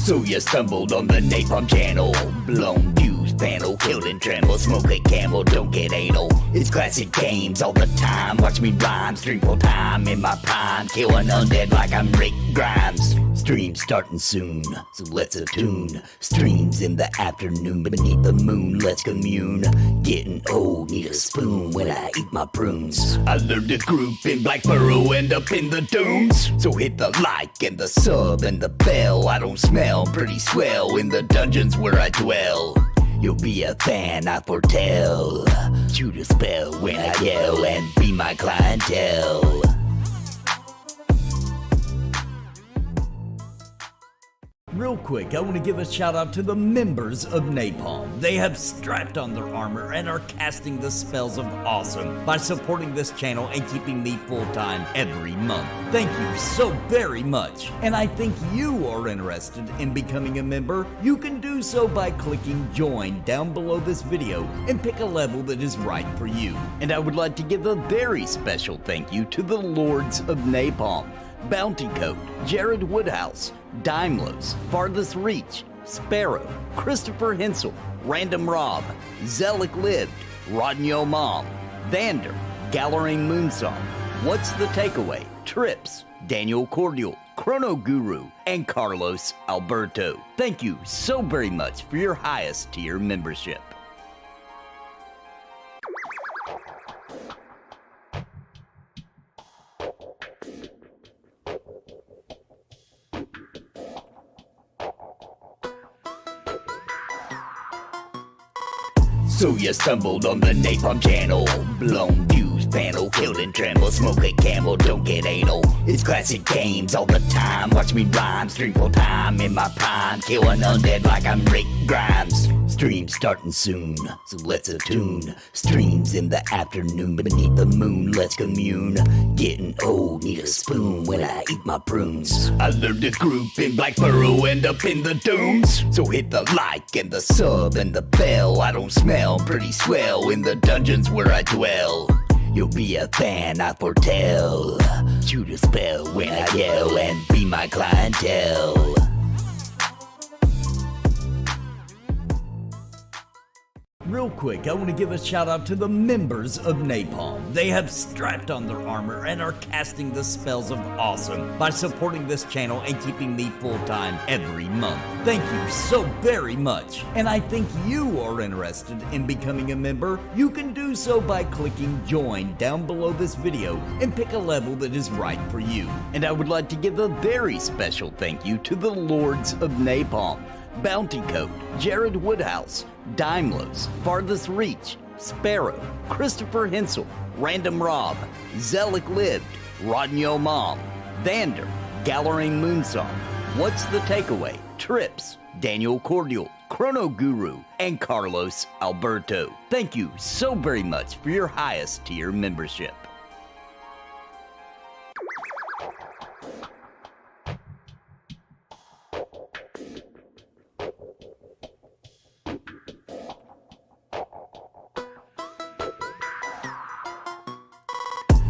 So you stumbled on the Napalm channel. Blown views, panel, killed and tremble. Smoke a camel, don't get anal. It's classic games all the time. Watch me rhyme, stream full time in my prime. Killing undead like I'm Rick Grimes. Stream starting soon, so let's attune. Streams in the afternoon beneath the moon, let's commune. Getting old, need a spoon when I eat my prunes. I learned to group in Black Burrow, end up in the dunes. So hit the like and the sub and the bell. I don't smell pretty swell in the dungeons where I dwell. You'll be a fan, I foretell. Shoot a spell when I yell and be my clientele. Real quick, I want to give a shout out to the members of Napalm. They have strapped on their armor and are casting the spells of awesome by supporting this channel and keeping me full-time every month. Thank you so very much. And I think you are interested in becoming a member. You can do so by clicking join down below this video and pick a level that is right for you. And I would like to give a very special thank you to the Lords of Napalm. Bounty Coat, Jared Woodhouse, Daimlos, Farthest Reach, Sparrow, Christopher Hensel, Random Rob, Zelic Lived, Rodney Mom, Vander, Gallerine Moonsong, What's the Takeaway, Trips, Daniel Cordial, Chrono Guru, and Carlos Alberto. Thank you so very much for your highest tier membership. So you stumbled on the Napalm channel. Blown views, panel, killed and tremble. Smoke a camel, don't get anal. It's classic games all the time. Watch me rhyme, stream full time in my prime. Killing undead like I'm Rick Grimes. Stream starting soon, so let's attune. Streams in the afternoon beneath the moon, let's commune. Getting old, need a spoon when I eat my prunes. I learned to group in Black Burrow, end up in the dunes. So hit the like and the sub and the bell. I don't smell pretty swell in the dungeons where I dwell. You'll be a fan, I foretell. Shoot a spell when I yell and be my clientele. Real quick, I want to give a shout out to the members of Napalm. They have strapped on their armor and are casting the spells of awesome by supporting this channel and keeping me full-time every month. Thank you so very much. And I think you are interested in becoming a member. You can do so by clicking join down below this video and pick a level that is right for you. And I would like to give a very special thank you to the Lords of Napalm. Bounty Coat, Jared Woodhouse, Daimlos, Farthest Reach, Sparrow, Christopher Hensel, Random Rob, Zelic Lived, Rodney Mom, Vander, Gallerine Moonsong, What's the Takeaway, Trips, Daniel Cordial, Chrono Guru, and Carlos Alberto. Thank you so very much for your highest tier membership.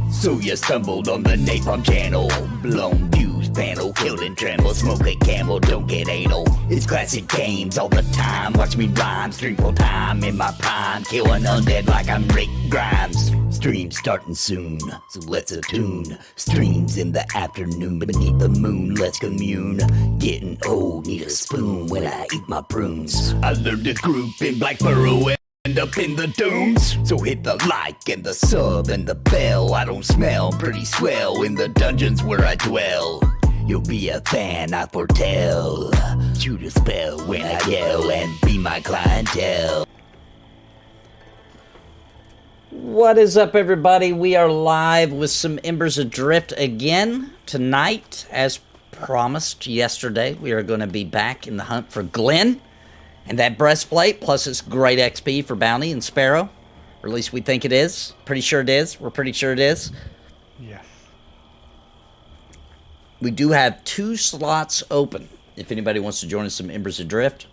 So you stumbled on the Napalm channel. Blown views, panel, killed and tremble. Smoke a camel, don't get anal. It's classic games all the time. Watch me rhyme, stream full time in my prime. Killing undead like I'm Rick Grimes. Stream starting soon, so let's attune. Streams in the afternoon beneath the moon, let's commune. Getting old, need a spoon when I eat my prunes. I learned to group in Black Burrow, end up in the dunes. So hit the like and the sub and the bell. I don't smell pretty swell in the dungeons where I dwell. You'll be a fan, I foretell. Shoot a spell when I yell and be my clientele. What is up, everybody? We are live with some Embers Adrift again tonight. As promised yesterday, we are going to be back in the hunt for Glen and that breastplate, plus it's great XP for Bounty and Sparrow. Or at least we think it is. Pretty sure it is. We're pretty sure it is. Yes. We do have 2 slots open if anybody wants to join us some Embers Adrift.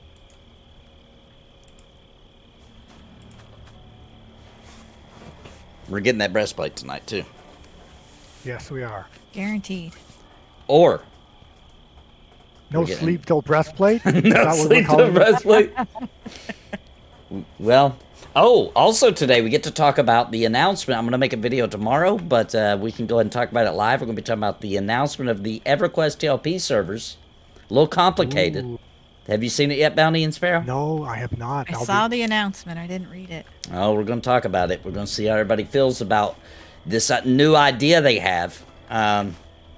We're getting that breastplate tonight, too. Yes, we are. Guaranteed. Or No sleep till breastplate? Is that No what we're sleep till calling it? breastplate. Well, also today we get to talk about the announcement. I'm going to make a video tomorrow, but we can go ahead and talk about it live. We're going to be talking about the announcement of the EverQuest TLP servers. A little complicated. Ooh. Have you seen it yet, Bounty and Sparrow? No, I have not. I saw the announcement. I didn't read it. Oh, we're going to talk about it. We're going to see how everybody feels about this new idea they have.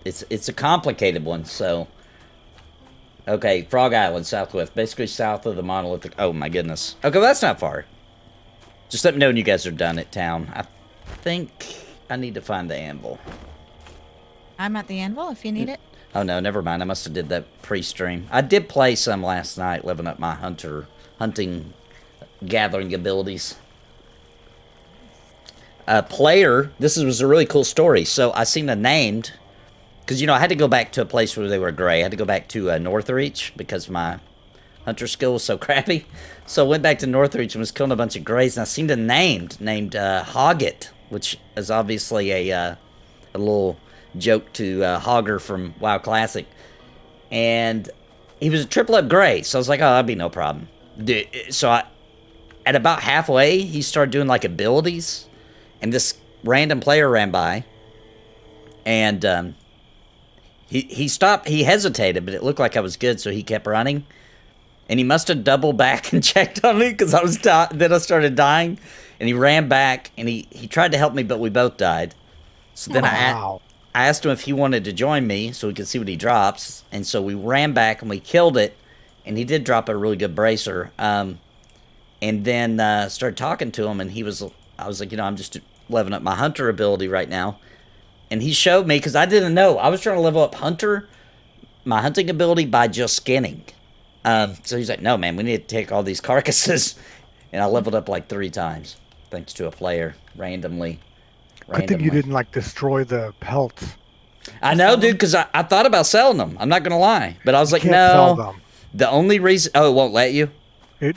It's a complicated one, so... Okay, Frog Island, southwest. Basically south of the monolithic... Oh, my goodness. Okay, well, that's not far. Just let me know when you guys are done at town. I think I need to find the anvil. I'm at the anvil if you need it. Oh, no, never mind. I must have did that pre-stream. I did play some last night, living up my hunting, gathering abilities. Player, this was a really cool story. So I seen a named, because, you know, I had to go back to a place where they were gray. I had to go back to Northreach because my hunter skill was so crappy. So I went back to Northreach and was killing a bunch of grays, and I seen a named Hoggett, which is obviously a little joke to Hogger from WoW Classic. And he was a triple up gray, so I was like, oh, that'd be no problem. So at about halfway, he started doing like abilities, and this random player ran by, and he stopped. He hesitated, but it looked like I was good, so he kept running. And he must have doubled back and checked on me because then I started dying, and he ran back and he tried to help me, but we both died. So then I asked him if he wanted to join me so we could see what he drops, and so we ran back and we killed it, and he did drop a really good bracer. And then started talking to him, and I was like, you know, I'm just leveling up my hunter ability right now. And he showed me, because I didn't know. I was trying to level up my hunting ability by just skinning. So he's like, no, man, we need to take all these carcasses. And I leveled up like 3 times, thanks to a player, randomly. Good thing you didn't, like, destroy the pelts. I know, dude, because I thought about selling them. I'm not going to lie. But I was like, Can't no. sell them. The only reason... Oh, it won't let you?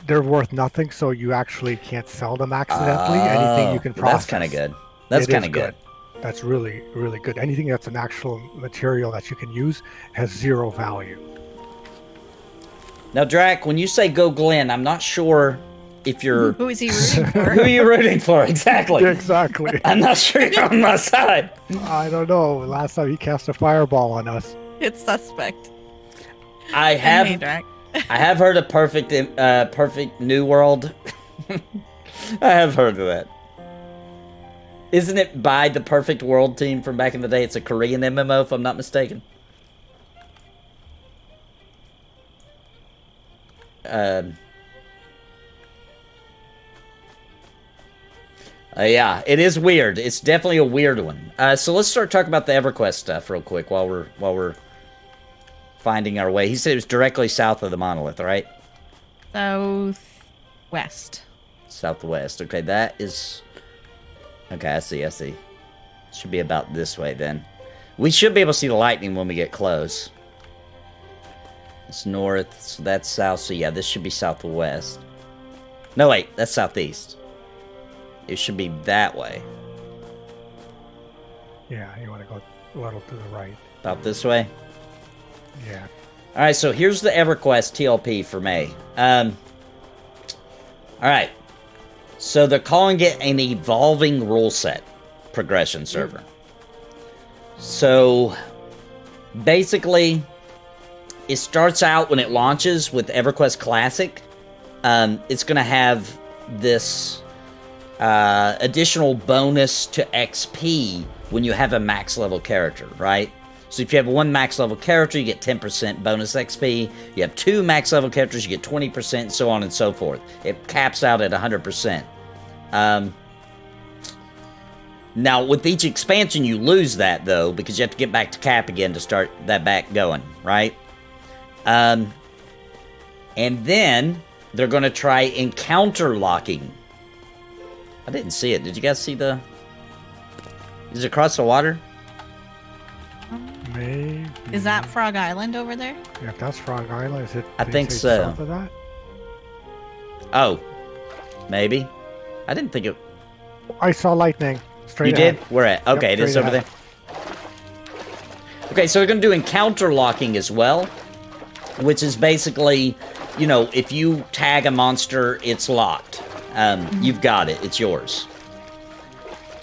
They're worth nothing, so you actually can't sell them accidentally. Anything you can process. That's kind of good. That's kind of good. That's really, really good. Anything that's an actual material that you can use has 0 value. Now, Drac, when you say go Glen, I'm not sure if you're... Who is he rooting for? Who are you rooting for, exactly? Exactly. I'm not sure you're on my side. I don't know. Last time he cast a fireball on us. It's suspect. I have heard of Perfect New World. I have heard of that. Isn't it by the Perfect World team from back in the day? It's a Korean MMO, if I'm not mistaken. Yeah, it is weird. It's definitely a weird one. So let's start talking about the EverQuest stuff real quick while we're finding our way. He said it was directly south of the monolith, right? Southwest. Southwest. Okay, that is... Okay, I see. Should be about this way, then. We should be able to see the lightning when we get close. It's north, so that's south. So yeah, this should be southwest. No, wait, that's southeast. It should be that way. Yeah, you want to go a little to the right. About this way? Yeah. Alright, so here's the EverQuest TLP for May. Alright. So they're calling it an evolving rule set progression server. So basically, it starts out when it launches with EverQuest Classic. It's going to have this additional bonus to XP when you have a max level character, right? So if you have one max level character, you get 10% bonus XP. You have 2 max level characters, you get 20%, and so on and so forth. It caps out at 100%. Now, with each expansion, you lose that, though, because you have to get back to cap again to start that back going, right? And then they're going to try encounter locking. I didn't see it. Did you guys see the... Is it across the water? Maybe. Is that Frog Island over there? Yeah, if that's Frog Island, is it? I did it think say so. south of that? Oh. Maybe. I didn't think it... I saw lightning. Straight You ahead. did? Where at? Okay, Yep, it is straight over ahead. there. Okay, so we're going to do encounter locking as well. which is basically, you know, if you tag a monster, it's locked. You've got it. It's yours.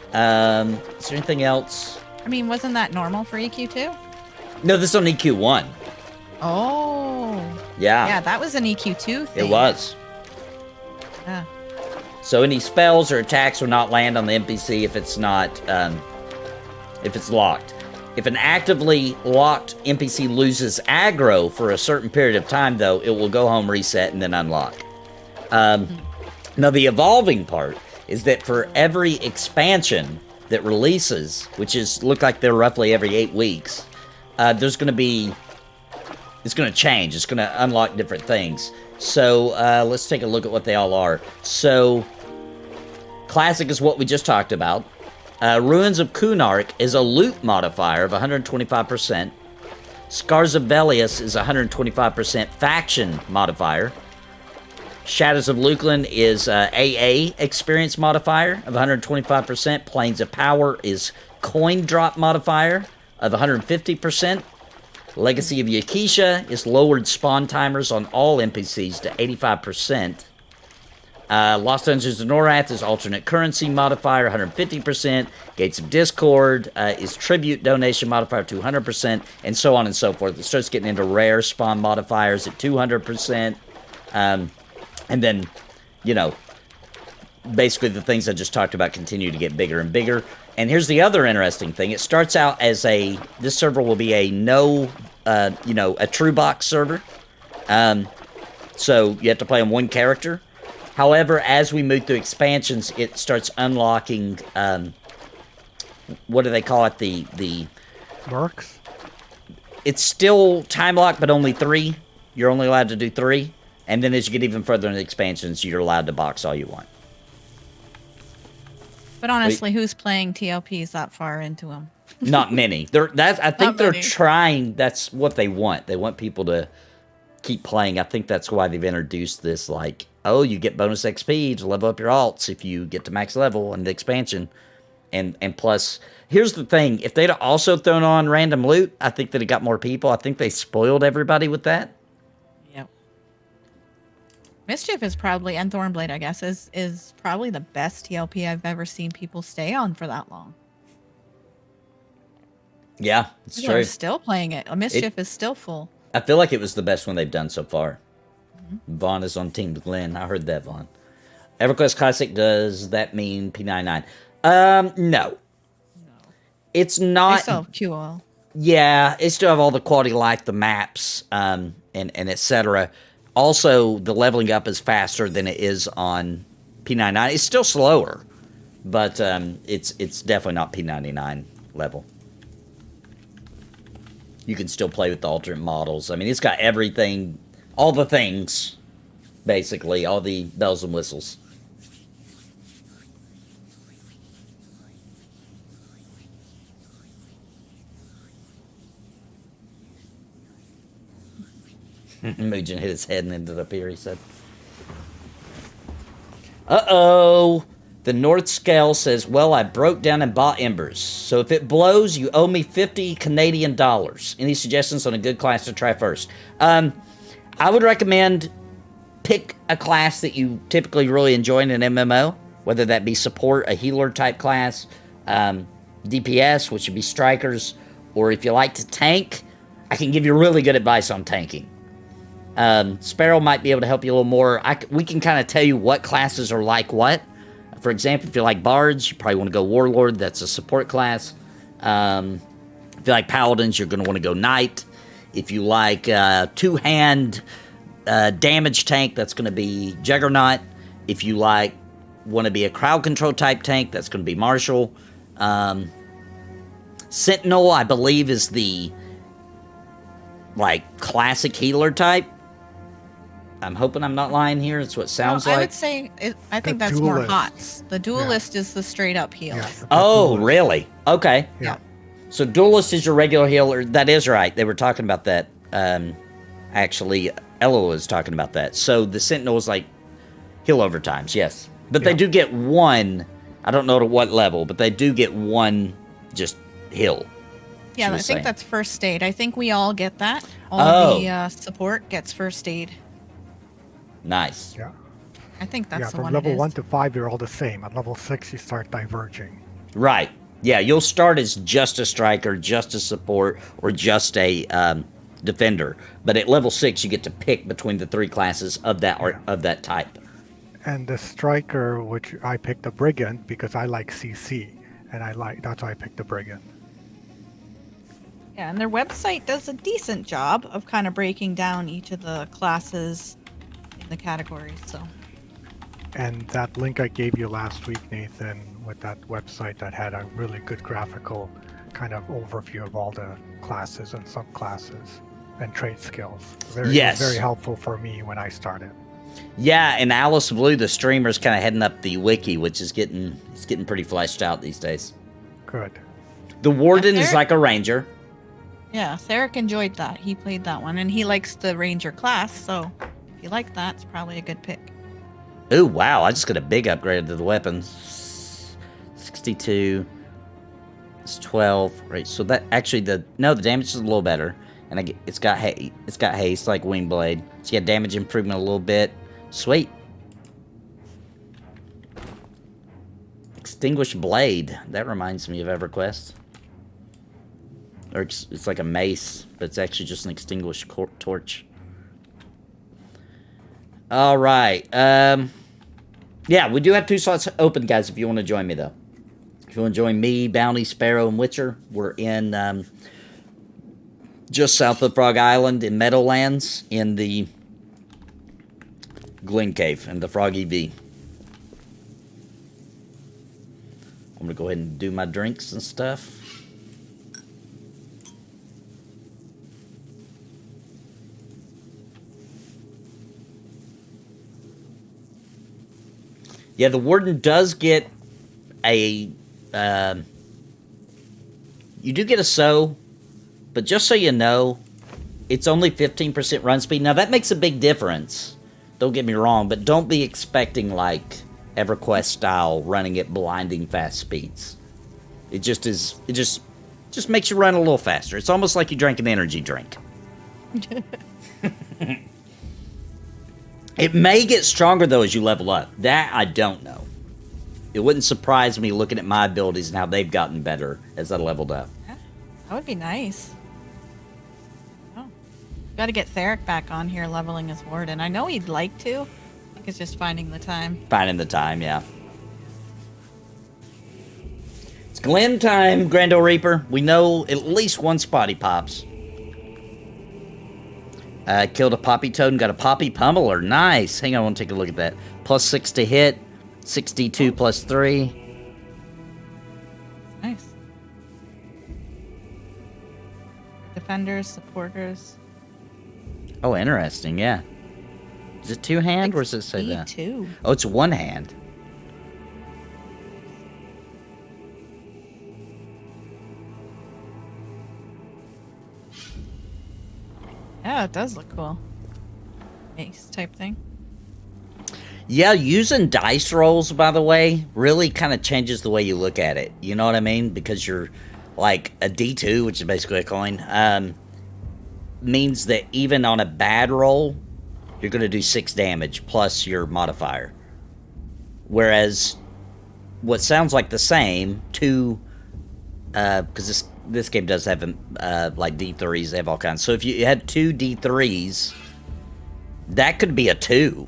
Is there anything else? I mean, wasn't that normal for EQ2? No, this is on EQ1. Oh. Yeah. Yeah, that was an EQ2 thing. It was. Yeah. So any spells or attacks will not land on the NPC if it's not, if it's locked. If an actively locked NPC loses aggro for a certain period of time, though, it will go home, reset, and then unlock. Now, the evolving part is that for every expansion that releases, which is look like they're roughly every 8 weeks, there's going to be, it's going to change. It's going to unlock different things. So let's take a look at what they all are. So Classic is what we just talked about. Ruins of Kunark is a loot modifier of 125%. Scars of Velius is 125% faction modifier. Shadows of Luclin is AA experience modifier of 125%. Planes of Power is coin drop modifier of 150%. Legacy of Yakisha is lowered spawn timers on all NPCs to 85%. Lost Dungeons of Norath is alternate currency modifier, 150%. Gates of Discord is tribute donation modifier, 200%, and so on and so forth. It starts getting into rare spawn modifiers at 200%. And then, you know, basically the things I just talked about continue to get bigger and bigger. And here's the other interesting thing. It starts out as this server will be a a true box server. So you have to play on one character. However, as we move through expansions, it starts unlocking, what do they call it? The Mercs? It's still time locked, but only 3. You're only allowed to do 3. And then as you get even further into expansions, you're allowed to box all you want. But honestly, who's playing TLPs that far into them? Not many. I think they're many. trying. That's what they want. They want people to keep playing. I think that's why they've introduced this, like, oh, you get bonus XP to level up your alts if you get to max level in the expansion. And plus, here's the thing. If they'd also thrown on random loot, I think that it got more people. I think they spoiled everybody with that. Yep. Mischief is probably, and Thornblade, I guess, is probably the best TLP I've ever seen people stay on for that long. Yeah, it's People true. are still playing it. Mischief is still full. I feel like it was the best one they've done so far. Vaughn is on Team Glen. I heard that, Vaughn. EverQuest Classic, does that mean P99? No. It's I not. still have QOL. Yeah, it still have all the quality of life, the maps, and etc. Also, the leveling up is faster than it is on P99. It's still slower, but it's definitely not P99 level. You can still play with the alternate models. I mean, it's got everything, all the things, basically, all the bells and whistles. Mugen hit his head and ended up here, he said. Uh-oh. The North Scale says, well, I broke down and bought Embers. So if it blows, you owe me 50 Canadian dollars. Any suggestions on a good class to try first? I would recommend pick a class that you typically really enjoy in an MMO, whether that be support, a healer type class, DPS, which would be strikers, or if you like to tank, I can give you really good advice on tanking. Sparrow might be able to help you a little more. We can kind of tell you what classes are like what. For example, if you like bards, you probably want to go warlord. That's a support class. If you like paladins, you're going to want to go knight. If you like two-hand damage tank, that's going to be juggernaut. If you want to be a crowd control type tank, that's going to be marshal. Sentinel, I believe, is the classic healer type. I'm hoping I'm not lying here. It's what it sounds like. I would say, I think that's more HOTS. The duelist is the straight up heal. Yeah, Oh, duelist. really? Okay. Yeah. So duelist is your regular healer. That is right. They were talking about that. Actually, Ella was talking about that. So the Sentinel is heal over times, yes. But they do get one, I don't know to what level, but they do get one just heal. she Yeah, I was think saying. that's first aid. I think we all get that. All Oh. of the support gets first aid. Nice. Yeah. I think that's Yeah, the from one level it is. 1 to 5, you're all the same. At level 6, you start diverging. Right. Yeah, you'll start as just a striker, just a support, or just a defender. But at level 6, you get to pick between the 3 classes of that of that type. And the striker, which I picked the brigand because I like CC, and that's why I picked the brigand. Yeah, and their website does a decent job of kind of breaking down each of the classes in the categories. So. And that link I gave you last week, Nathan, with that website that had a really good graphical kind of overview of all the classes and subclasses and trait skills. It was very helpful for me when I started. Yeah, and Alice Blue, the streamer's kind of heading up the wiki, which is getting pretty fleshed out these days. Good. The Warden is like a ranger. Yeah, Theric enjoyed that. He played that one, and he likes the ranger class, so if you like that, it's probably a good pick. Ooh, wow, I just got a big upgrade to the weapons. 62. It's 12. Right, so that actually the damage is a little better. And it's got haste like Wing Blade. So you got damage improvement a little bit. Sweet. Extinguished Blade. That reminds me of EverQuest. Or it's like a mace, but it's actually just an extinguished torch. All right. Yeah, we do have 2 slots open, guys, if you want to join me, though. If you want to join me, Bounty, Sparrow, and Witcher, we're in just south of Frog Island in Meadowlands in the Glen Cave and the Frog EV. I'm going to go ahead and do my drinks and stuff. Yeah, the Warden does get a... you do get a sow, but just so you know, it's only 15% run speed. Now, that makes a big difference. Don't get me wrong, but don't be expecting, like, EverQuest style running at blinding fast speeds. It just is... It just makes you run a little faster. It's almost like you drank an energy drink. It may get stronger, though, as you level up. That, I don't know. It wouldn't surprise me looking at my abilities and how they've gotten better as I leveled up. Yeah, that would be nice. Oh, got to get Theric back on here leveling his Warden. I know he'd like to. I think it's just finding the time. Finding the time, yeah. It's Glen time, Grando Reaper. We know at least one spot he pops. Killed a Poppy Toad and got a Poppy Pummeler. Nice. Hang on, I want to take a look at that. Plus 6 to hit. 62 plus 3. Nice. Defenders, supporters. Oh, interesting, yeah. Is it 2-hand, or does it say that? 2. Oh, it's 1 hand. Yeah, it does look cool. Ace type thing. Yeah, using dice rolls, by the way, really kind of changes the way you look at it. You know what I mean? Because you're like a D2, which is basically a coin, means that even on a bad roll, you're going to do 6 damage plus your modifier. Whereas what sounds like the same, 2, because this game does have like D3s, they have all kinds. So if you had 2 D3s, that could be a 2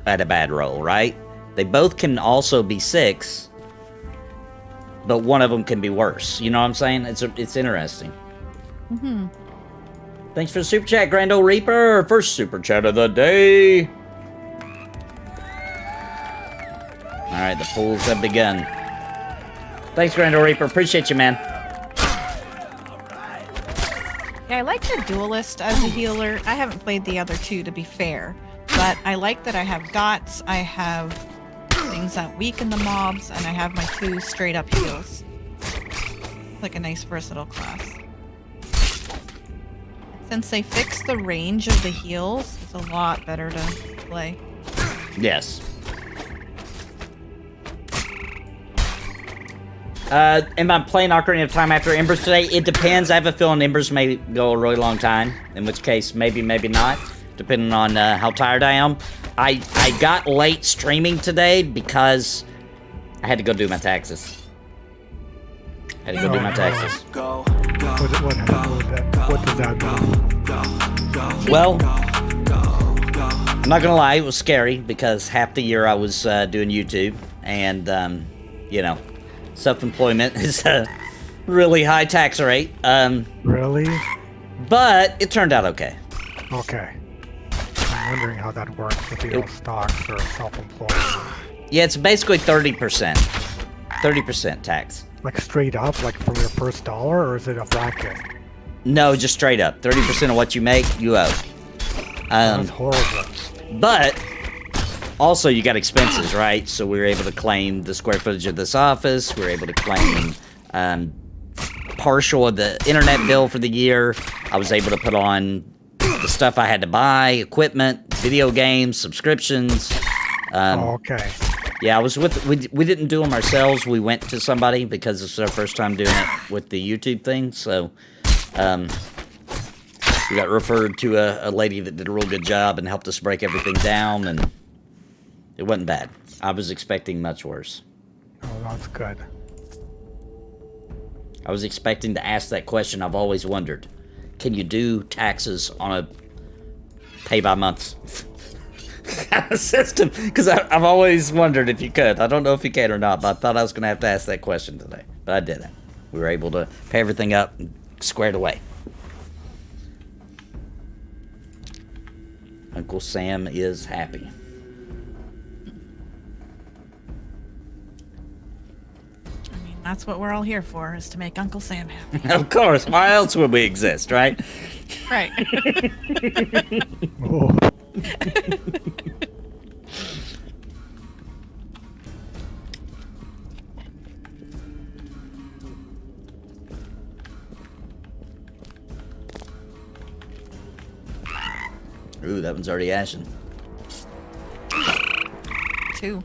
at a bad roll, right? They both can also be 6, but one of them can be worse. You know what I'm saying? It's interesting. Mm-hmm. Thanks for the super chat, Grand Old Reaper. First super chat of the day. All right, the pools have begun. Thanks, Grand Old Reaper. Appreciate you, man. Yeah, I like the Duelist as a healer. I haven't played the other 2, to be fair. But I like that I have dots, I have things that weaken the mobs, and I have my 2 straight up heals. Like a nice versatile class. Since they fixed the range of the heals, it's a lot better to play. Yes. Am I playing Ocarina of Time after Embers today? It depends. I have a feeling Embers may go a really long time, in which case maybe, maybe not, depending on how tired I am. I got late streaming today because I had to go do my taxes. What does that mean? Well, I'm not gonna lie, it was scary because half the year I was doing YouTube, and you know, self-employment is a really high tax rate. Really? But it turned out okay. Okay. I'm wondering how that works with the old stocks or self-employed. Yeah, it's basically 30%. 30% tax. Like straight up, like from your first dollar, or is it a bracket? No, just straight up. 30% of what you make, you owe. That's horrible. But also you got expenses, right? So we were able to claim the square footage of this office. We were able to claim partial of the internet bill for the year. I was able to put on the stuff I had to buy, equipment, video games, subscriptions. Okay. Yeah, I was with. We didn't do them ourselves. We went to somebody because it's our first time doing it with the YouTube thing. So, we got referred to a lady that did a real good job and helped us break everything down, and it wasn't bad. I was expecting much worse. Oh, that's good. I was expecting to ask that question I've always wondered. Can you do taxes on a pay-by-month kind of system? Because I've always wondered if you could. I don't know if you can or not, but I thought I was going to have to ask that question today. But I didn't. We were able to pay everything up and squared away. Uncle Sam is happy. I mean, that's what we're all here for, is to make Uncle Sam happy. Of course. Why else would we exist, right? Right. Oh. Ooh, that one's already ashen. 2.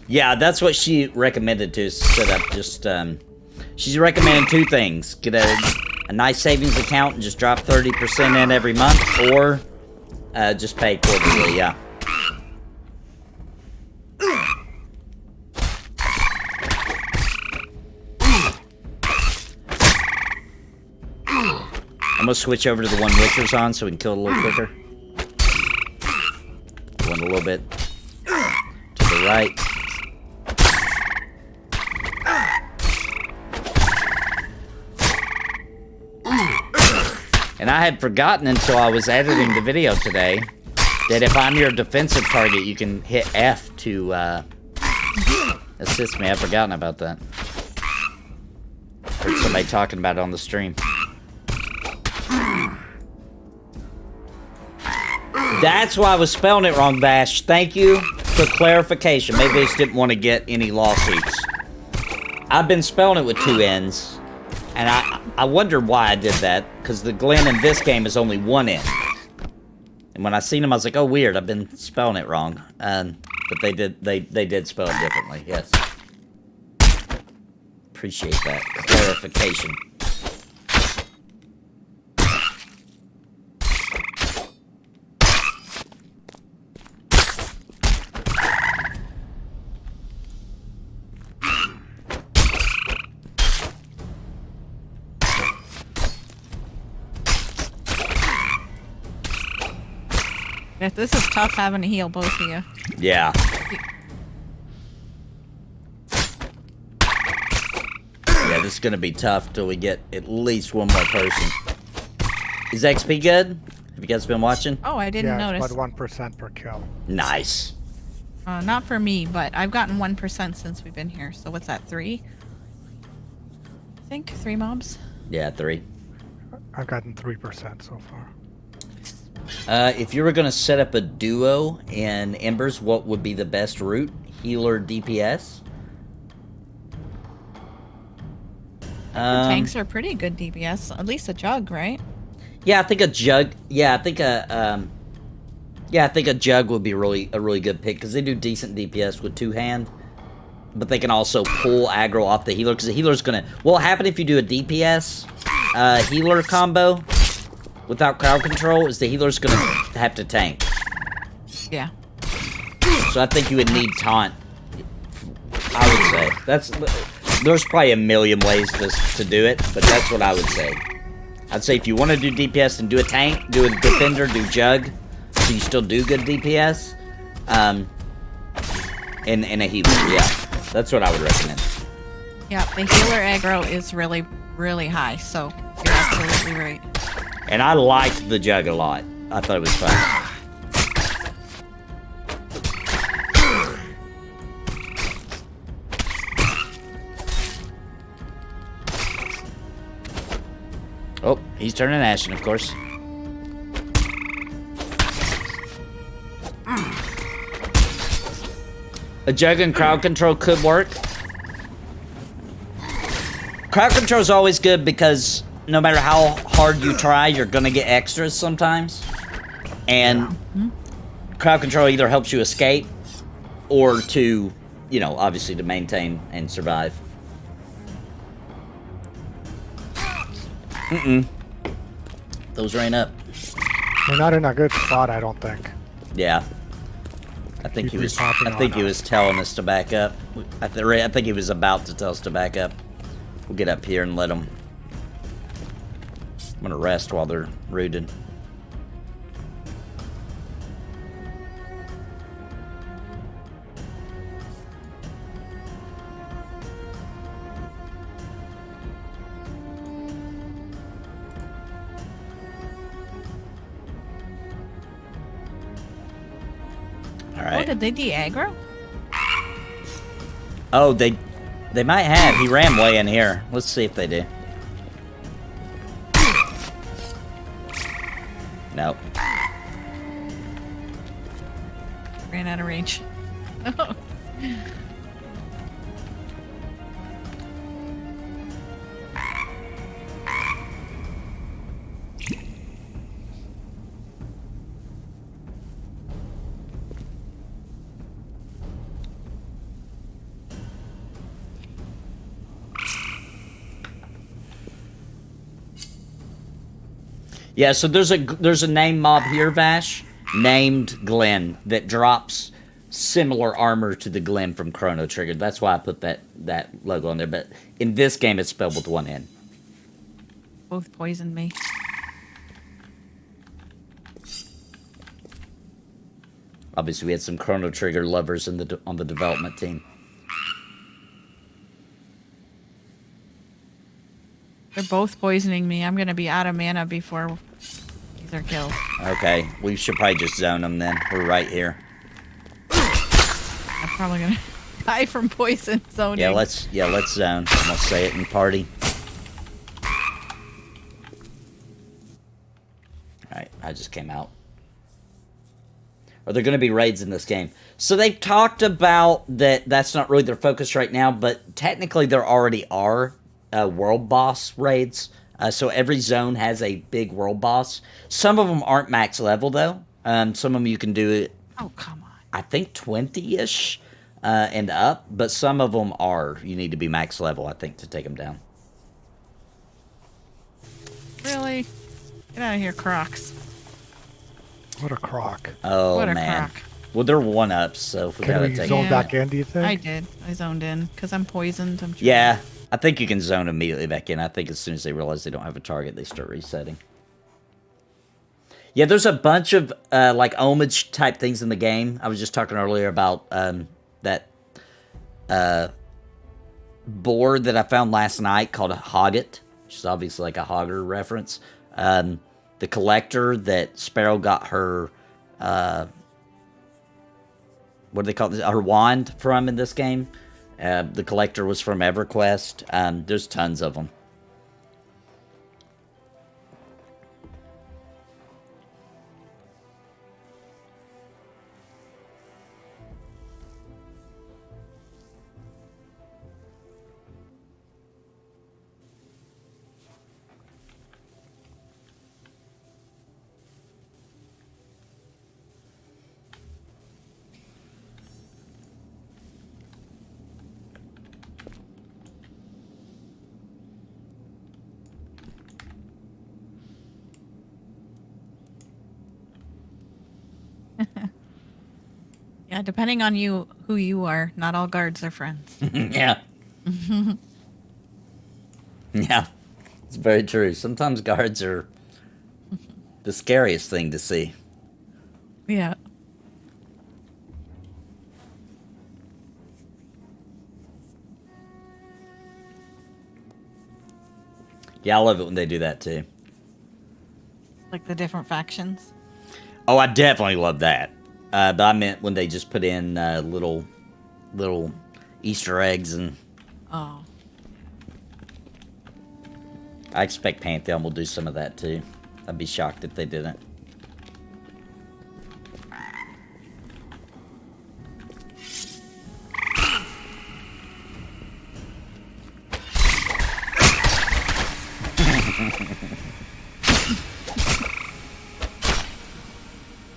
Yeah, that's what she recommended to set up. Just, she's recommending 2 things. Get a nice savings account and just drop 30% in every month, or just pay quarterly, yeah. I'm gonna switch over to the one Witcher's on so we can kill it a little quicker. One a little bit to the right. And I had forgotten until I was editing the video today that if I'm your defensive target, you can hit F to assist me. I've forgotten about that. Heard somebody talking about it on the stream. That's why I was spelling it wrong, Bash. Thank you for clarification. Maybe I just didn't want to get any lawsuits. I've been spelling it with 2 N's, and I wonder why I did that, because the Glen in this game is only 1 N. And when I seen them, I was like, oh, weird, I've been spelling it wrong. But they did spell it differently, yes. Appreciate that clarification. This is tough having to heal both of you. Yeah. Yeah, this is gonna be tough till we get at least one more person. Is XP good? Have you guys been watching? Oh, I didn't notice. It's about 1% per kill. Nice. Not for me, but I've gotten 1% since we've been here. So what's that, 3? I think 3 mobs. Yeah, 3. I've gotten 3% so far. If you were gonna set up a duo in Embers, what would be the best route? Healer, DPS? Tanks are pretty good DPS. At least a jug, right? Yeah, I think a jug. Yeah, I think a jug would be a really good pick because they do decent DPS with two-hand, but they can also pull aggro off the healer because the healer's gonna. What'll happen if you do a DPS healer combo without crowd control is the healer's gonna have to tank. Yeah. So I think you would need taunt. I would say there's probably a million ways to do it, but that's what I would say. I'd say if you want to do DPS, then do a tank, do a defender, do jug, so you still do good DPS, and a healer. Yeah, that's what I would recommend. Yeah, the healer aggro is really, really high, so you're absolutely right. And I liked the jug a lot. I thought it was fun. Oh, he's turning ashen, of course. A jug and crowd control could work. Crowd control is always good because no matter how hard you try, you're gonna get extras sometimes. And crowd control either helps you escape or to, you know, obviously to maintain and survive. Those ran up. We're not in a good spot, I don't think. Yeah. I think he was. Keep I think he repopping was telling us to back up. I think he was about to tell us to back up. We'll get up here and let them. I'm gonna rest while they're rooted. All Oh, right. did they de-aggro? Oh, they might have. He ran way in here. Let's see if they do. Nope. Ran out of range. Yeah, so there's a name mob here, Vash, named Glen that drops similar armor to the Glen from Chrono Trigger. That's why I put that logo on there. But in this game, it's spelled with one N. Both poisoned me. Obviously, we had some Chrono Trigger lovers on the development team. They're both poisoning me. I'm gonna be out of mana before these are killed. Okay, we should probably just zone them then. We're right here. I'm probably gonna die from poison zoning. Yeah, let's zone. I'm gonna say it in party. Alright, I just came out. Are there going to be raids in this game? So they talked about that's not really their focus right now, but technically there already are world boss raids. So every zone has a big world boss. Some of them aren't max level, though. Some of them you can do it, Oh, come on. I think, 20-ish and up, but some of them are. You need to be max level, I think, to take them down. Really? Get out of here, Crocs. What a crock. Oh, What a man. crock. Well, they're one-ups, so we Can gotta we take zone Yeah. back in, do you think? I did. I zoned in because I'm poisoned. I'm trying- Yeah, I think you can zone immediately back in. I think as soon as they realize they don't have a target, they start resetting. Yeah, there's a bunch of like homage type things in the game. I was just talking earlier about that board that I found last night called a Hogget, which is obviously like a Hogger reference. The collector that Sparrow got her, what do they call this? Her wand from in this game. The collector was from EverQuest. There's tons of them. Yeah, depending on who you are, not all guards are friends. Yeah. Yeah. It's very true. Sometimes guards are the scariest thing to see. Yeah. Yeah, I love it when they do that too. Like the different factions. Oh, I definitely love that. But I meant when they just put in little Easter eggs, and Oh. I expect Pantheon will do some of that too. I'd be shocked if they didn't.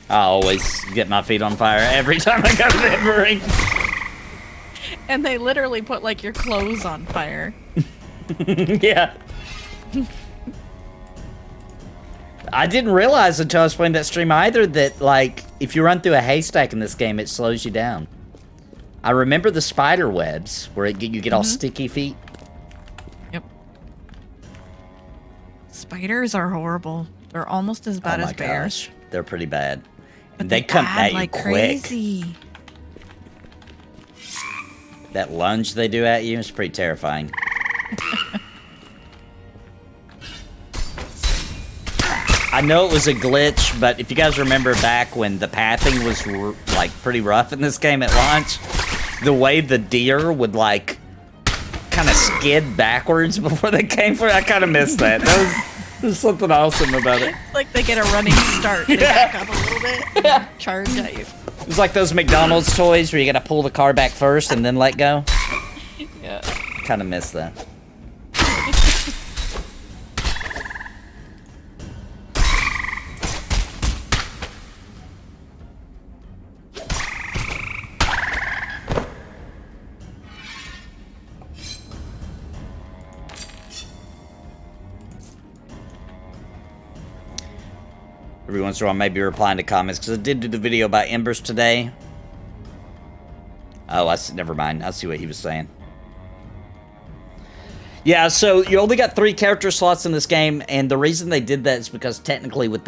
I always get my feet on fire every time I go to the Embering. And they literally put like your clothes on fire. Yeah. I didn't realize until I was playing that stream either that, like, if you run through a haystack in this game, it slows you down. I remember the spider webs where you get all sticky feet. Yep. Spiders are horrible. They're almost as bad as bears. Gosh, they're pretty bad. But And they come at you like quick. crazy. That lunge they do at you is pretty terrifying. I know it was a glitch, but if you guys remember back when the pathing was like pretty rough in this game at launch, the way the deer would like kind of skid backwards before they came for it, I kind of missed that. There's something awesome about it. Like they get a running start. They back up a little bit and charge at you. It's like those McDonald's toys where you gotta pull the car back first and then let go. Yeah. Kind of missed that. Every once in a while, maybe replying to comments, because I did do the video about Embers today. Oh, never mind. I see what he was saying. Yeah, so you only got 3 character slots in this game, and the reason they did that is because technically with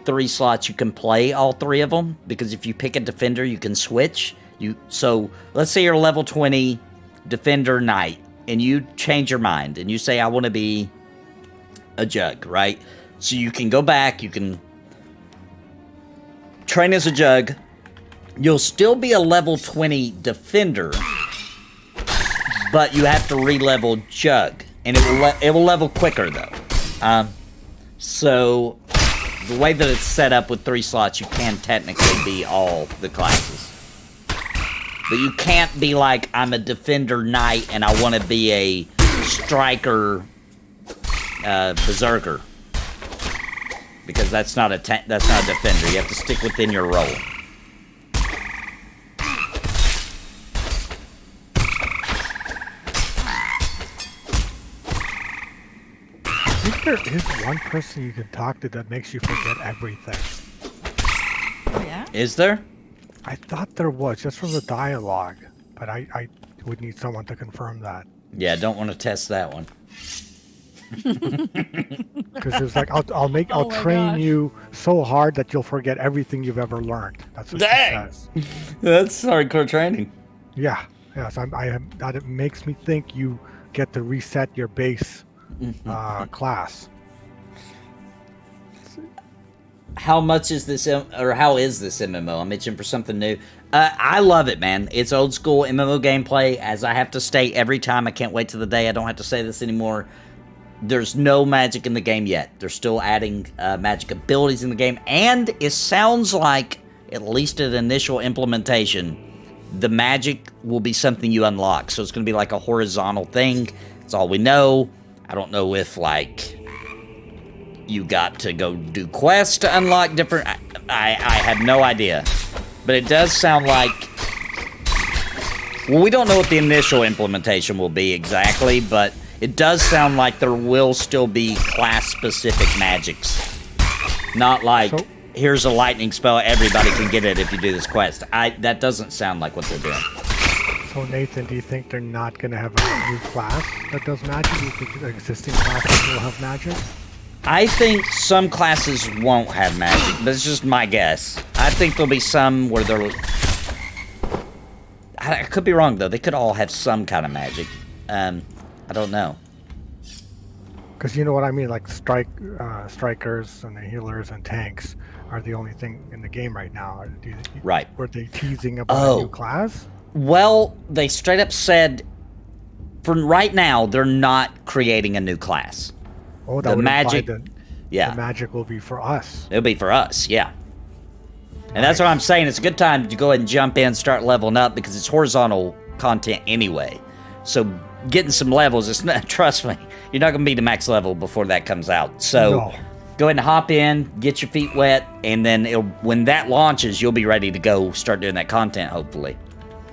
3 slots, you can play all 3 of them, because if you pick a defender, you can switch. So let's say you're level 20 defender knight, and you change your mind, and you say, I want to be a jug, right? So you can go back, you can train as a jug. You'll still be a level 20 defender, but you have to re-level jug, and it will level quicker though. So the way that it's set up with 3 slots, you can technically be all the classes, but you can't be like, I'm a defender knight and I want to be a striker berserker. Because that's not a defender. You have to stick within your role. I think there is one person you can talk to that makes you forget everything. Oh, yeah? Is there? I thought there was, just from the dialogue, but I would need someone to confirm that. Yeah, don't want to test that one. Because it was like, I'll my train gosh. you so hard that you'll forget everything you've ever learned. That's what Dang! she says. That's hardcore training. Yeah, yes. That makes me think you get to reset your base class. How much is this, or how is this MMO? I'm itching for something new. I love it, man. It's old school MMO gameplay, as I have to state every time. I can't wait till the day I don't have to say this anymore. There's no magic in the game yet. They're still adding magic abilities in the game, and it sounds like, at least at initial implementation, the magic will be something you unlock. So it's going to be like a horizontal thing. That's all we know. I don't know if, like, you got to go do quests to unlock different... I have no idea. But it does sound like... Well, we don't know what the initial implementation will be exactly, but it does sound like there will still be class-specific magics. Not like here's a lightning spell, everybody can get it if you do this quest. That doesn't sound like what they're doing. So Nathan, do you think they're not going to have a new class that does magic? Do you think the existing classes will have magic? I think some classes won't have magic. That's just my guess. I think there'll be some where they're... I could be wrong, though. They could all have some kind of magic. I don't know. Because you know what I mean? Like strikers and the healers and tanks are the only thing in the game right now. Right. Were they teasing about a new class? Well, they straight up said, for right now, they're not creating a new class. Oh, that the would magic, imply that yeah, the magic will be for us. It'll be for us, yeah. And that's what I'm saying. It's a good time to go ahead and jump in, start leveling up, because it's horizontal content anyway. So getting some levels, it's not, trust me, you're not going to be to max level before that comes out. So go ahead and hop in, get your feet wet, and then when that launches, you'll be ready to go start doing that content, hopefully.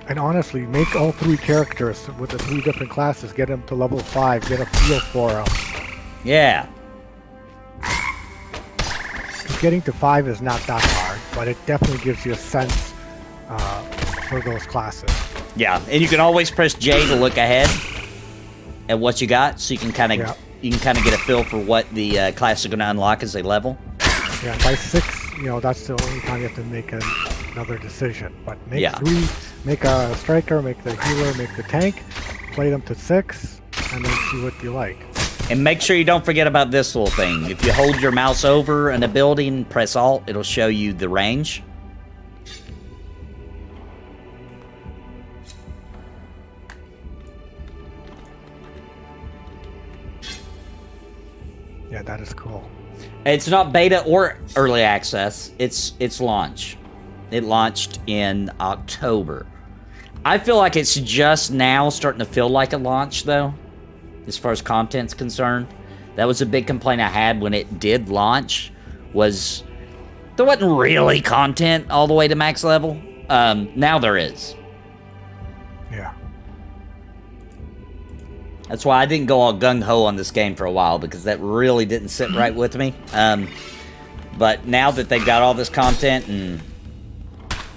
And honestly, make all 3 characters with the 3 different classes. Get them to level 5. Get a feel for them. Yeah. Getting to 5 is not that hard, but it definitely gives you a sense for those classes. Yeah, and you can always press J to look ahead at what you got, so you can kind of get a feel for what the class are going to unlock as they level. Yeah, by 6, that's the only time you have to make another decision. But make 3, make a striker, make the healer, make the tank, play them to 6, and then see what you like. And make sure you don't forget about this little thing. If you hold your mouse over in a building, press Alt, it'll show you the range. Yeah, that is cool. It's not beta or early access. It's launch. It launched in October. I feel like it's just now starting to feel like a launch, though, as far as content's concerned. That was a big complaint I had when it did launch, was there wasn't really content all the way to max level. Now there is. Yeah. That's why I didn't go all gung-ho on this game for a while, because that really didn't sit right with me. But now that they've got all this content, and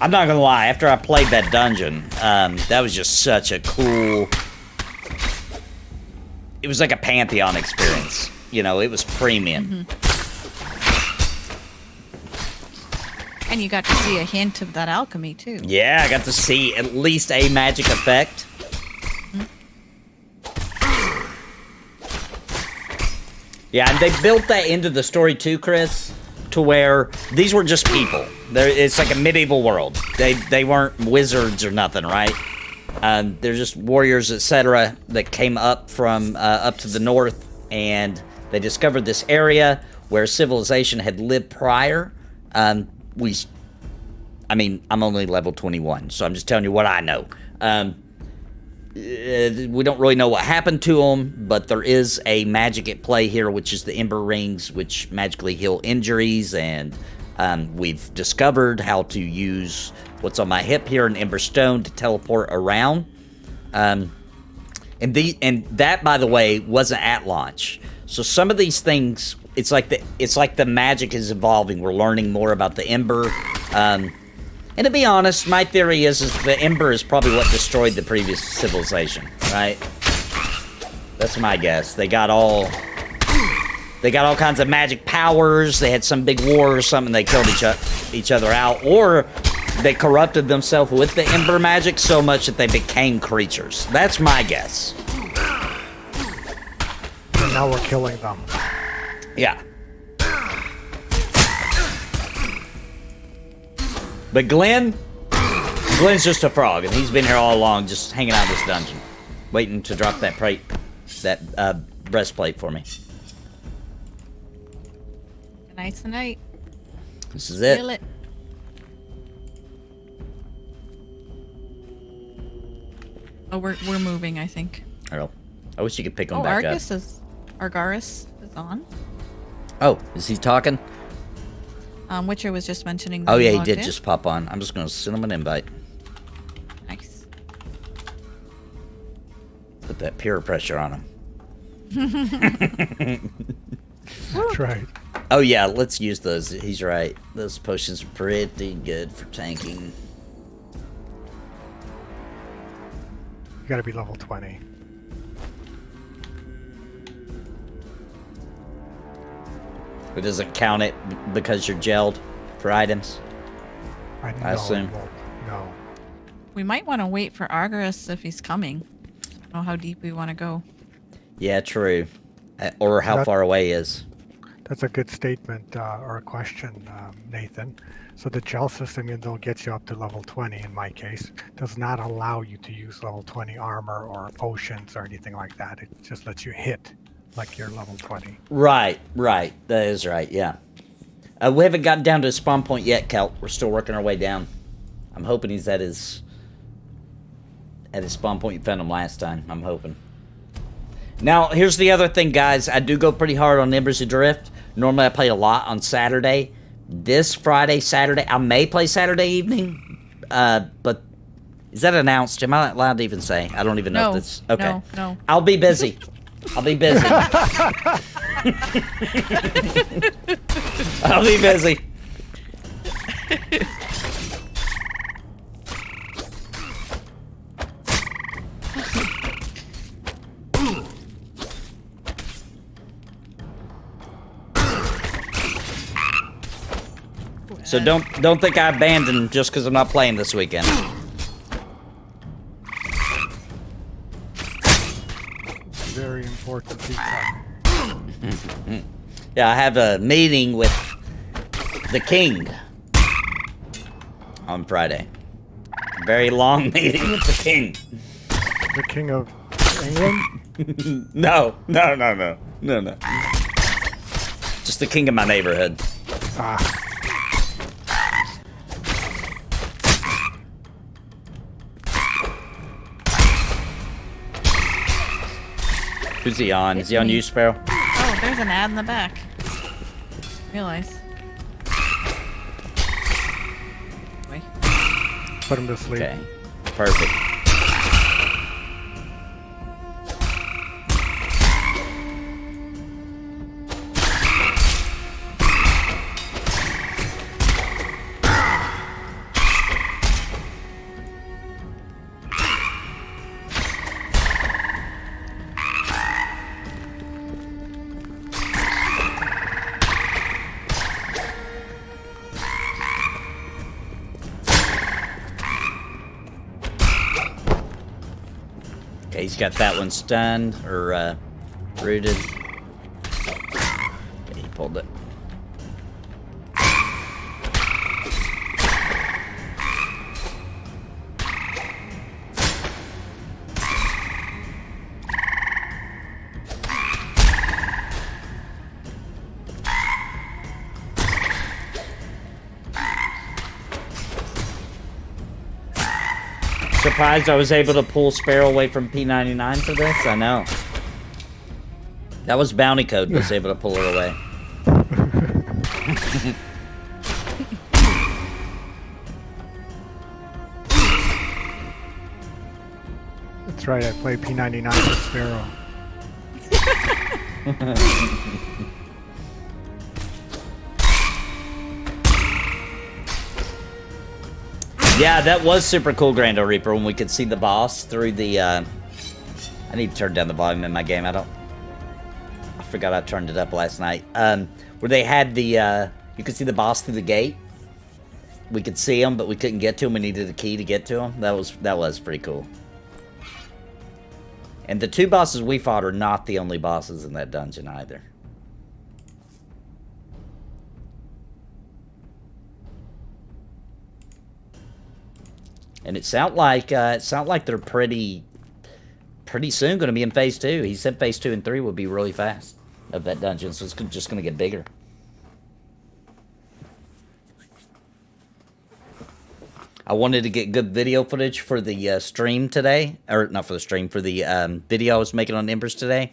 I'm not gonna lie, after I played that dungeon, that was just such a cool... It was like a Pantheon experience. It was premium. And you got to see a hint of that alchemy, too. Yeah, I got to see at least a magic effect. Yeah, and they built that into the story too, Chris, to where these were just people. It's like a medieval world. They weren't wizards or nothing, right? They're just warriors, etc., that came up from up to the north, and they discovered this area where civilization had lived prior. I'm only level 21, so I'm just telling you what I know. We don't really know what happened to them, but there is a magic at play here, which is the Ember Rings, which magically heal injuries, and we've discovered how to use what's on my hip here, an Ember Stone, to teleport around. And that, by the way, wasn't at launch. So some of these things, it's like the magic is evolving. We're learning more about the Ember. And to be honest, my theory is the Ember is probably what destroyed the previous civilization, right? That's my guess. They got all kinds of magic powers. They had some big war or something. They killed each other out, or they corrupted themselves with the Ember magic so much that they became creatures. That's my guess. And now we're killing them. Yeah. But Glen's just a frog, and he's been here all along, just hanging out in this dungeon, waiting to drop that breastplate for me. Tonight's the night. This is it. Feel it. Oh, we're moving, I think. I wish you could pick him back up. Argaris is on. Oh, is he talking? Witcher was just mentioning. Oh yeah, he did just pop on. I'm just gonna send him an invite. Nice. Put that peer pressure on him. That's right. Oh yeah, let's use those. He's right. Those potions are pretty good for tanking. You gotta be level 20. But does it count it because you're gelled for items? I assume. No. We might want to wait for Argus if he's coming. I don't know how deep we want to go. Yeah, true. Or how far away he is. That's a good statement or a question, Nathan. So the gel system, even though it gets you up to level 20 in my case, does not allow you to use level 20 armor or potions or anything like that. It just lets you hit like you're level 20. Right. That is right, yeah. We haven't gotten down to a spawn point yet, Kelt. We're still working our way down. I'm hoping he's at his spawn point. You found him last time. I'm hoping. Now, here's the other thing, guys. I do go pretty hard on Embers Adrift. Normally, I play a lot on Saturday. This Friday, Saturday, I may play Saturday evening. But is that announced? Am I not allowed to even say? I don't even know if that's... Okay. No. I'll be busy. I'll be busy. I'll be busy. So don't think I abandoned just because I'm not playing this weekend. Very important feedback. Yeah, I have a meeting with the king on Friday. Very long meeting with the king. The king of England? No. Just the king of my neighborhood. Who's he on? Is he on you, Sparrow? Oh, there's an ad in the back. Realize. Wait. Put him to sleep. Okay. Perfect. Okay, he's got that one stunned, or, rooted. Okay, he pulled it. Surprised I was able to pull Sparrow away from P99 for this? I know. That was bounty code was able to pull her away. That's right, I play P99 with Sparrow. Yeah, that was super cool, Grando Reaper, when we could see the boss through the, I need to turn down the volume in my game. I forgot I turned it up last night. Where they had the, you could see the boss through the gate. We could see him, but we couldn't get to him. We needed a key to get to him. That was pretty cool. And the two bosses we fought are not the only bosses in that dungeon either. And it sounds like they're pretty soon going to be in phase 2. He said phase 2 and 3 would be really fast of that dungeon, so it's just going to get bigger. I wanted to get good video footage for the stream today, or not for the stream, for the video I was making on Embers today.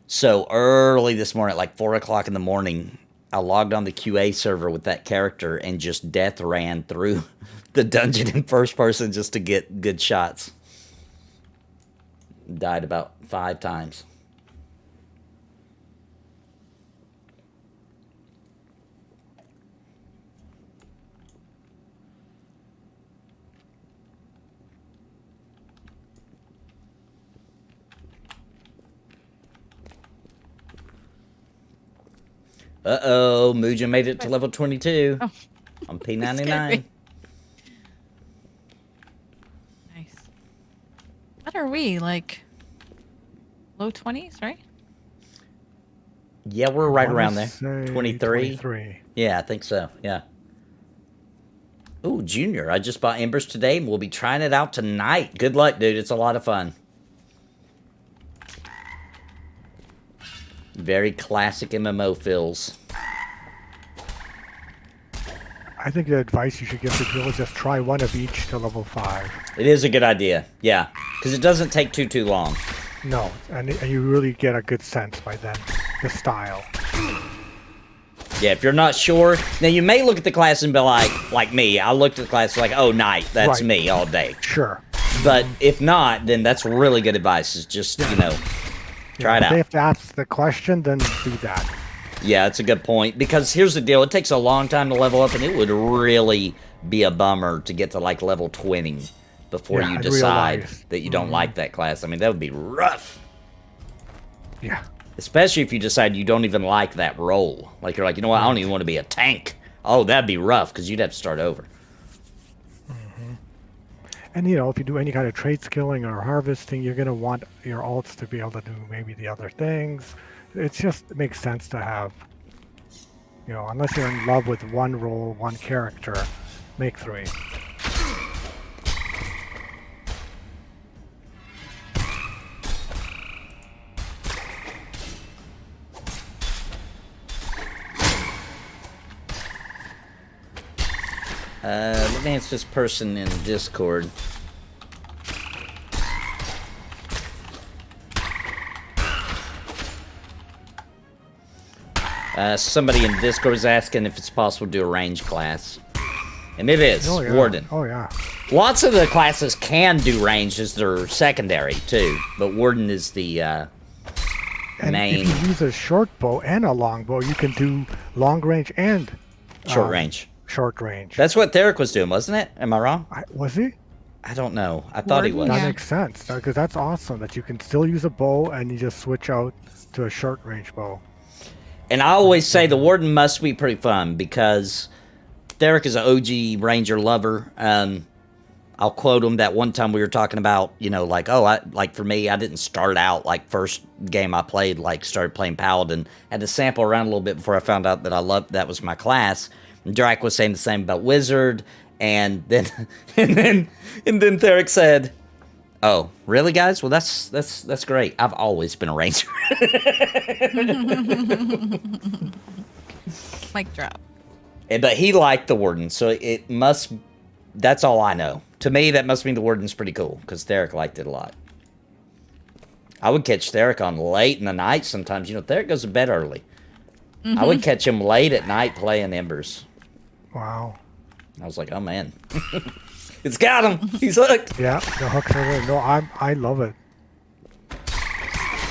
So early this morning, at like 4 o'clock in the morning, I logged on the QA server with that character and just death ran through the dungeon in first person just to get good shots. Died about 5 times. Uh-oh, Muja made it to level 22. Oh. On Scared P99. me. Nice. What are we, like, low 20s, right? Yeah, we're right I around wanna there. say 23? 23. Yeah, I think so. Yeah. Ooh, Junior. I just bought Embers today, and we'll be trying it out tonight. Good luck, dude. It's a lot of fun. Very classic MMO feels. I think the advice you should give to people is just try one of each to level 5. It is a good idea. Yeah. Because it doesn't take too long. No, and you really get a good sense by then. The style. Yeah, if you're not sure. Now, you may look at the class and be like me. I looked at the class like, oh, knight. That's Right. me all day. Sure. But if not, then that's really good advice. Is just, you know, try it If they out. have to ask the question, then do that. Yeah, it's a good point. Because here's the deal. It takes a long time to level up, and it would really be a bummer to get to, like, level 20 before Yeah, you in decide real life. that you don't like that class. I mean, that would be rough. Yeah. Especially if you decide you don't even like that role. Like, you're like, you know what, I don't even want to be a tank. Oh, that'd be rough, because you'd have to start over. And if you do any kind of trade skilling or harvesting, you're going to want your alts to be able to do maybe the other things. It makes sense to have, unless you're in love with one role, one character, make 3. Let me answer this person in Discord. Somebody in Discord is asking if it's possible to do a range class. And it is, Oh, yeah. Warden. Oh, yeah. Lots of the classes can do range as their secondary, too. But Warden is the And main if you use a short bow and a long bow, you can do long range and short range. short range. That's what Theric was doing, wasn't it? Am I wrong? Was he? I don't know. I thought he was. Warden? That Yeah. makes sense, because that's awesome that you can still use a bow and you just switch out to a short range bow. And I always say the Warden must be pretty fun because Theric is an OG Ranger lover. I'll quote him that one time we were talking about, for me, I didn't start out, first game I played, started playing Paladin. Had to sample around a little bit before I found out that that was my class. And Drac was saying the same about Wizard. And then, and then Theric said, "Oh, really, guys? Well, that's great. I've always been a Ranger." Mic drop. But he liked the Warden, so it must. That's all I know. To me, that must mean the Warden's pretty cool because Theric liked it a lot. I would catch Theric on late in the night sometimes. Theric goes to bed early. I would catch him late at night playing Embers. Wow. I was like, oh man, it's got him. He's hooked. Yeah, the hooks are there. No, I love it.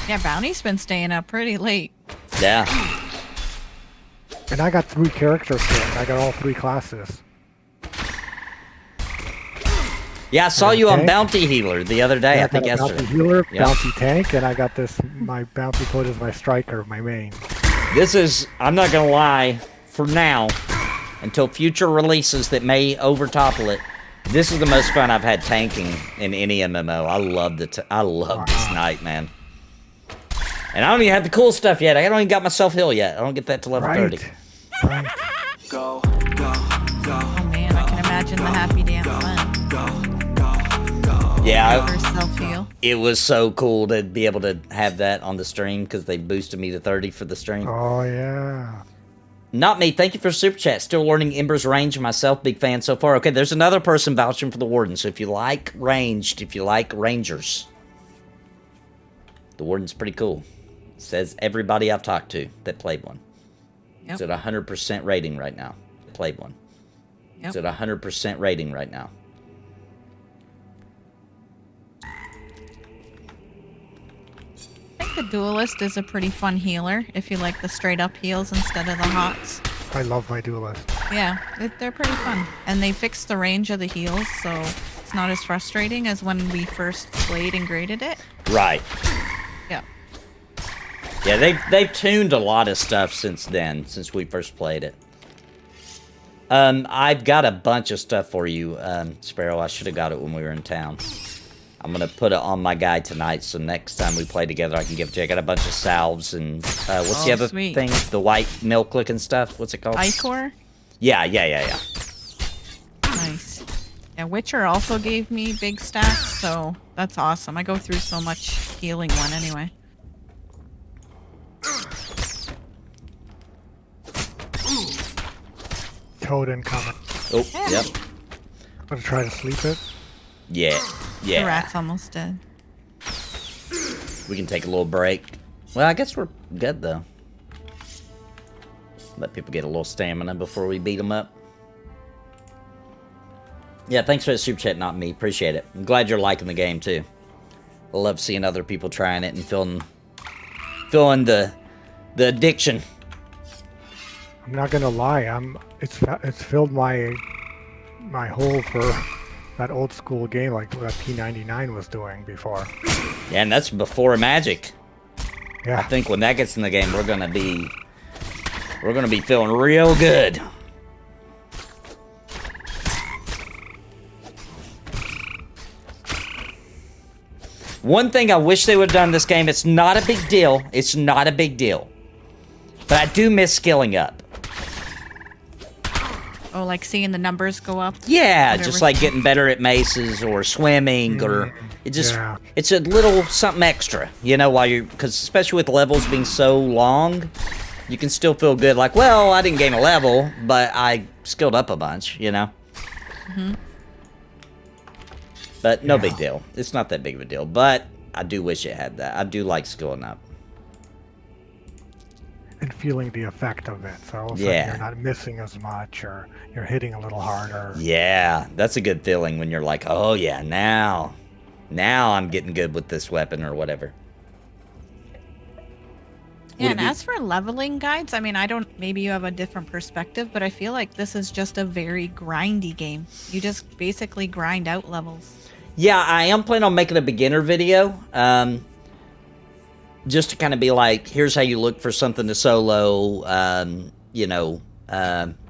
Yeah, Bounty's been staying up pretty late. Yeah. And I got 3 characters here. I got all 3 classes. Yeah, I saw you on Bounty Healer the other day. I think got a yesterday. Bounty healer, Yeah. bounty tank, and I got this. My bounty code is my striker, my main. This is, I'm not gonna lie, for now, until future releases that may overtopple it, this is the most fun I've had tanking in any MMO. I love this night, man. And I don't even have the cool stuff yet. I don't even got my self heal yet. I don't get that to level 30. Right. Oh man, I can imagine the happy dance then. Yeah, For self-heal. it was so cool to be able to have that on the stream because they boosted me to 30 for the stream. Oh yeah. Not me. Thank you for super chat. Still learning Embers range myself. Big fan so far. Okay, there's another person vouching for the Warden. So if you like ranged, if you like Rangers, the Warden's pretty cool. Says everybody I've talked to that played one. Yep. It's at 100% rating right now. Played one. Yep. It's at 100% rating right now. I think the Duelist is a pretty fun healer if you like the straight up heals instead of the hots. I love my duelist. Yeah, they're pretty fun. And they fixed the range of the heals, so it's not as frustrating as when we first played and graded it. Right. Yeah. Yeah, they've tuned a lot of stuff since then, since we first played it. I've got a bunch of stuff for you, Sparrow. I should have got it when we were in town. I'm gonna put it on my guide tonight, so next time we play together, I can give it to you. I got a bunch of salves and what's the other thing? The white milk looking stuff. What's it called? Ichor? Yeah. Nice. Yeah, Witcher also gave me big stacks, so that's awesome. I go through so much healing one anyway. Toad incoming. Oh, yep. Gonna try to sleep it. Yeah. The rat's almost dead. We can take a little break. Well, I guess we're good, though. Let people get a little stamina before we beat them up. Yeah, thanks for the super chat, not me. Appreciate it. I'm glad you're liking the game, too. I love seeing other people trying it and feeling the addiction. I'm not gonna lie. It's filled my hole for that old school game like what P99 was doing before. Yeah, and that's before Magic. Yeah. I think when that gets in the game, we're gonna be feeling real good. One thing I wish they would have done in this game, it's not a big deal. It's not a big deal. But I do miss skilling up. Oh, like seeing the numbers go up? Yeah, Whatever. just like getting better at maces or swimming or it's a little something extra, you know, because especially with levels being so long, you can still feel good. Like, well, I didn't gain a level, but I skilled up a bunch, you know? Mm-hmm. But no big deal. It's not that big of a deal, but I do wish it had that. I do like skilling up. And feeling the effect of it. So all of a sudden you're not missing as much or you're hitting a little harder. Yeah, that's a good feeling when you're like, oh yeah, now I'm getting good with this weapon or whatever. Yeah, and as for leveling guides, I mean, maybe you have a different perspective, but I feel like this is just a very grindy game. You just basically grind out levels. Yeah, I am planning on making a beginner video. Just to kind of be like, here's how you look for something to solo,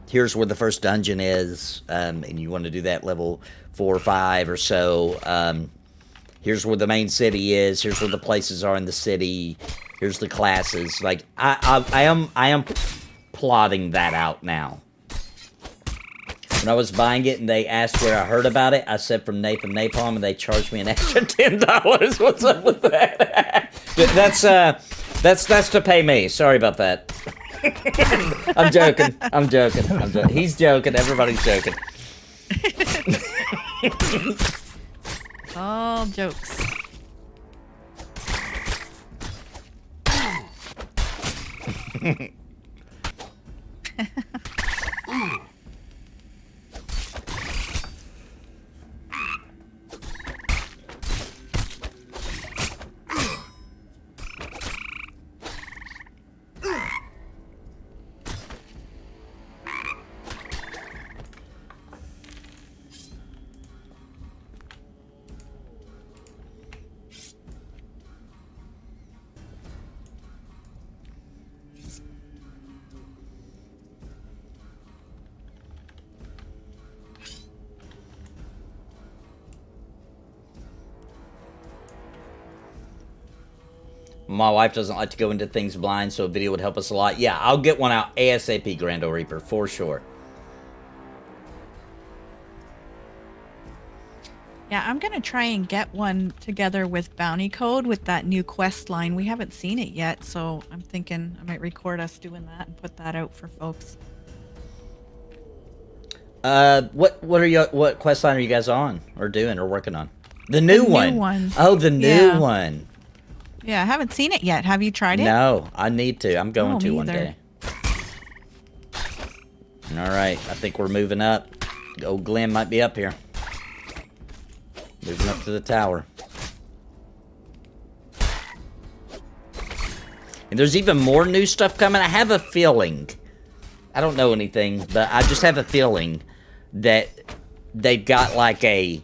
here's where the first dungeon is, and you want to do that level 4 or 5 or so. Here's where the main city is, here's where the places are in the city, here's the classes. Like, I am plotting that out now. When I was buying it and they asked where I heard about it, I said from Nathan Napalm, and they charged me an extra $10. What's up with that? That's to pay me. Sorry about that. I'm joking. He's joking. Everybody's joking. All jokes. My wife doesn't like to go into things blind, so a video would help us a lot. Yeah, I'll get one out ASAP, Grando Reaper, for sure. Yeah, I'm going to try and get one together with Bounty Code with that new quest line. We haven't seen it yet, so I'm thinking I might record us doing that and put that out for folks. What quest line are you guys on or doing or working on? The new one. Oh, the new one. Yeah, I haven't seen it yet. Have you tried it? No, I need to. I'm going to one either. day. All right, I think we're moving up. Old Glen might be up here. Moving up to the tower. And there's even more new stuff coming. I have a feeling. I don't know anything, but I just have a feeling that they've got like a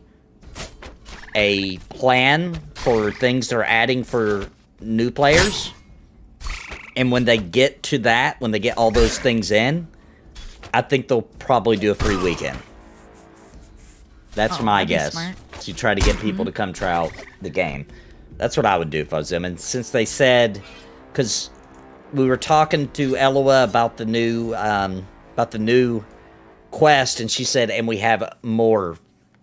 plan for things they're adding for new players. And when they get to that, when they get all those things in, I think they'll probably do a free weekend. That's my guess. Smart. To try to get people to come try out the game. That's what I would do if I was them. And since they said, because we were talking to Eloa about the new quest, and she said, and we have more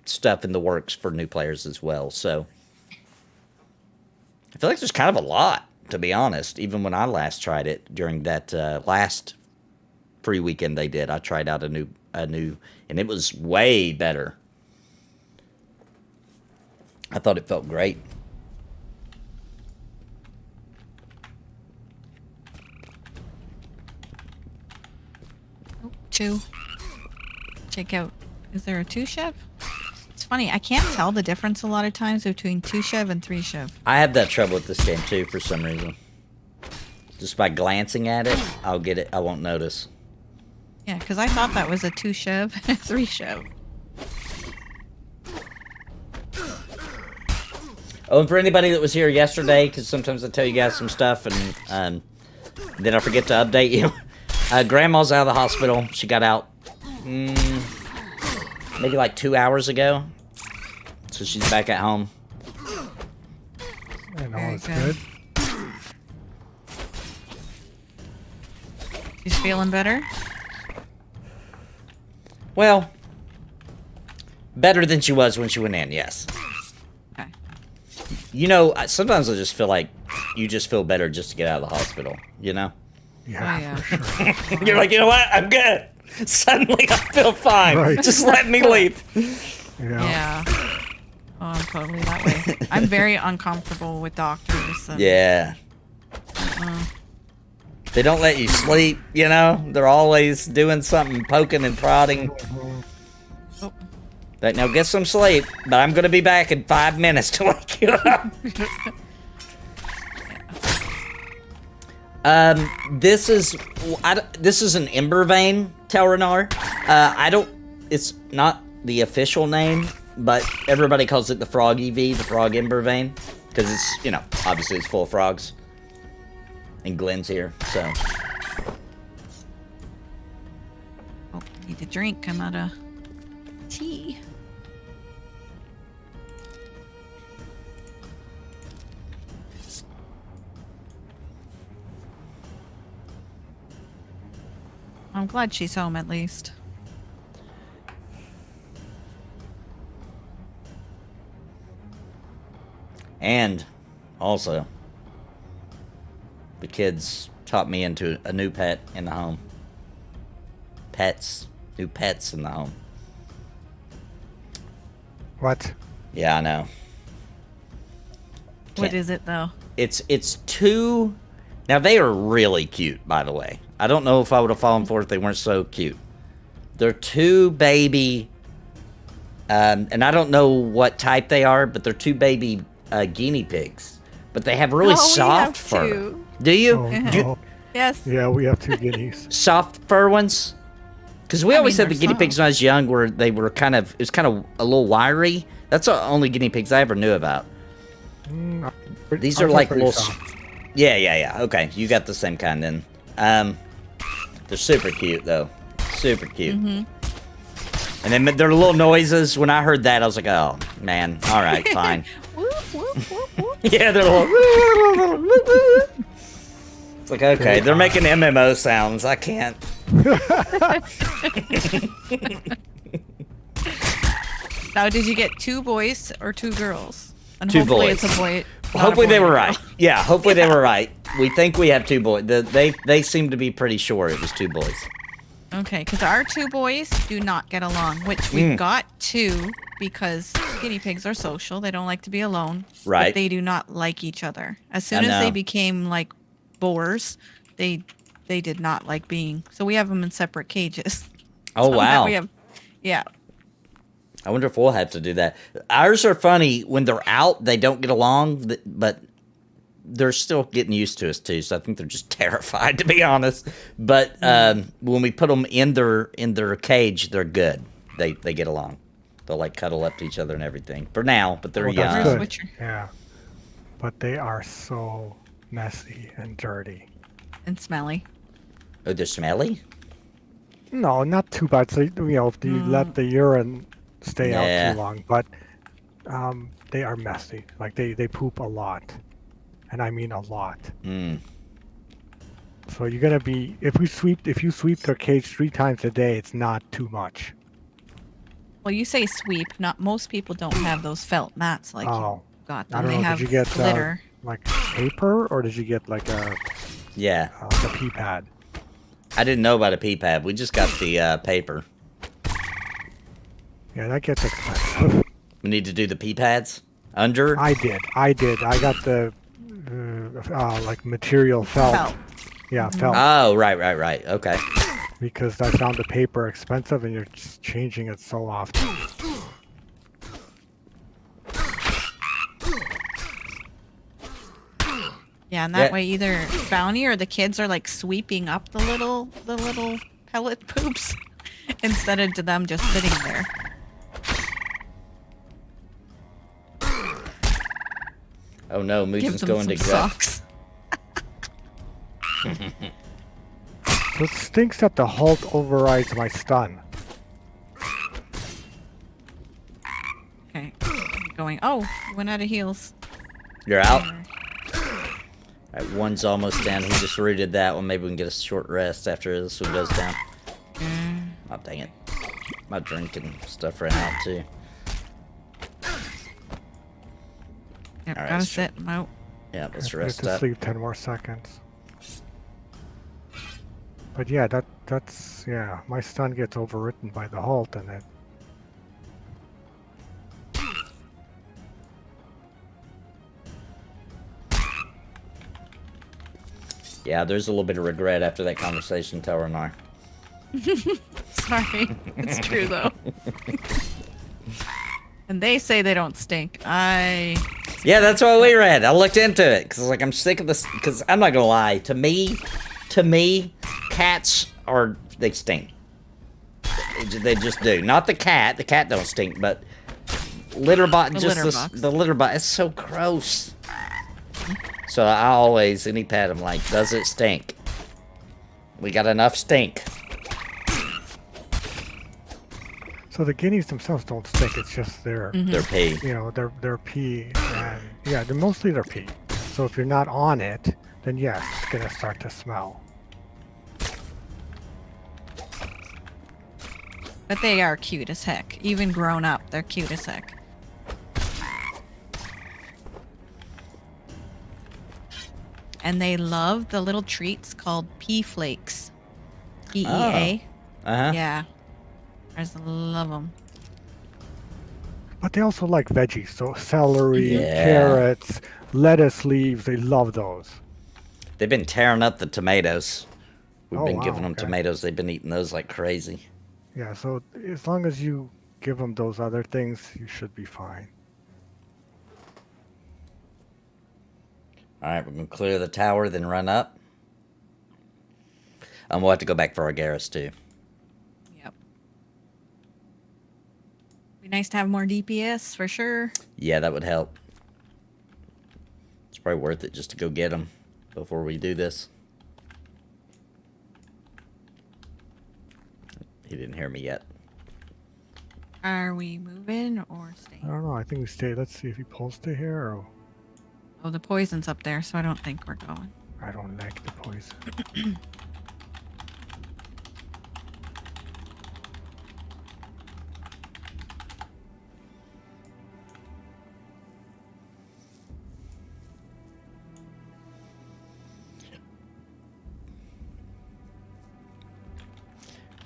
stuff in the works for new players as well. So I feel like there's kind of a lot, to be honest. Even when I last tried it during that last free weekend they did, I tried out a new, and it was way better. I thought it felt great. Oh, 2. Check out. Is there a 2 Chev? It's funny. I can't tell the difference a lot of times between 2 Chev and 3 Chev. I have that trouble with this game too for some reason. Just by glancing at it, I'll get it. I won't notice. Yeah, because I thought that was a 2 Chev and a 3 Chev. Oh, and for anybody that was here yesterday, because sometimes I tell you guys some stuff and then I forget to update you. Grandma's out of the hospital. She got out maybe like 2 hours ago. So she's back at home. And all Very is good. good. She's feeling better? Well, better than she was when she went in, yes. Okay. You know, sometimes I just feel like you just feel better just to get out of the hospital, you know? Yeah, Oh, yeah. for sure. You're like, you know what? I'm good. Suddenly I feel fine. Right. Just let me leave. Yeah. Oh, I'm totally that way. I'm very uncomfortable with doctors. And, Yeah. They don't let you sleep, you know? They're always doing something, poking and prodding. Oh, Like, now get some sleep, but I'm going to be back in 5 minutes to wake you up. This is an Ember Vein, Telranar. It's not the official name, but everybody calls it the Frog EV, the Frog Ember Vein, because it's, you know, obviously it's full of frogs. And Glen's here, so. oh, need a drink. I'm out of tea. I'm glad she's home at least. And also, the kids taught me into a new pet in the home. New pets in the home. What? Yeah, I know. What Can't- is it though? It's two. Now they are really cute, by the way. I don't know if I would have fallen for it if they weren't so cute. They're two baby, and I don't know what type they are, but they're two baby guinea pigs. But they have really Oh, we soft have fur. two. Do you? Oh, Do you- no. Yes. Yeah, we have 2 guineas. soft fur ones? Because we always mean, said the they're guinea pigs soft. when I was young were it was kind of a little wiry. That's the only guinea pigs I ever knew about. These I'll are say like pretty little. soft. Yeah. Okay, you got the same kind then. They're super cute though, super cute. And then their little noises. When I heard that, I was like, oh man, all right, fine. Whoop, whoop, whoop, whoop. Yeah, they're little. It's like okay, they're making MMO sounds. I can't. Now, did you get 2 boys or 2 girls? And 2 hopefully boys. it's a boy. not a Hopefully boy they and a were girl. right. Yeah, hopefully they were right. We think we have 2 boys. They seem to be pretty sure it was 2 boys. Okay, because our 2 boys do not get along, which we've got 2 because guinea pigs are social. They don't like to be alone. Right. But they do not like each other. As soon I as they know. became like boars, they did not like being. So we have them in separate cages. Oh So now wow! We have, yeah. I wonder if we'll have to do that. Ours are funny when they're out. They don't get along, but they're still getting used to us too. So I think they're just terrified, to be honest. But when we put them in their cage, they're good. They get along. They'll like cuddle up to each other and everything for now. But they're Oh, that's young. good. Switcher. Yeah. But they are so messy and dirty. And smelly. Oh, they're smelly? No, not too bad. So, if you let the urine stay out Yeah. too long, but they are messy. Like they poop a lot, and I mean a lot. Hmm. So you're gonna be if you sweep their cage 3 times a day, it's not too much. Well, you say sweep. Not most people don't have those felt mats like Oh, you got I them. don't They know. have Did you get glitter. like paper, or did you get like a Yeah. pee pad? I didn't know about a pee pad. We just got the paper. Yeah, that gets expensive. We need to do the pee pads? Under? I did. I got the like material felt. Felt. Yeah, felt. Oh, right. Okay. Because I found the paper expensive, and you're just changing it so often. Yeah, and that Yeah. way either Bounty or the kids are like sweeping up the little pellet poops instead of them just sitting there. Oh no, Give Mugen's them going some to gut. socks. So it stinks that the halt overrides my stun. Okay, going. Oh, you went out of heals. You're out? Alright, one's almost down. He just rooted that one. Maybe we can get a short rest after this one goes down. Oh, dang it. My drinking stuff ran out, too. Yep, All right, gotta let's sit 'em out. Yeah, let's I have rest to up. sleep 10 more seconds. But yeah, that's my stun gets overwritten by the halt, and it. Yeah, there's a little bit of regret after that conversation, Tower and I. Sorry, it's true though. And they say they don't stink. Yeah, that's what we read. I looked into it because like I'm sick of this. Because I'm not gonna lie, to me, cats they stink. They just do. Not the cat. The cat don't stink, but litter box. The litter box. It's so gross. So I always any pet I'm like, does it stink? We got enough stink. So the guineas themselves don't stink. It's just their, Their pee. their pee, and yeah, they're mostly their pee. So if you're not on it, then yes, it's gonna start to smell. But they are cute as heck. Even grown up, they're cute as heck. And they love the little treats called pea flakes. PEA. Uh-huh. Yeah. I just love them. But they also like veggies, so celery, Yeah. carrots, lettuce leaves. They love those. They've been tearing up the tomatoes. We've Oh, been wow, giving them okay. tomatoes. They've been eating those like crazy. Yeah, so as long as you give them those other things, you should be fine. Alright, we're going to clear the tower, then run up. We'll have to go back for our Garrus, too. Yep. Be nice to have more DPS for sure. Yeah, that would help. It's probably worth it just to go get them before we do this. He didn't hear me yet. Are we moving or I staying? don't know. I think we stay. Let's see if he pulls to here, or Oh, the poison's up there, so I don't think we're going. I don't like the poison.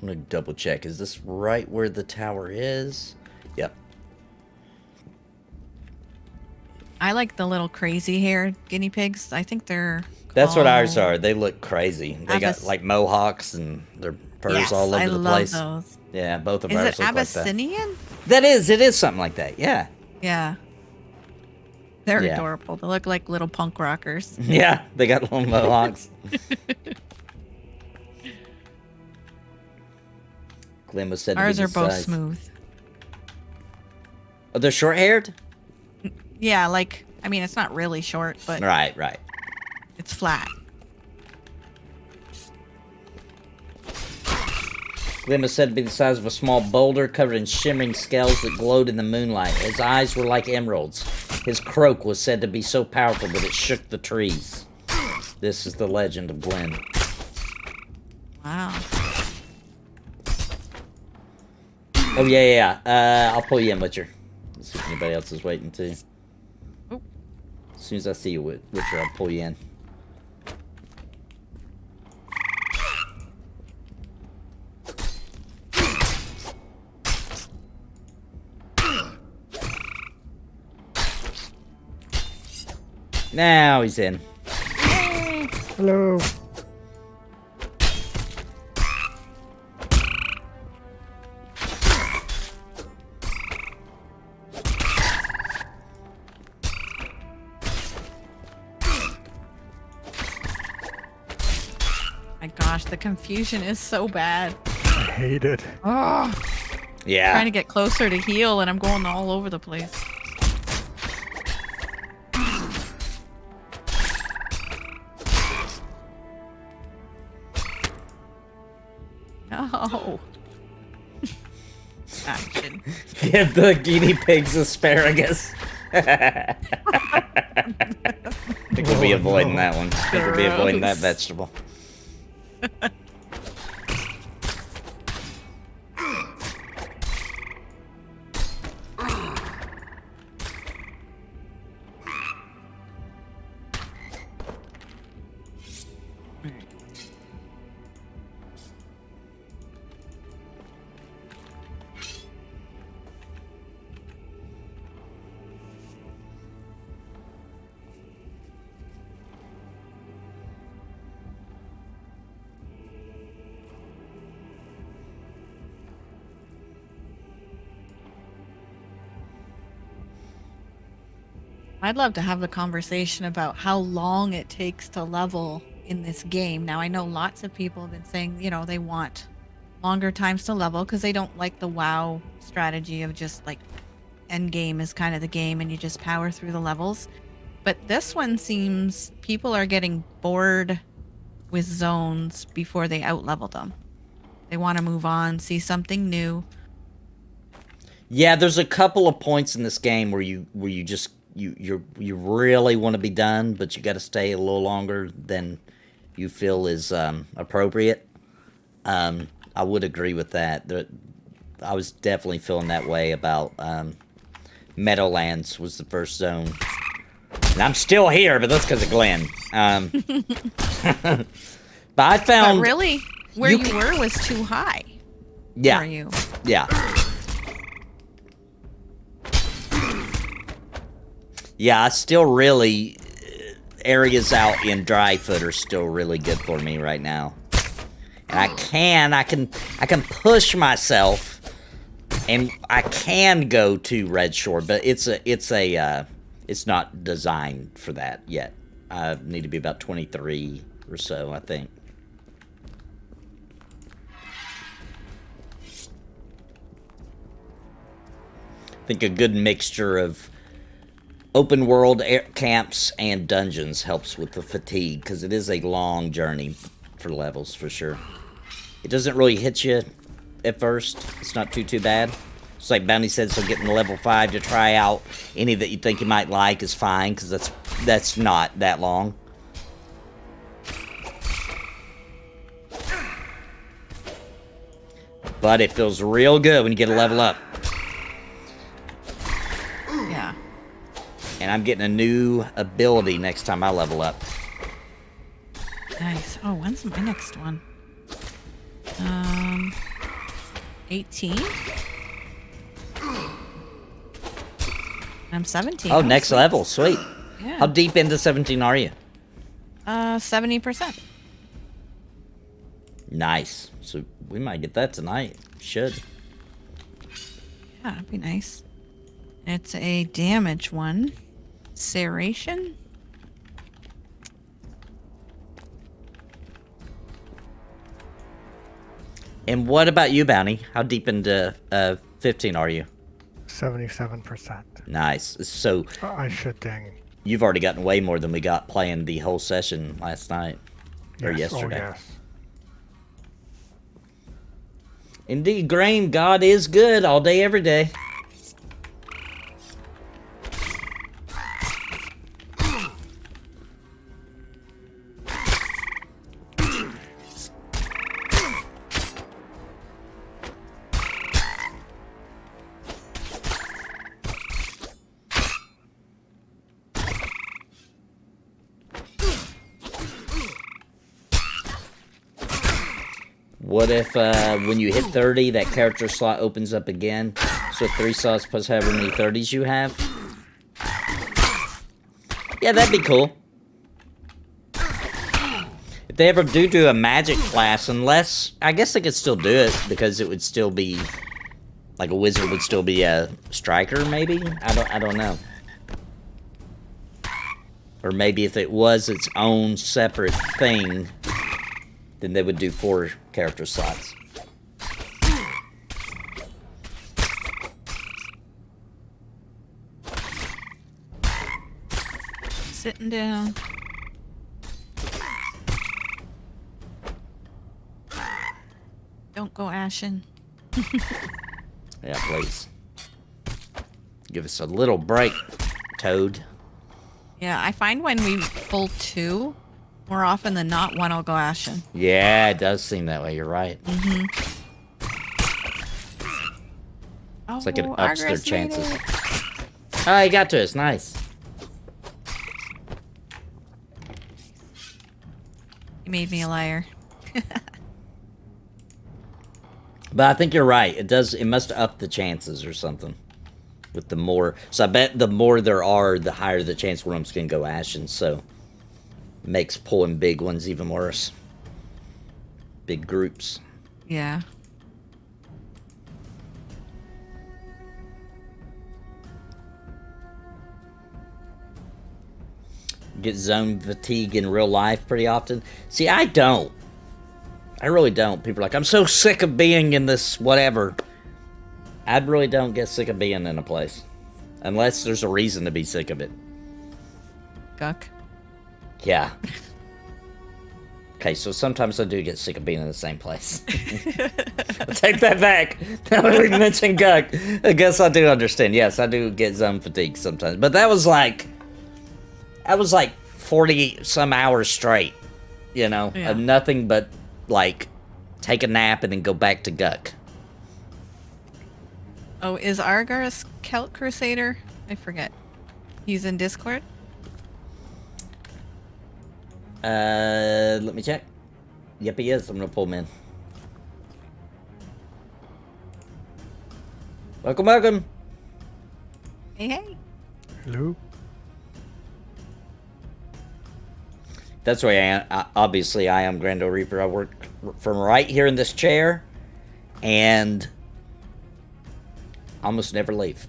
I'm going to double check. Is this right where the tower is? Yep. I like the little crazy haired guinea pigs. I think they're. That's what ours called- are. They look crazy. They got Abys- like mohawks and their furs Yes, all over I the love place. those. Yeah, both of Is ours it look like that. Abyssinian? That is. It is something like that. Yeah. Yeah. They're Yeah. adorable. They look like little punk rockers. Yeah, they got little mohawks. Glen was said Ours to be are the both size. smooth. Oh, they're short-haired? Yeah, like, I mean, it's not really short, but Right. it's flat. Glen was said to be the size of a small boulder covered in shimmering scales that glowed in the moonlight. His eyes were like emeralds. His croak was said to be so powerful that it shook the trees. This is the legend of Glen. Wow. Oh, yeah. I'll pull you in, Witcher. Let's see if anybody else is waiting, too. Oh. As soon as I see you, Witcher, I'll pull you in. Now he's in. Hello. My gosh, the confusion is so bad. I hate it. Oh, Yeah. trying to get closer to heal, and I'm going all over the place. No. Action. Give the guinea pigs asparagus. I think we'll be avoiding that one. I think we'll be avoiding that Gross. vegetable. I'd love to have a conversation about how long it takes to level in this game. Now, I know lots of people have been saying, you know, they want longer times to level because they don't like the WoW strategy of just like end game is kind of the game and you just power through the levels. But this one seems people are getting bored with zones before they out-level them. They want to move on, see something new. Yeah, there's a couple of points in this game where you just you really want to be done, but you got to stay a little longer than you feel is appropriate. I would agree with that. I was definitely feeling that way about Meadowlands was the first zone. And I'm still here, but that's because of Glen. But I found... But really, where you were was too high. Yeah. For you. Yeah. Yeah, I still really... areas out in Dryfoot are still really good for me right now. And I can push myself, and I can go to Red Shore, but it's not designed for that yet. I need to be about 23 or so, I think. I think a good mixture of open world camps and dungeons helps with the fatigue, because it is a long journey for levels, for sure. It doesn't really hit you at first. It's not too bad. It's like Bounty said, so getting to level 5 to try out any that you think you might like is fine, because that's not that long. But it feels real good when you get a level up. Yeah. And I'm getting a new ability next time I level up. Nice. Oh, when's my next one? 18? I'm 17. Oh, next level. Sweet. Yeah. How deep into 17 are you? 70%. Nice. So we might get that tonight. Should. Yeah, that'd be nice. It's a damage one. Serration? And what about you, Bounty? How deep into 15 are you? 77%. Nice. So I should dang. you've already gotten way more than we got playing the whole session last night. Or Yes, yesterday. Oh, yes. Indeed, Grain, God is good all day, every day. What if, when you hit 30, that character slot opens up again? So 3 slots plus however many 30s you have? Yeah, that'd be cool. If they ever do a magic class, unless... I guess they could still do it, because it would still be... Like, a wizard would still be a striker, maybe? I don't know. Or maybe if it was its own separate thing... Then they would do 4 character slots. Sitting down. Don't go ashen. Yeah, please. Give us a little break, Toad. Yeah, I find when we pull 2, more often than not, one will go ashen. Yeah, it does seem that way. You're right. Mm-hmm. It's like it ups their Argus made chances. it. Oh, he got to us. Nice. You made me a liar. But I think you're right. It does. It must up the chances or something. With the more. So I bet the more there are, the higher the chance one of them's going to go ashen. So makes pulling big ones even worse. Big groups. Yeah. Get zone fatigue in real life pretty often. See, I don't. I really don't. People are like, I'm so sick of being in this whatever. I really don't get sick of being in a place. Unless there's a reason to be sick of it. Guck. Yeah. Okay, so sometimes I do get sick of being in the same place. I'll take that back. Now that we mentioned Guck, I guess I do understand. Yes, I do get zone fatigue sometimes. But that was like 40 some hours straight, you know, Yeah. of nothing but like take a nap and then go back to Guck. Oh, is Argar a Celt Crusader? I forget. He's in Discord? Let me check. Yep, he is. I'm gonna pull him in. Welcome, welcome. Hey, hey. Hello? That's why obviously I am Grando Reaper. I work from right here in this chair and almost never leave.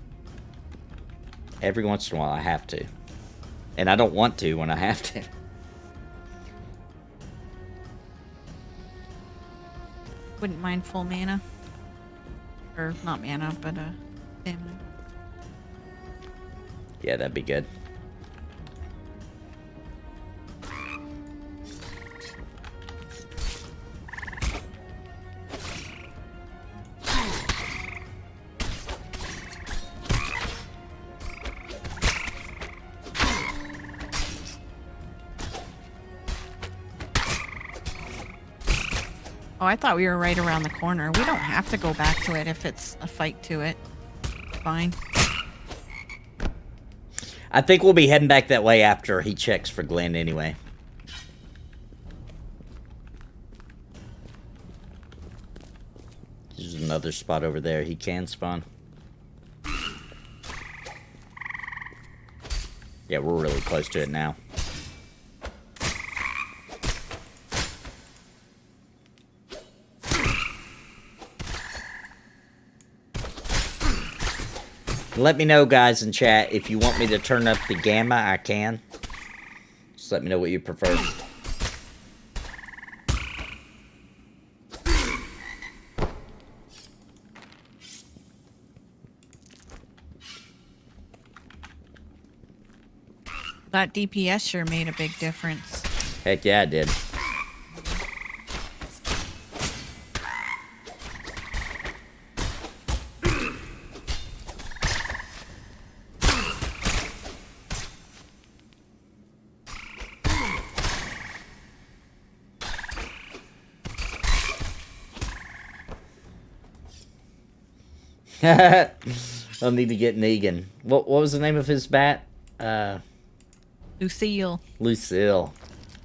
Every once in a while I have to. And I don't want to when I have to. Wouldn't mind full mana. Or not mana, but stamina. Yeah, that'd be good. Oh, I thought we were right around the corner. We don't have to go back to it if it's a fight to it. Fine. I think we'll be heading back that way after he checks for Glen anyway. There's another spot over there he can spawn. Yeah, we're really close to it now. Let me know, guys, in chat, if you want me to turn up the gamma, I can. Just let me know what you prefer. That DPS sure made a big difference. Heck yeah, it did. I'll need to get Negan. What was the name of his bat? Lucille. Lucille.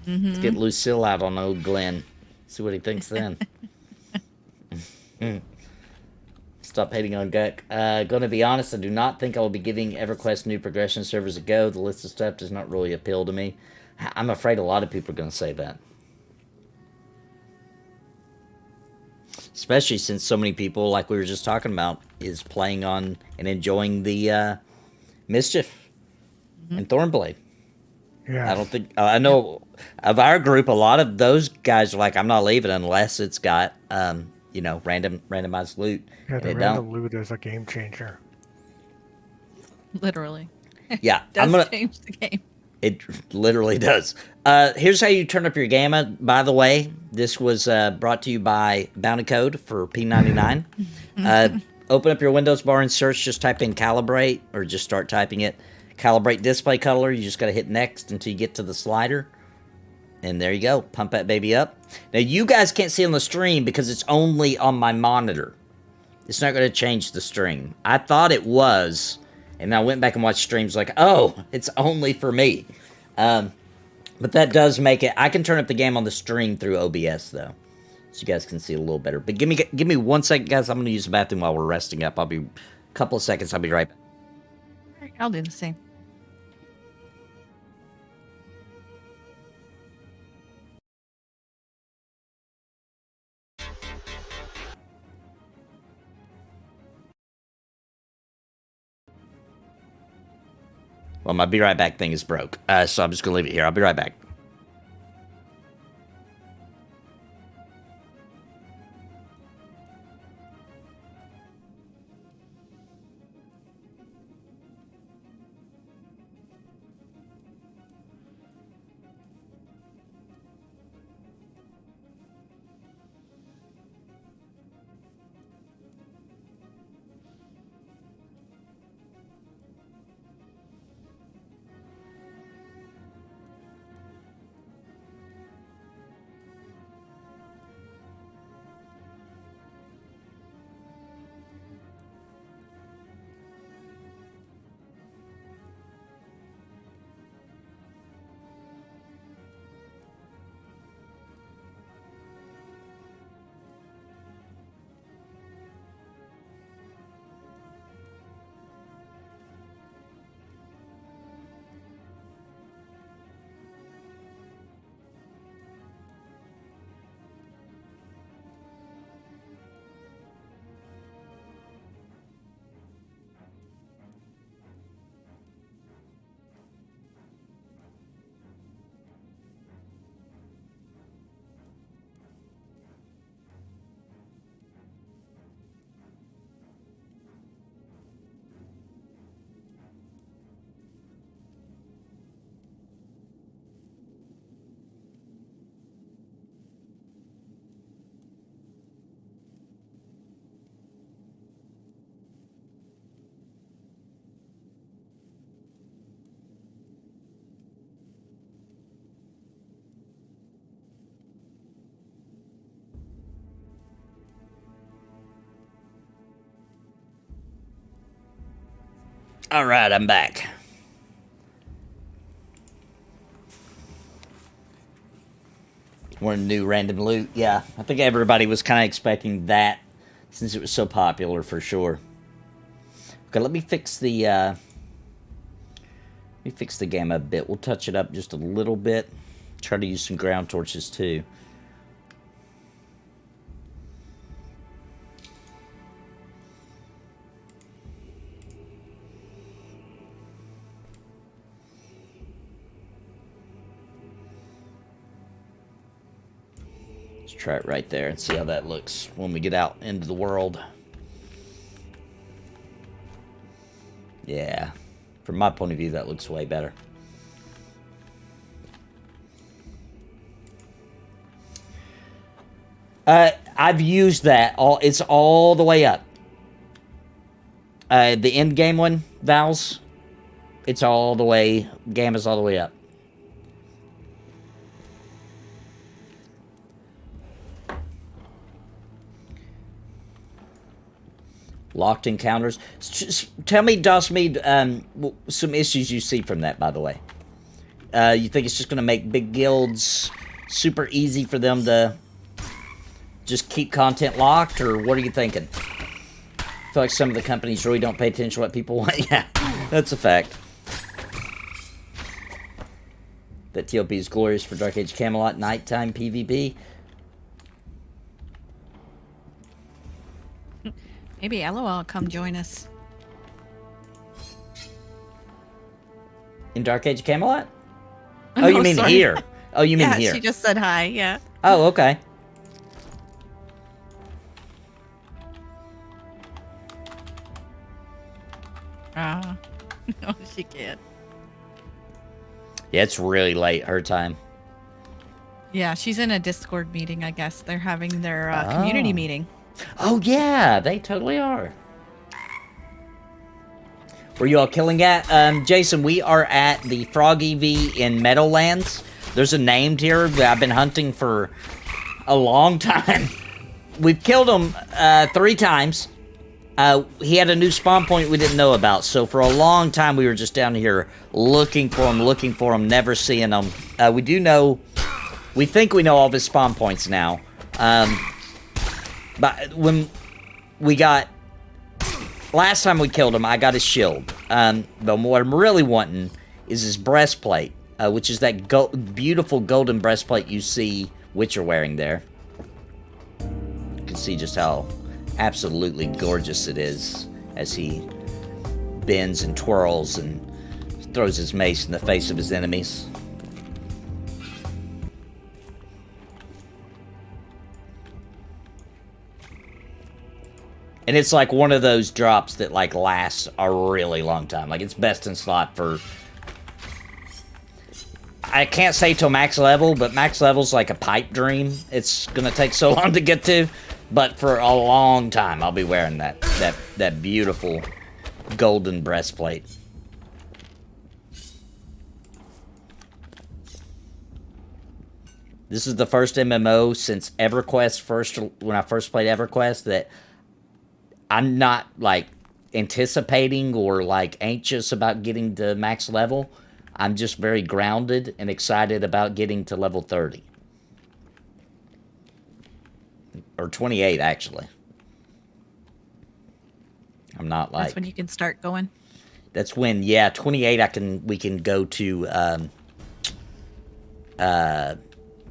Let's get Lucille out on old Glen. See what he thinks then. Stop hating on Guck. Gonna be honest, I do not think I will be giving EverQuest new progression servers a go. The list of stuff does not really appeal to me. I'm afraid a lot of people are going to say that. Especially since so many people, like we were just talking about, is playing on and enjoying the Mischief and Thornblade. Yeah. I don't think... I know of our group, a lot of those guys are like, I'm not leaving unless it's got, you know, randomized loot. Yeah, And the it random don't. loot is a game changer. Literally. Yeah, Does change the game. It literally does. Here's how you turn up your gamma. By the way, this was brought to you by Bounty Code for P99. Open up your Windows bar and search. Just type in calibrate, or just start typing it. Calibrate display color. You just got to hit next until you get to the slider. And there you go. Pump that baby up. Now, you guys can't see on the stream because it's only on my monitor. It's not going to change the stream. I thought it was... And I went back and watched streams like, oh, it's only for me. But that does make it... I can turn up the game on the stream through OBS, though. So you guys can see a little better. But give me 1 second, guys. I'm going to use the bathroom while we're resting up. I'll be... A couple of seconds. I'll be right back. All right, I'll do the same. Well, my be right back thing is broke. So I'm just going to leave it here. I'll be right back. All right, I'm back. More new random loot. Yeah, I think everybody was kind of expecting that since it was so popular for sure. Okay, let me fix the gamma a bit. We'll touch it up just a little bit. Try to use some ground torches too. Let's try it right there and see how that looks when we get out into the world. Yeah, from my point of view, that looks way better. I've used that. It's all the way up. The end game one, Val's, it's all the way, gamma's all the way up. Locked encounters. Tell me, Dosmead, some issues you see from that, by the way. You think it's just going to make big guilds super easy for them to just keep content locked, or what are you thinking? I feel like some of the companies really don't pay attention to what people want. Yeah, that's a fact. That TLP is glorious for Dark Age Camelot nighttime PvP. Maybe LOL will come join us. In Dark Age Camelot? Oh, No, you mean sorry. here? Oh, you mean Yeah, here? she just said hi. Yeah. Oh, okay. No, she can't. Yeah, it's really late her time. Yeah, she's in a Discord meeting. I guess they're having their community meeting. Oh, yeah, they totally are. Were you all killing it? Jason, we are at the Frog EV in Meadowlands. There's a named here that I've been hunting for a long time. We've killed him 3 times. He had a new spawn point we didn't know about, so for a long time we were just down here looking for him, never seeing him. We think we know all of his spawn points now. But when we got... Last time we killed him, I got his shield. But what I'm really wanting is his breastplate, which is that beautiful golden breastplate you see Witcher wearing there. You can see just how absolutely gorgeous it is as he bends and twirls and throws his mace in the face of his enemies. And it's like one of those drops that like lasts a really long time. Like it's best in slot for... I can't say till max level, but max level's like a pipe dream. It's gonna take so long to get to, but for a long time I'll be wearing that beautiful golden breastplate. This is the first MMO since EverQuest when I first played EverQuest that I'm not, like, anticipating or, like, anxious about getting to max level. I'm just very grounded and excited about getting to level 30. Or 28, actually. I'm not, like... That's when you can start going? That's when, yeah, 28 we can go to, the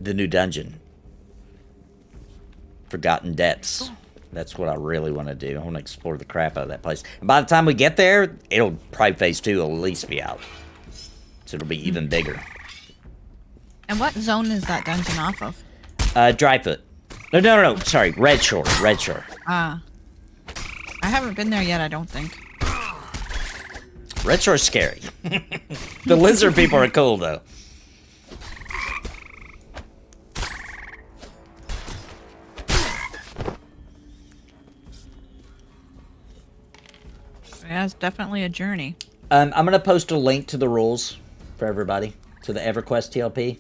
new dungeon. Forgotten Depths. Cool. That's what I really want to do. I want to explore the crap out of that place. And by the time we get there, it'll probably phase 2 will at least be out. So it'll be even bigger. And what zone is that dungeon off of? Dryfoot. No. Sorry, Red Shore. I haven't been there yet, I don't think. Red Shore's scary. The lizard people are cool, though. Yeah, it's definitely a journey. I'm going to post a link to the rules for everybody, to the EverQuest TLP.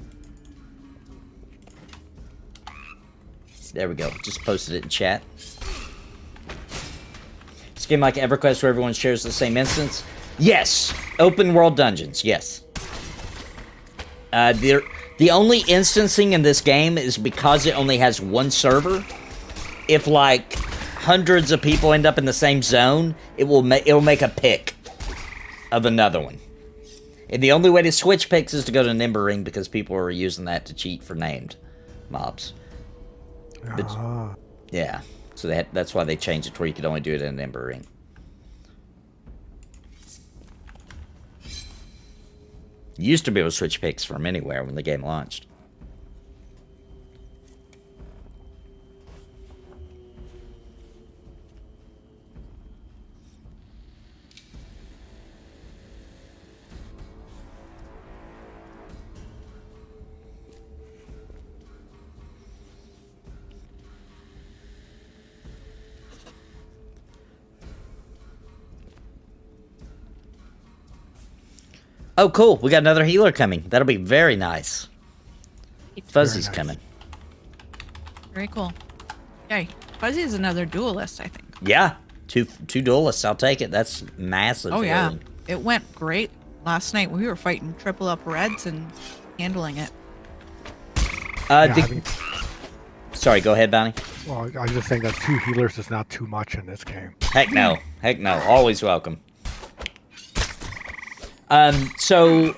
There we go. Just posted it in chat. It's a game like EverQuest where everyone shares the same instance. Yes! Open world dungeons, yes. The only instancing in this game is because it only has one server. If, like, hundreds of people end up in the same zone, it'll make a pick of another one. And the only way to switch picks is to go to an Ember Ring because people are using that to cheat for named mobs. But, yeah, so that's why they changed it to where you could only do it in an Ember Ring. You used to be able to switch picks from anywhere when the game launched. Oh, cool. We got another healer coming. That'll be very nice. Fuzzy's nice. coming. Very cool. Okay, Fuzzy is another duelist, I think. Yeah. Two duelists, I'll take it. That's massive. Oh yeah, healing. it went great last night. We were fighting triple up reds and handling it. Sorry, go ahead, Bounty. Well, I was just saying that 2 healers is not too much in this game. Heck no. Heck no. Always welcome. So,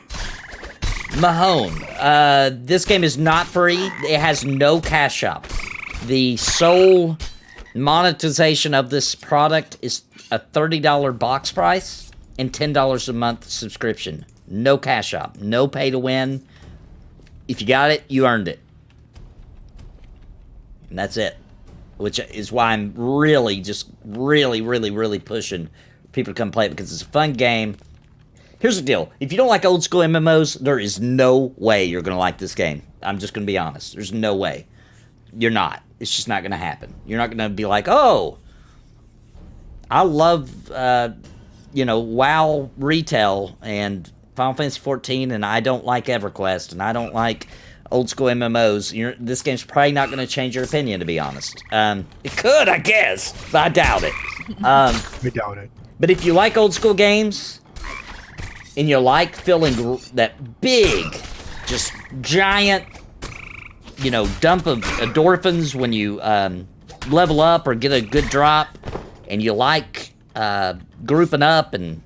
Mahone, this game is not free. It has no cash shop. The sole monetization of this product is a $30 box price and $10 a month subscription. No cash shop. No pay to win. If you got it, you earned it. And that's it. Which is why I'm really pushing people to come play it, because it's a fun game. Here's the deal. If you don't like old school MMOs, there is no way you're going to like this game. I'm just going to be honest. There's no way. You're not. It's just not going to happen. You're not going to be like, oh, I love, WoW retail and Final Fantasy 14, and I don't like EverQuest, and I don't like old school MMOs. This game's probably not going to change your opinion, to be honest. It could, I guess, but I doubt it. We doubt it. But if you like old school games, and you like feeling that big, just giant, dump of endorphins when you level up or get a good drop, and you like grouping up and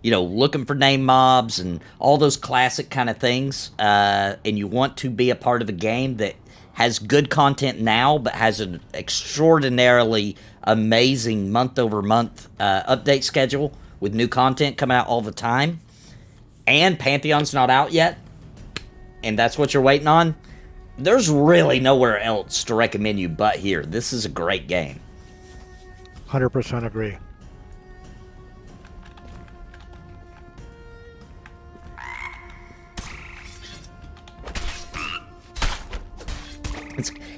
looking for name mobs and all those classic kind of things, and you want to be a part of a game that has good content now, but has an extraordinarily amazing month-over-month update schedule with new content coming out all the time, and Pantheon's not out yet, and that's what you're waiting on, there's really nowhere else to recommend you but here. This is a great game. 100% agree.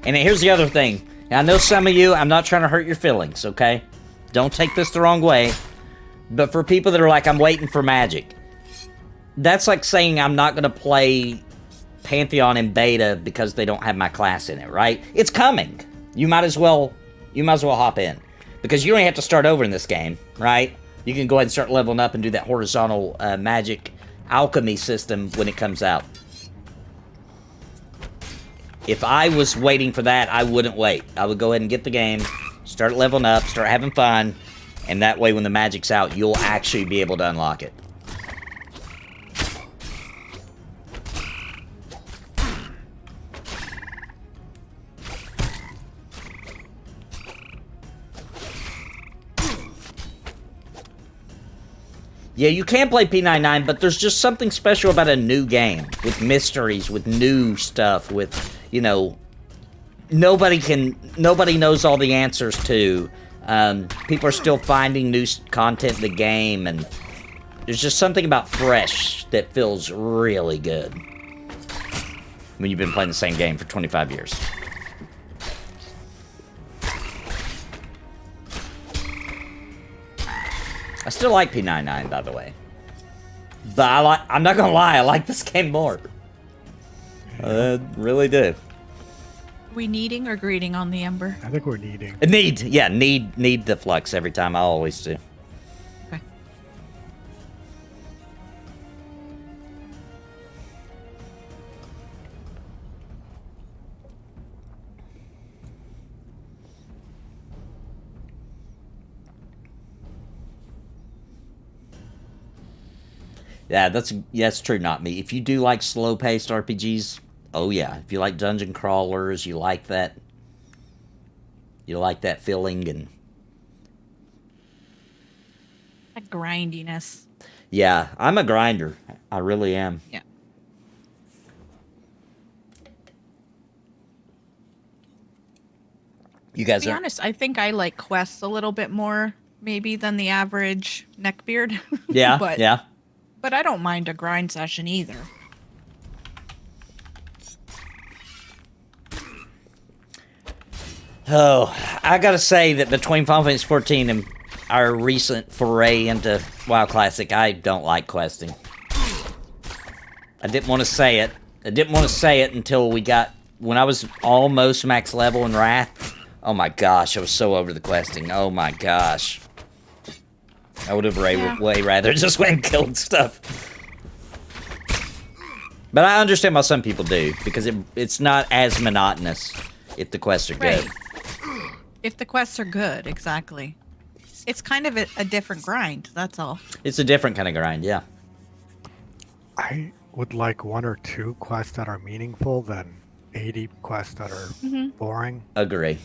And here's the other thing. I know some of you, I'm not trying to hurt your feelings, okay? Don't take this the wrong way. But for people that are like, I'm waiting for magic, that's like saying I'm not going to play Pantheon in beta because they don't have my class in it, right? It's coming. You might as well hop in, because you don't have to start over in this game, right? You can go ahead and start leveling up and do that horizontal magic alchemy system when it comes out. If I was waiting for that, I wouldn't wait. I would go ahead and get the game, start leveling up, start having fun, and that way when the magic's out, you'll actually be able to unlock it. Yeah, you can play P99, but there's just something special about a new game, with mysteries, with new stuff, with, nobody knows all the answers to. People are still finding new content in the game, and there's just something about fresh that feels really good when you've been playing the same game for 25 years. I still like P99, by the way. But I'm not gonna lie, I like this game more. I really do. Are we needing or greeting on the Ember? I think we're needing. Need the flux every time. I always do. Okay. Yeah, that's true, not me. If you do like slow-paced RPGs, oh yeah. If you like dungeon crawlers, you like that feeling and That grindiness. yeah, I'm a grinder. I really am. Yeah. You guys To be are honest, I think I like quests a little bit more, maybe, than the average neckbeard. yeah, but, yeah. But I don't mind a grind session either. Oh, I gotta say that between Final Fantasy 14 and our recent foray into WoW Classic, I don't like questing. I didn't want to say it. I didn't want to say it until when I was almost max level in Wrath, Oh my gosh, I was so over the questing. Oh my gosh. I would have way rather just went and killed stuff. But I understand why some people do, because it's not as monotonous if the quests are good. Right. If the quests are good, exactly. It's kind of a different grind, that's all. It's a different kind of grind, yeah. I would like 1 or 2 quests that are meaningful than 80 quests that are boring. Agree.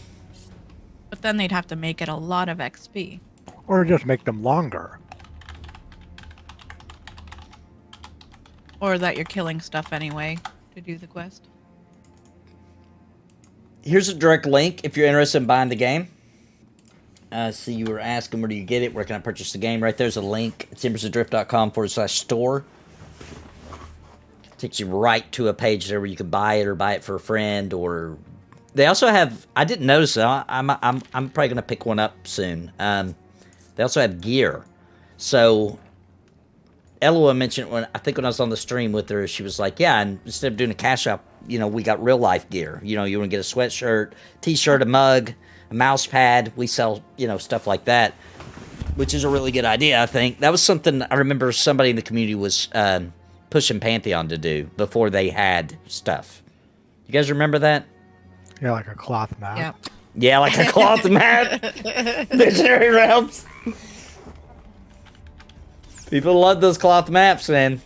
But then they'd have to make it a lot of XP. Or just make them longer. Or that you're killing stuff anyway to do the quest. Here's a direct link if you're interested in buying the game. So you were asking, where do you get it? Where can I purchase the game? Right there's a link. It's embersadrift.com/store. Takes you right to a page there where you can buy it or buy it for a friend. Or they also have, I didn't notice it. I'm probably going to pick one up soon. They also have gear. So Eloa mentioned, when I think when I was on the stream with her, she was like, yeah, and instead of doing a cash out, you know, we got real life gear. You know, you want to get a sweatshirt, t-shirt, a mug, a mouse pad. We sell, you know, stuff like that, which is a really good idea, I think. That was something I remember somebody in the community was pushing Pantheon to do before they had stuff. You guys remember that? Yeah, like a cloth mat. Yeah. Yeah, like a cloth mat. The cherry realms. People love those cloth maps, man.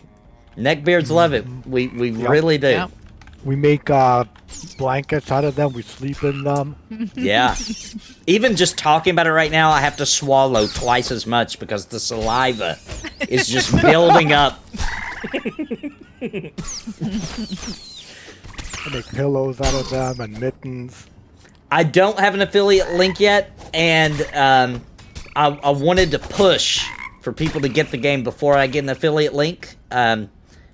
Neckbeards love it. We really do. Yep. We make blankets out of them. We sleep in them. Yeah. Even just talking about it right now, I have to swallow twice as much because the saliva is just building up. We make pillows out of them and mittens. I don't have an affiliate link yet, and I wanted to push for people to get the game before I get an affiliate link,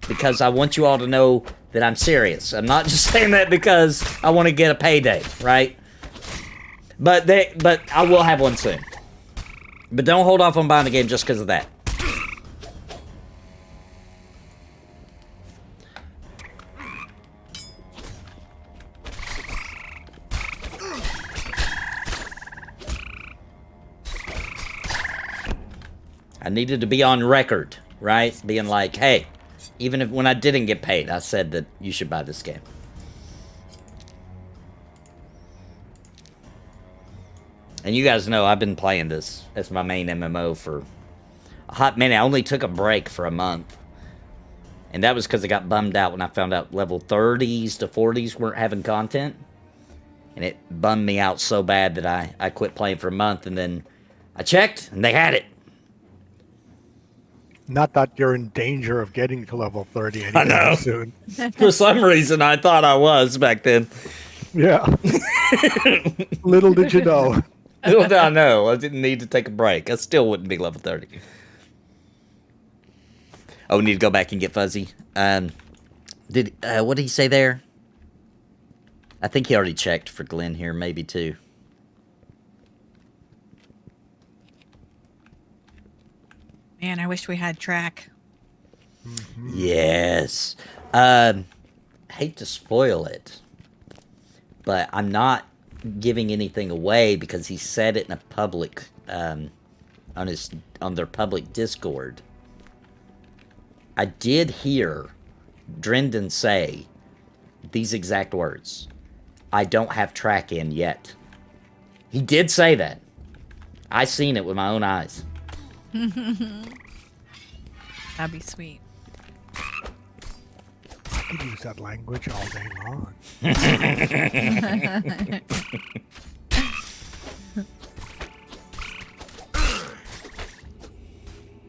because I want you all to know that I'm serious. I'm not just saying that because I want to get a payday, right? But I will have one soon. But don't hold off on buying the game just because of that. I needed to be on record, right? Being like, hey, even if when I didn't get paid, I said that you should buy this game. And you guys know I've been playing this as my main MMO for a hot minute. I only took a break for a month. And that was because I got bummed out when I found out level 30s to 40s weren't having content. And it bummed me out so bad that I quit playing for a month. And then I checked, and they had it. Not that you're in danger of getting to level 30 anytime soon. For some reason, I thought I was back then. Yeah. Little did you know. Little did I know. I didn't need to take a break. I still wouldn't be level 30. Oh, we need to go back and get Fuzzy. What did he say there? I think he already checked for Glen here, maybe too. Man, I wish we had track. Yes. Hate to spoil it, but I'm not giving anything away because he said it in a public, on their public Discord. I did hear Drendon say these exact words. I don't have track in yet. He did say that. I seen it with my own eyes. That'd be sweet. I could use that language all day long.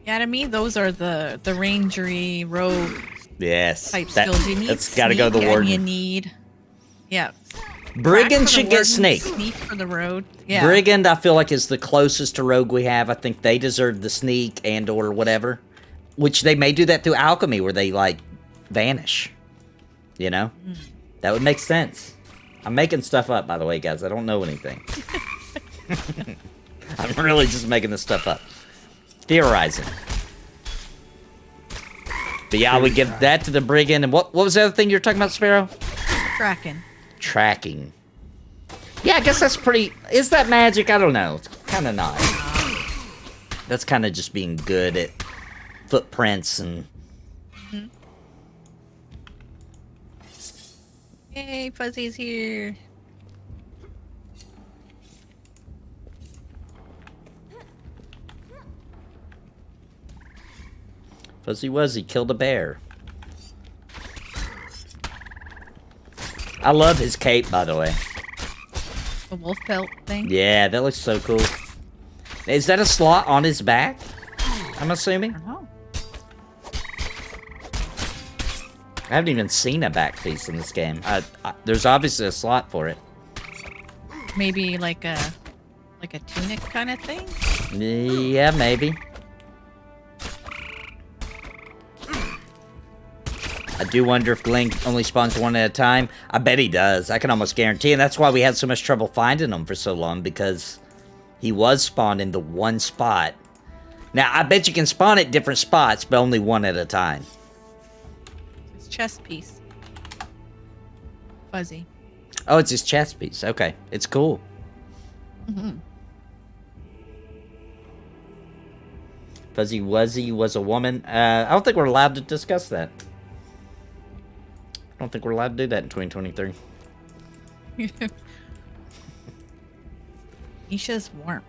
Yeah, to me, those are the rangery rogue Yes. type skills. You need That's gotta go to the sneak, warden. and you need, yeah. Brigand Track for the should get warden, Snake. Sneak for the road. Yeah. Brigand, I feel like, is the closest to rogue we have. I think they deserve the sneak and or whatever. Which they may do that through alchemy, where they, like, vanish. You know? That would make sense. I'm making stuff up, by the way, guys. I don't know anything. I'm really just making this stuff up. Theorizing. But yeah, I would give that to the Brigand. And what was the other thing you were talking about, Sparrow? Tracking. Tracking. Yeah, I guess that's pretty... Is that magic? I don't know. It's kind of not. That's kind of just being good at footprints and... Yay, Fuzzy's here. Fuzzy Wuzzy killed a bear. I love his cape, by the way. The wolf pelt thing? Yeah, that looks so cool. Is that a slot on his back? I'm assuming? I don't know. I haven't even seen a back piece in this game. There's obviously a slot for it. Maybe like a tunic kind of thing? Yeah, maybe. I do wonder if Glen only spawns one at a time. I bet he does. I can almost guarantee. And that's why we had so much trouble finding him for so long, because he was spawned in the one spot. Now, I bet you can spawn at different spots, but only one at a time. It's chest piece. Fuzzy. Oh, it's his chest piece. Okay. It's cool. Fuzzy Wuzzy was a woman. I don't think we're allowed to discuss that. I don't think we're allowed to do that in 2023. Nisha's warmth.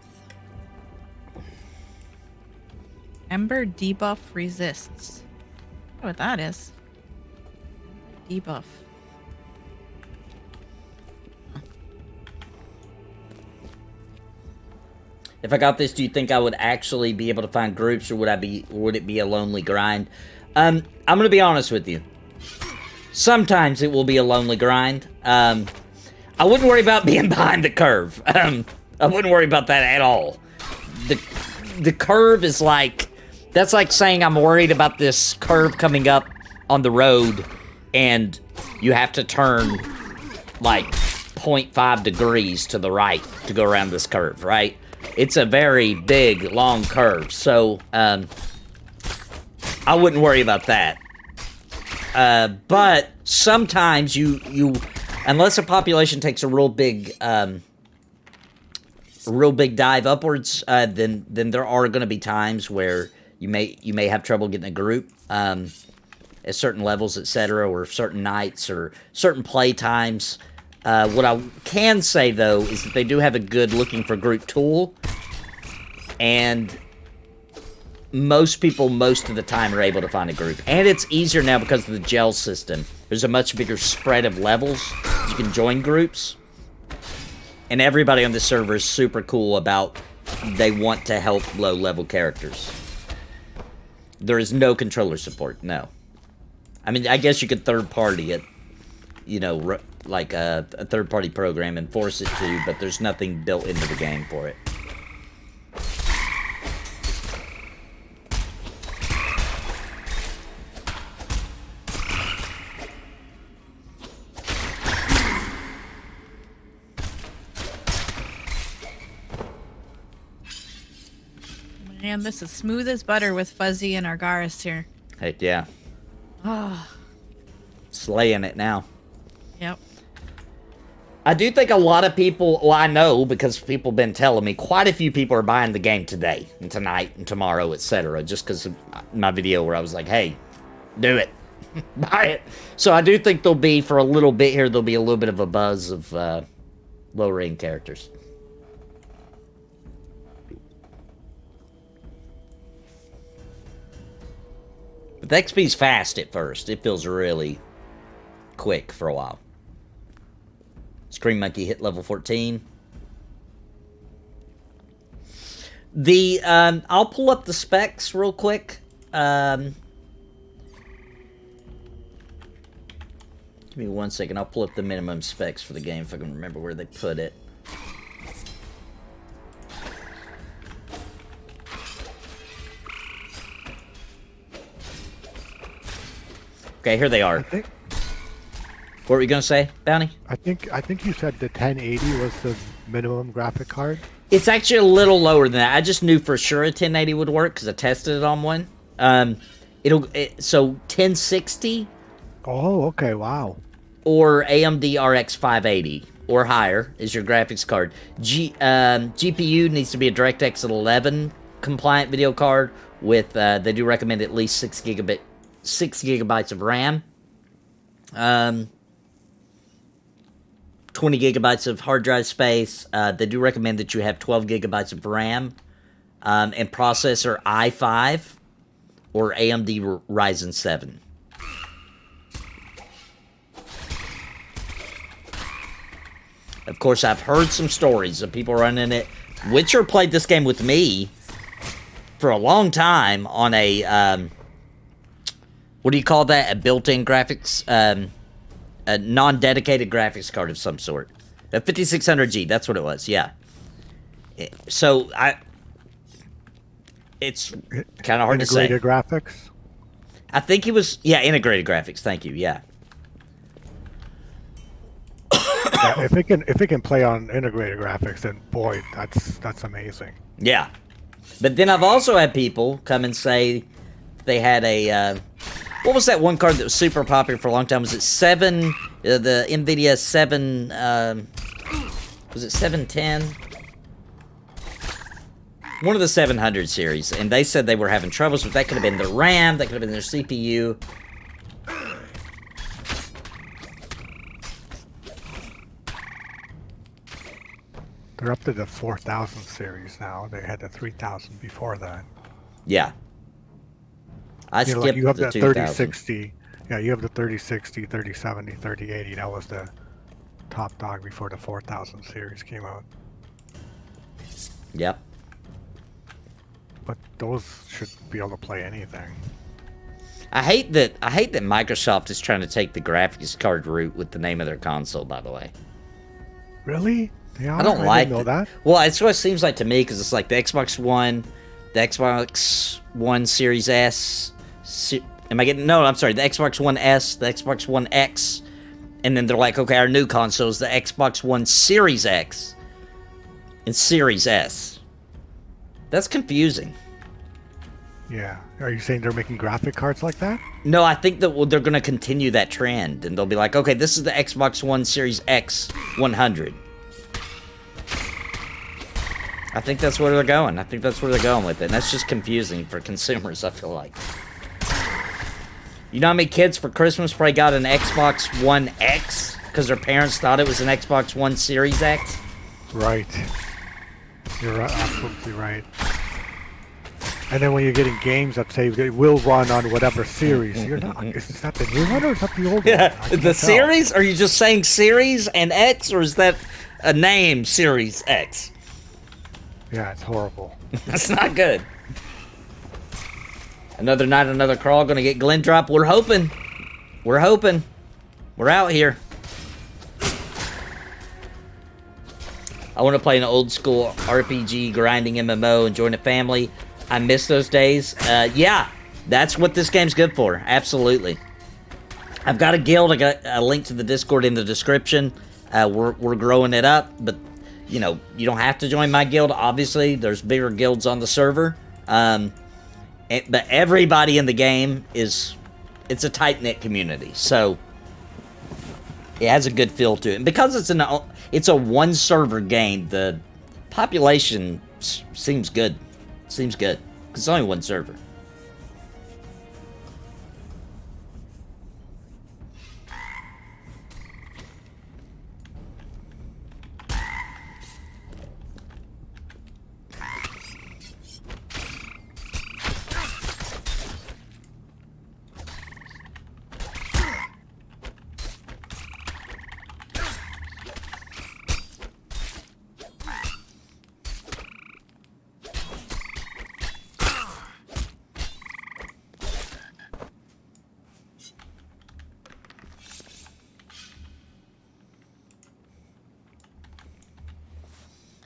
Ember debuff resists. I don't know what that is. Debuff. If I got this, do you think I would actually be able to find groups, or would it be a lonely grind? I'm gonna be honest with you. Sometimes it will be a lonely grind. I wouldn't worry about being behind the curve. I wouldn't worry about that at all. The curve is like, that's like saying I'm worried about this curve coming up on the road and you have to turn like 0.5 degrees to the right to go around this curve, right? It's a very big, long curve, so I wouldn't worry about that. But sometimes you unless a population takes a real big dive upwards, then there are going to be times where you may have trouble getting a group at certain levels, etc., or certain nights or certain play times. What I can say though is that they do have a good looking for group tool, and most people, most of the time, are able to find a group. And it's easier now because of the gel system. There's a much bigger spread of levels. You can join groups. And everybody on the server is super cool about they want to help low-level characters. There is no controller support, no. I mean, I guess you could third-party it, you know, like a third-party program and force it to, but there's nothing built into the game for it. Man, this is smooth as butter with Fuzzy and Argaris here. Heck yeah. Ah. Slaying it now. Yep. I do think a lot of people, well, I know because people have been telling me, quite a few people are buying the game today and tonight and tomorrow, etc. Just because of my video where I was like, hey, do it. Buy it. So I do think there'll be, for a little bit here, there'll be a little bit of a buzz of low-rank characters. But the XP's fast at first. It feels really quick for a while. Scream Monkey hit level 14. I'll pull up the specs real quick. Give me 1 second. I'll pull up the minimum specs for the game if I can remember where they put it. Okay, here they are. What were you gonna say, Bounty? I think you said the 1080 was the minimum graphic card. It's actually a little lower than that. I just knew for sure a 1080 would work because I tested it on one. So 1060. Oh, okay, wow. Or AMD RX 580. or higher is your graphics card. GPU needs to be a DirectX 11 compliant video card with, they do recommend at least 6 gigabytes of RAM. 20 gigabytes of hard drive space. They do recommend that you have 12 gigabytes of RAM. And processor i5 or AMD Ryzen 7. Of course, I've heard some stories of people running it. Witcher played this game with me for a long time on a, what do you call that? A built-in graphics, a non-dedicated graphics card of some sort. A 5600G, that's what it was, yeah. So, it's kind of hard to say. Integrated graphics? I think it was, yeah, integrated graphics, thank you, yeah. Yeah, if it can play on integrated graphics, then boy, that's amazing. Yeah. But then I've also had people come and say they had a, what was that one card that was super popular for a long time? Was it 7, the NVIDIA 7, was it 710? One of the 700 series, and they said they were having troubles with that. Could have been their RAM, that could have been their CPU. They're up to the 4000 series now. They had the 3000 before that. Yeah. I skipped you have the the 2000. 3060. Yeah, you have the 3060, 3070, 3080. That was the top dog before the 4000 series came out. Yep. But those should be able to play anything. I hate that Microsoft is trying to take the graphics card route with the name of their console, by the way. Really? They are? I don't like didn't know that. Well, it's what it seems like to me, because it's like the Xbox One, the Xbox One Series S. Am I getting? No, I'm sorry. The Xbox One S, the Xbox One X, and then they're like, okay, our new console is the Xbox One Series X and Series S. That's confusing. Yeah. Are you saying they're making graphic cards like that? No, I think that they're going to continue that trend, and they'll be like, okay, this is the Xbox One Series X 100. I think that's where they're going. I think that's where they're going with it. And that's just confusing for consumers, I feel like. You know how many kids for Christmas probably got an Xbox One X because their parents thought it was an Xbox One Series X? Right. You're right, absolutely right. And then when you're getting games that say it will run on whatever series, you're not. Is that the new one or is that the old one? Yeah, the series? Are you just saying Series and X, or is that a name, Series X? Yeah, it's horrible. That's not good. Another night, another crawl. Gonna get Glen drop. We're hoping. We're hoping. We're out here. I want to play an old school RPG grinding MMO and join a family. I miss those days. Yeah, that's what this game's good for. Absolutely. I've got a guild. I got a link to the Discord in the description. We're growing it up, but you know, you don't have to join my guild. Obviously, there's bigger guilds on the server. But everybody in the game it's a tight-knit community. So it has a good feel to it. And because it's a one server game, the population seems good. Seems good. It's only one server.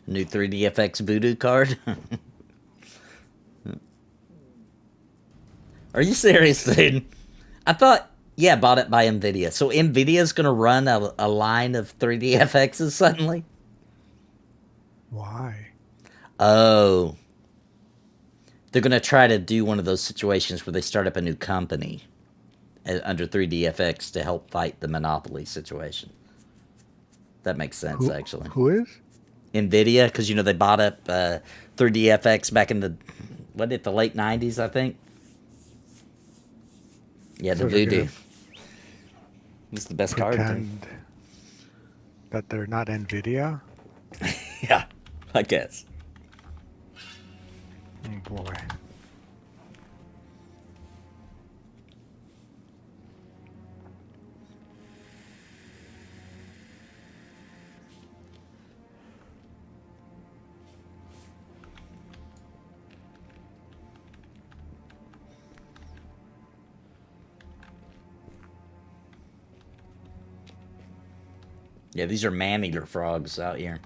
New 3DFX Voodoo card? Are you serious, dude? I thought, yeah, bought it by NVIDIA. So NVIDIA's going to run a line of 3DFXs suddenly? Why? Oh. They're going to try to do one of those situations where they start up a new company under 3DFX to help fight the monopoly situation. That makes sense, actually. Who is? NVIDIA, because, you know, they bought up 3DFX back in the, the late 90s, I think? Yeah, the Voodoo. It's the best card. Pretend that they're not NVIDIA? Yeah, I guess. Oh, boy. Yeah, these are man-eater frogs out here.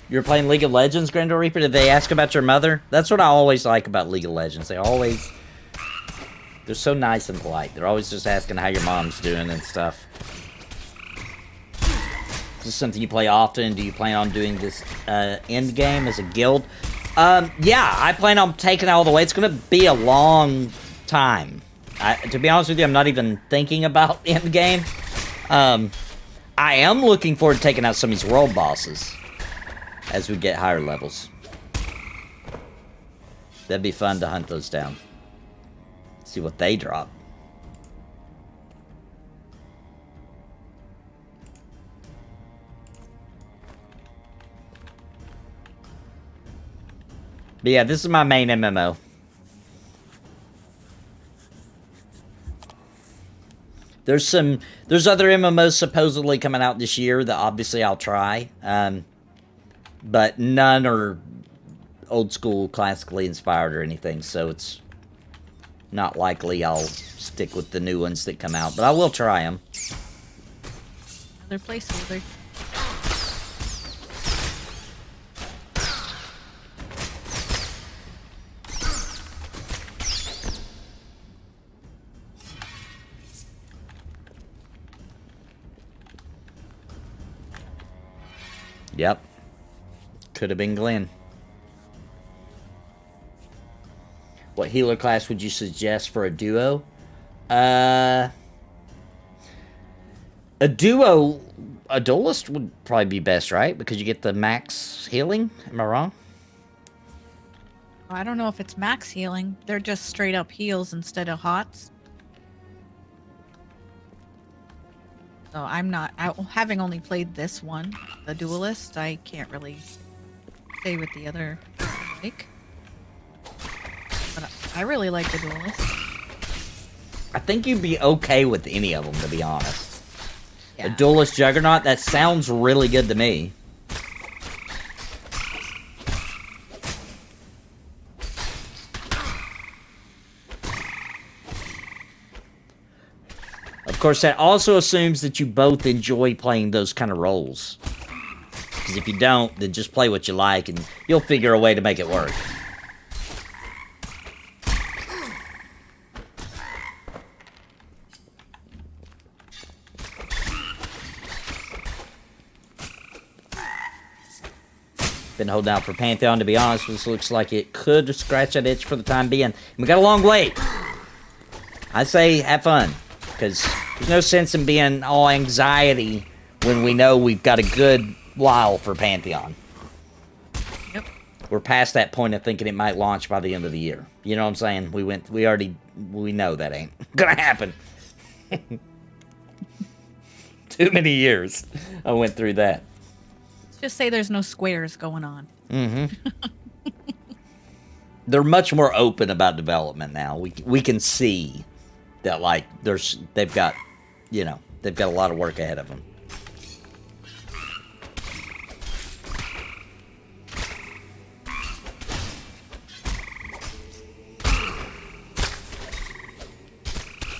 You're playing League of Legends, Grandor Reaper? Did they ask about your mother? That's what I always like about League of Legends. They're so nice and polite. They're always just asking how your mom's doing and stuff. Is this something you play often? Do you plan on doing this end game as a guild? Yeah, I plan on taking it all the way. It's going to be a long time. To be honest with you, I'm not even thinking about end game. I am looking forward to taking out some of these world bosses as we get higher levels. That'd be fun to hunt those down. See what they drop. But yeah, this is my main MMO. There's other MMOs supposedly coming out this year that obviously I'll try. But none are old school, classically inspired or anything, so it's not likely I'll stick with the new ones that come out, but I will try them. Another placeholder. Yep. Could have been Glen. What healer class would you suggest for a duo? A duo, a duelist would probably be best, right? Because you get the max healing. Am I wrong? I don't know if it's max healing. They're just straight up heals instead of hots. So I'm not, having only played this one, the duelist, I can't really say what the other like. But I really like the duelist. I think you'd be okay with any of them, to be honest. Yeah. A duelist juggernaut, that sounds really good to me. Of course, that also assumes that you both enjoy playing those kind of roles. Because if you don't, then just play what you like and you'll figure a way to make it work. Been holding out for Pantheon, to be honest. This looks like it could scratch that itch for the time being. And we got a long wait. I say have fun. Because there's no sense in being all anxiety when we know we've got a good while for Pantheon. Yep. We're past that point of thinking it might launch by the end of the year. You know what I'm saying? We know that ain't gonna happen. Too many years I went through that. Let's just say there's no squares going on. Mm-hmm. They're much more open about development now. We can see that, like, they've got a lot of work ahead of them.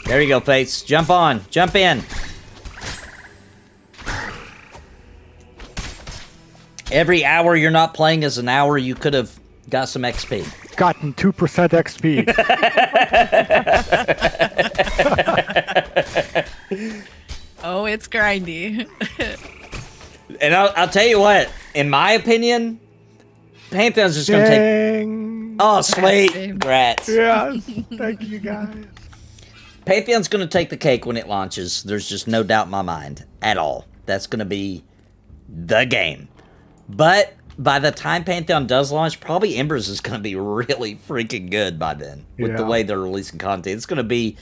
There you go, Fates. Jump on. Jump in. Every hour you're not playing is an hour you could have got some XP. Gotten 2% XP. Oh, it's grindy. And I'll tell you what, in my opinion, Pantheon's just going to take... Oh, sweet. Rats. Yes. Thank you, guys. Pantheon's going to take the cake when it launches. There's just no doubt in my mind at all. That's going to be the game. But by the time Pantheon does launch, probably Embers is going to be really freaking good by then with the way they're releasing content. It's going to be...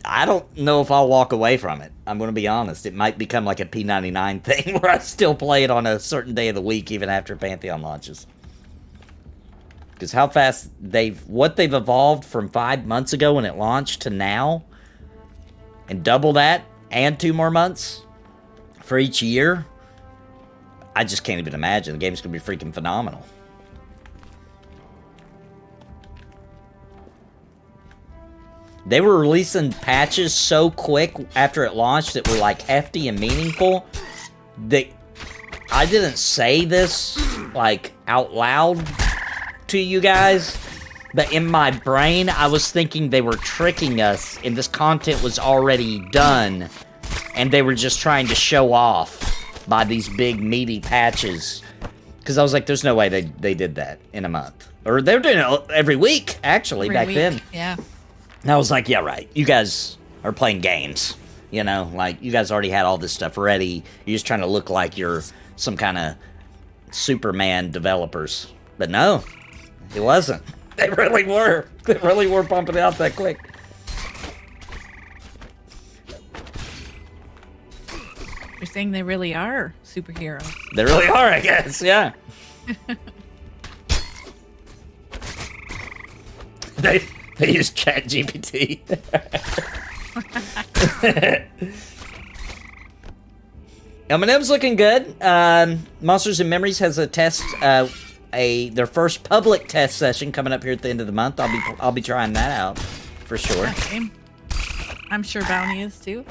I don't know if I'll walk away from it. I'm going to be honest. It might become like a P99 thing where I still play it on a certain day of the week even after Pantheon launches. Because how fast what they've evolved from 5 months ago when it launched to now, and double that, and 2 more months for each year, I just can't even imagine. The game's going to be freaking phenomenal. They were releasing patches so quick after it launched that were like hefty and meaningful that I didn't say this like out loud to you guys, but in my brain I was thinking they were tricking us and this content was already done and they were just trying to show off by these big meaty patches, because I was like, there's no way they did that in a month. Or they were doing it every week actually back then. Yeah. And I was like, yeah, right. You guys are playing games. You know, like, you guys already had all this stuff ready. You're just trying to look like you're some kind of Superman developers. But no, it wasn't. They really were. They really were pumping it out that quick. You're saying they really are superheroes. They really are, I guess, yeah. They use ChatGPT. M&M's looking good. Monsters and Memories has a test, their first public test session coming up here at the end of the month. I'll be trying that out for sure. Okay. I'm sure Bounty is too.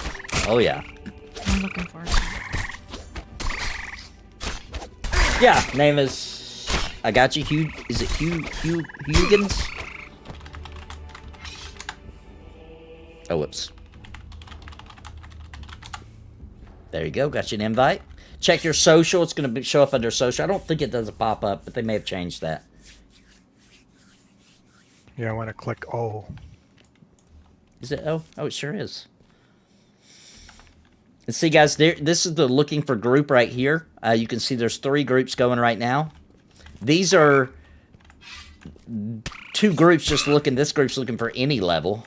Oh yeah. I'm looking forward to it. Yeah, name is I got you. Hugh. Is it Huygens? Oh, whoops. There you go. Got you an invite. Check your social. It's going to show up under social. I don't think it does a pop-up, but they may have changed that. Yeah, I want to click O. Is it O? Oh, it sure is. And see, guys, this is the looking for group right here. You can see there's 3 groups going right now. These are 2 groups just looking. This group's looking for any level.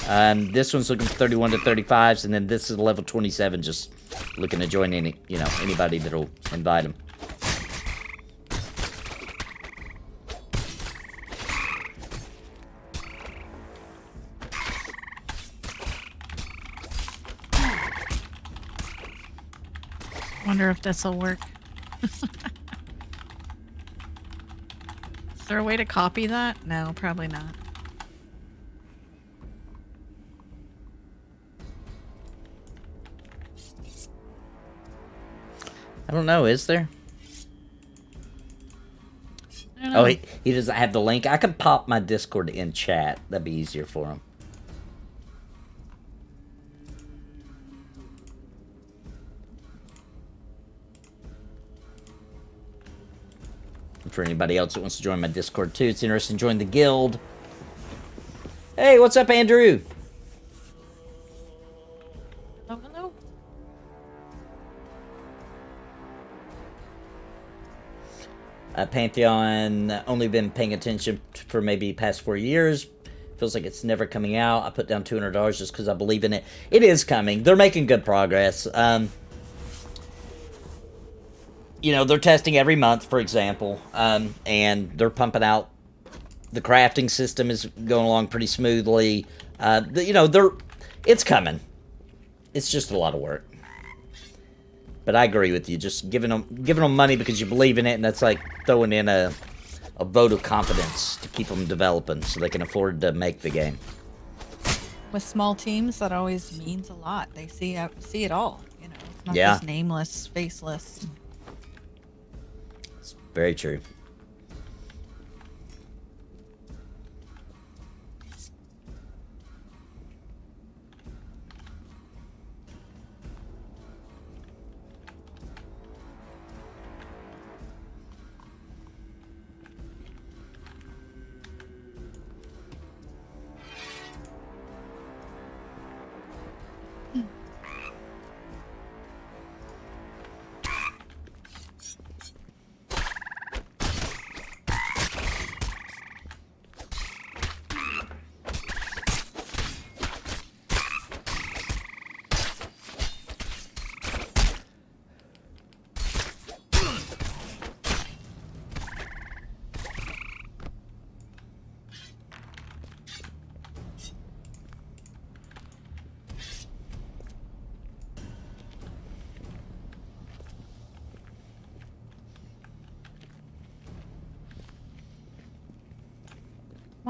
This one's looking for 31 to 35s, and then this is level 27, just looking to join anybody that'll invite them. Wonder if this will work. Is there a way to copy that? No, probably not. I don't know, is there? I don't know. Oh, he doesn't have the link. I could pop my Discord in chat. That'd be easier for him. And for anybody else that wants to join my Discord too, it's interesting to join the guild. Hey, what's up, Andrew? Hello. Pantheon, only been paying attention for maybe past 4 years. Feels like it's never coming out. I put down $200 just because I believe in it. It is coming. They're making good progress. You know, they're testing every month, for example, and they're pumping out. The crafting system is going along pretty smoothly. It's coming. It's just a lot of work. But I agree with you. Just giving them money because you believe in it, and that's like throwing in a vote of confidence to keep them developing so they can afford to make the game. With small teams, that always means a lot. They see it all. You know, it's not Yeah. just nameless, faceless. It's very true.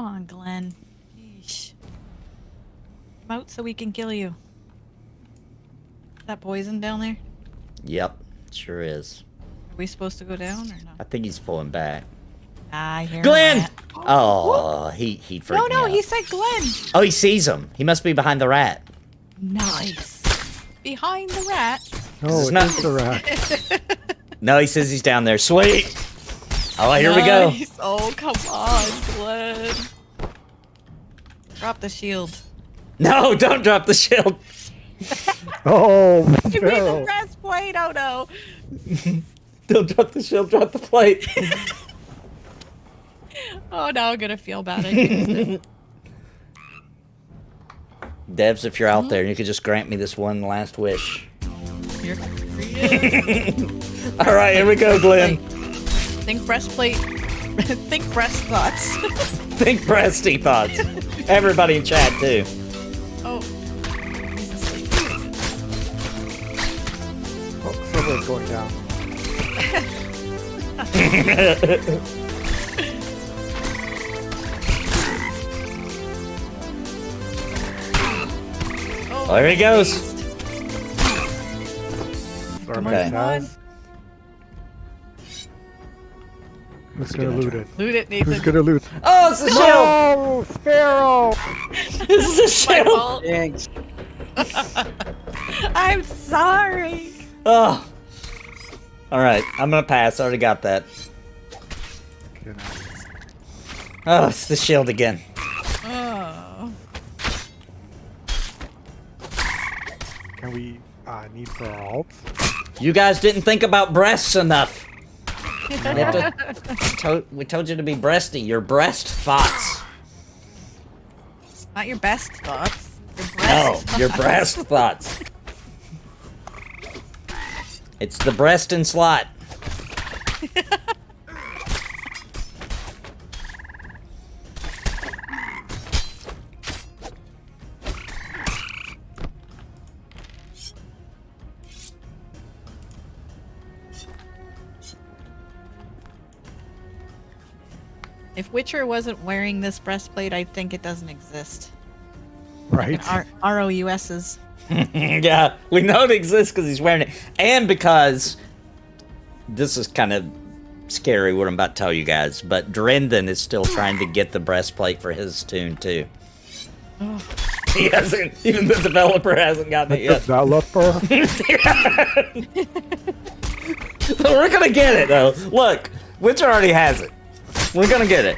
Come on, Glenn. Yeesh. Come out so we can kill you. Is that poison down there? Yep, sure is. Are we supposed to go down or no? I think he's pulling back. I hear Glenn! a rat. Oh, he freaked me No, out. he said Glenn. Oh, he sees him. He must be behind the rat. Nice. Behind the rat. No, is it not- is the rat. No, he says he's down there. Sweet! Oh, here we go. Nice. Oh, come on, Glenn. Drop the shield. No, don't drop the shield. Oh, You made the no. breastplate. Oh no. Don't drop the shield, drop the plate. Oh, now I'm gonna feel bad. I used it. Devs, if you're out there, you could just grant me this one last wish. Here he is. All right, here we go, Glenn. Think breastplate. Think breast thoughts. Think breasty thoughts. Everybody in chat, too. Oh. He's asleep. Oh, server's going down. Oh, There he goes. beast. Sorry, Okay. my guys. Who's gonna loot it? Loot it, Nathan. Who's gonna loot? Oh, it's the shield! No, Sparrow! This is the My shield! fault. Thanks. I'm sorry. Oh. Alright, I'm gonna pass. I already got that. Okay, now. Oh, it's the shield again. Oh. Can we need for our alts? You guys didn't think about breasts enough. You have we told you to be breasty. Your breast thoughts. Not your best thoughts. Your No, breast your thoughts. breast thoughts. It's the breast and slot. If Witcher wasn't wearing this breastplate, I'd think it doesn't exist. Right? ROUS's. Yeah, we know it exists because he's wearing it. And because this is kind of scary what I'm about to tell you guys, but Drendon is still trying to get the breastplate for his tune too. Oh. He hasn't, even the developer hasn't gotten it yet. Developer? So we're gonna get it though. Look, Witcher already has it. We're gonna get it.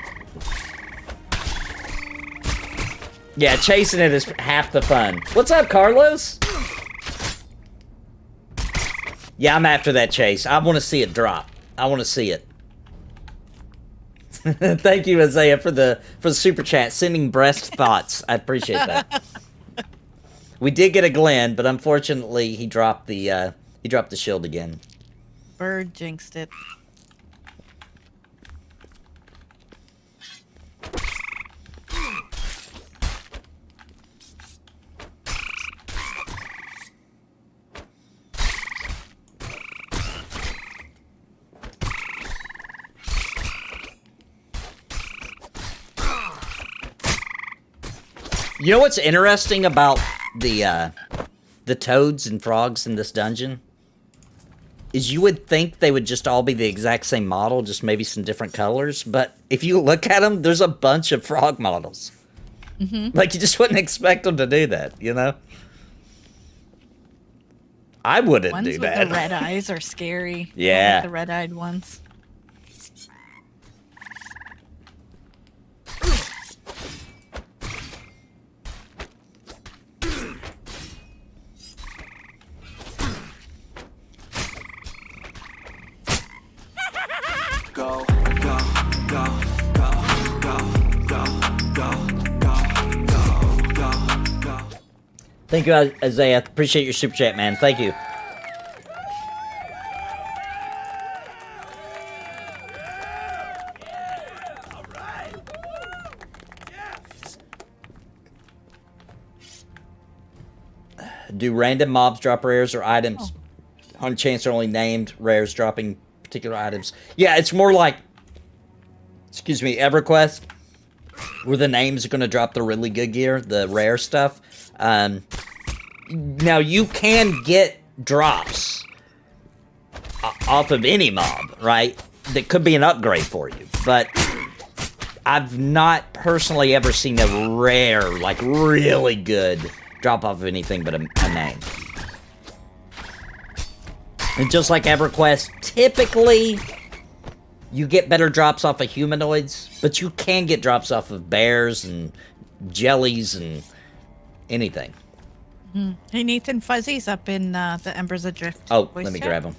Yeah, chasing it is half the fun. What's up, Carlos? Yeah, I'm after that chase. I want to see it drop. I want to see it. Thank you, Isaiah, for the super chat, sending breast thoughts. I appreciate that. We did get a Glen, but unfortunately, he dropped the shield again. Bird jinxed it. You know what's interesting about the toads and frogs in this dungeon? Is you would think they would just all be the exact same model, just maybe some different colors. But if you look at them, there's a bunch of frog models. Mm-hmm. Like, you just wouldn't expect them to do that, you know? I wouldn't Ones do with that. the red eyes are scary. I don't Yeah. like the red-eyed ones. Go, go, go, go, go, go, go, go, go, go. Thank you, Isaiah. Appreciate your super chat, man. Thank you. Do random mobs drop rares or items? On chance they're only named rares dropping particular items. Yeah, it's more like, excuse me, EverQuest. where the names are going to drop the really good gear, the rare stuff. Now, you can get drops off of any mob, right? That could be an upgrade for you, but I've not personally ever seen a rare, like, really good drop off of anything but a name. And just like EverQuest, typically you get better drops off of humanoids, but you can get drops off of bears and jellies and anything. Hey, Nathan, Fuzzy's up in the Embers Adrift. Oh, let me grab him.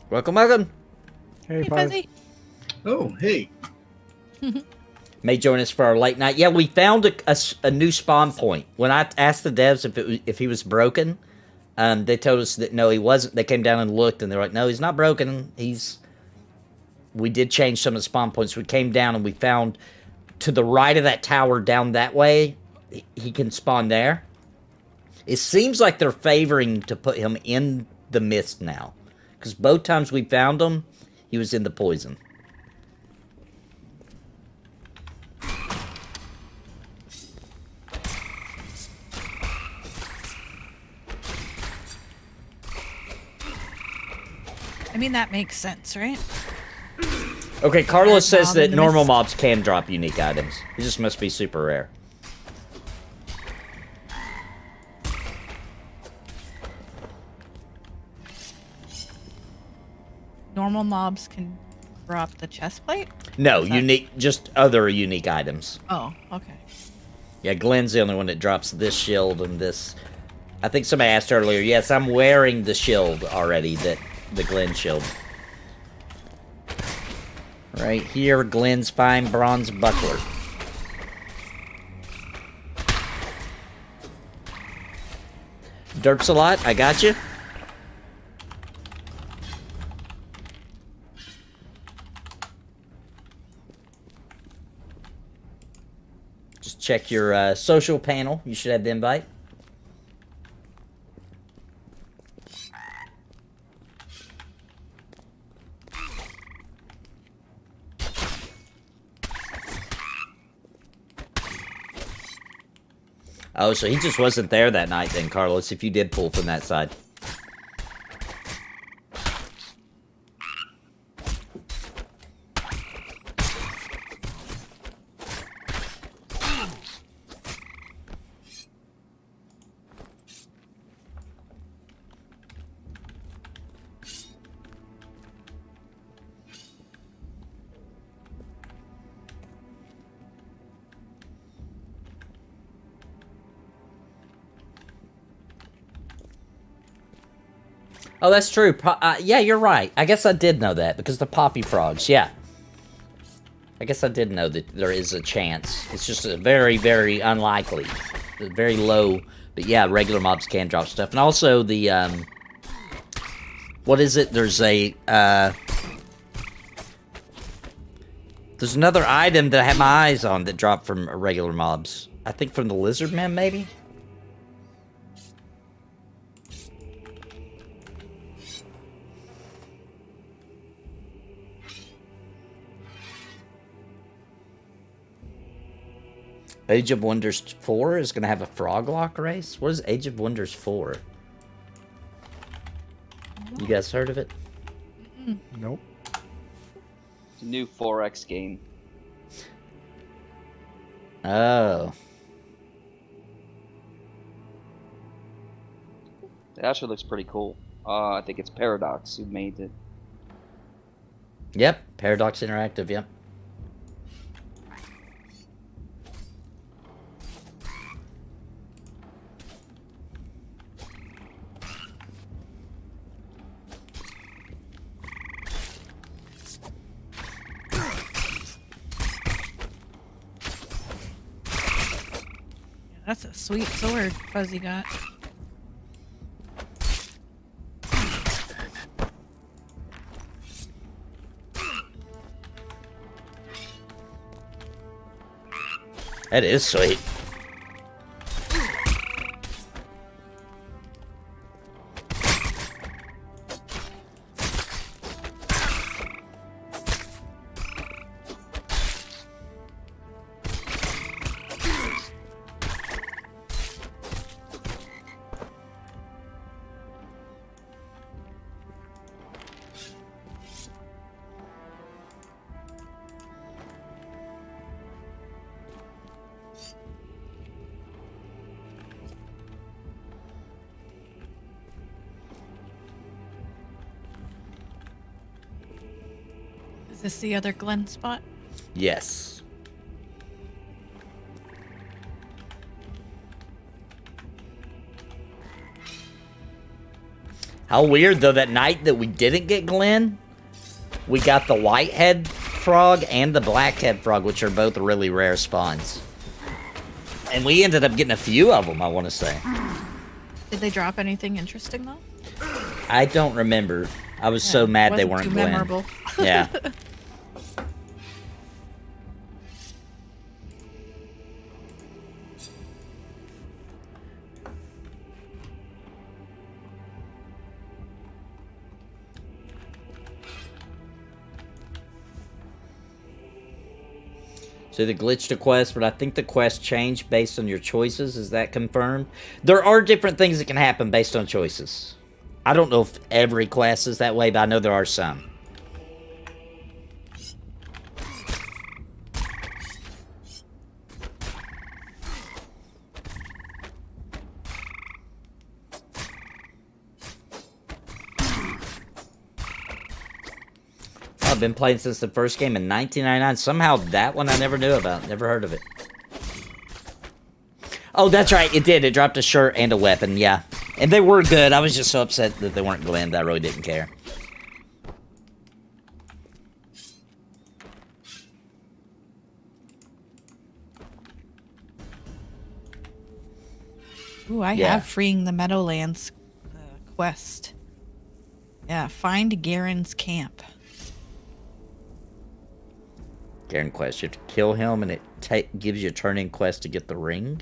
Welcome, welcome. Hey, Hey, Buzz. Fuzzy. Oh, hey. May join us for our late night. Yeah, we found a new spawn point. When I asked the devs if he was broken, they told us that no, he wasn't. They came down and looked, and they're like, no, he's not broken. We did change some of the spawn points. We came down and we found to the right of that tower down that way, he can spawn there. It seems like they're favoring to put him in the mist now. Because both times we found him, he was in the poison. I mean, that makes sense, right? Okay, Carlos says mob that in the normal mist. mobs can drop unique items. It just must be super rare. Normal mobs can drop the chest plate? No, Is that- unique, just other unique items. Oh, okay. Yeah, Glen's the only one that drops this shield and this. I think somebody asked earlier. Yes, I'm wearing the shield already, the Glen shield. Right here, Glen's fine bronze buckler. Derps a lot, I got you. Just check your social panel. You should have the invite. Oh, so he just wasn't there that night then, Carlos, if you did pull from that side. Oh, that's true. Yeah, you're right. I guess I did know that because the poppy frogs. Yeah. I guess I did know that there is a chance. It's just a very, very unlikely. Very low. But yeah, regular mobs can drop stuff. And also the, what is it? There's a, there's another item that I had my eyes on that dropped from regular mobs. I think from the lizard men, maybe? Age of Wonders 4 is going to have a frog lock race? What is Age of Wonders 4? You guys heard of it? Nope. It's a new 4X game. Oh. It actually looks pretty cool. I think it's Paradox who made it. Yep, Paradox Interactive, yep. That's a sweet sword Fuzzy got. That is sweet. Is this the other Glen spot? Yes. How weird, though, that night that we didn't get Glen, we got the whitehead frog and the blackhead frog, which are both really rare spawns. And we ended up getting a few of them, I want to say. Did they drop anything interesting, though? I don't remember. I was so mad they weren't too Glen. memorable. Yeah. So they glitched a quest, but I think the quest changed based on your choices. Is that confirmed? There are different things that can happen based on choices. I don't know if every quest is that way, but I know there are some. I've been playing since the first game in 1999. Somehow that one I never knew about. Never heard of it. Oh, that's right. It did. It dropped a shirt and a weapon. Yeah. And they were good. I was just so upset that they weren't Glen that I really didn't care. Ooh, I have Freeing the Meadowlands quest. Yeah, find Garen's camp. Garen quest. You have to kill him, and it gives you a turn-in quest to get the ring.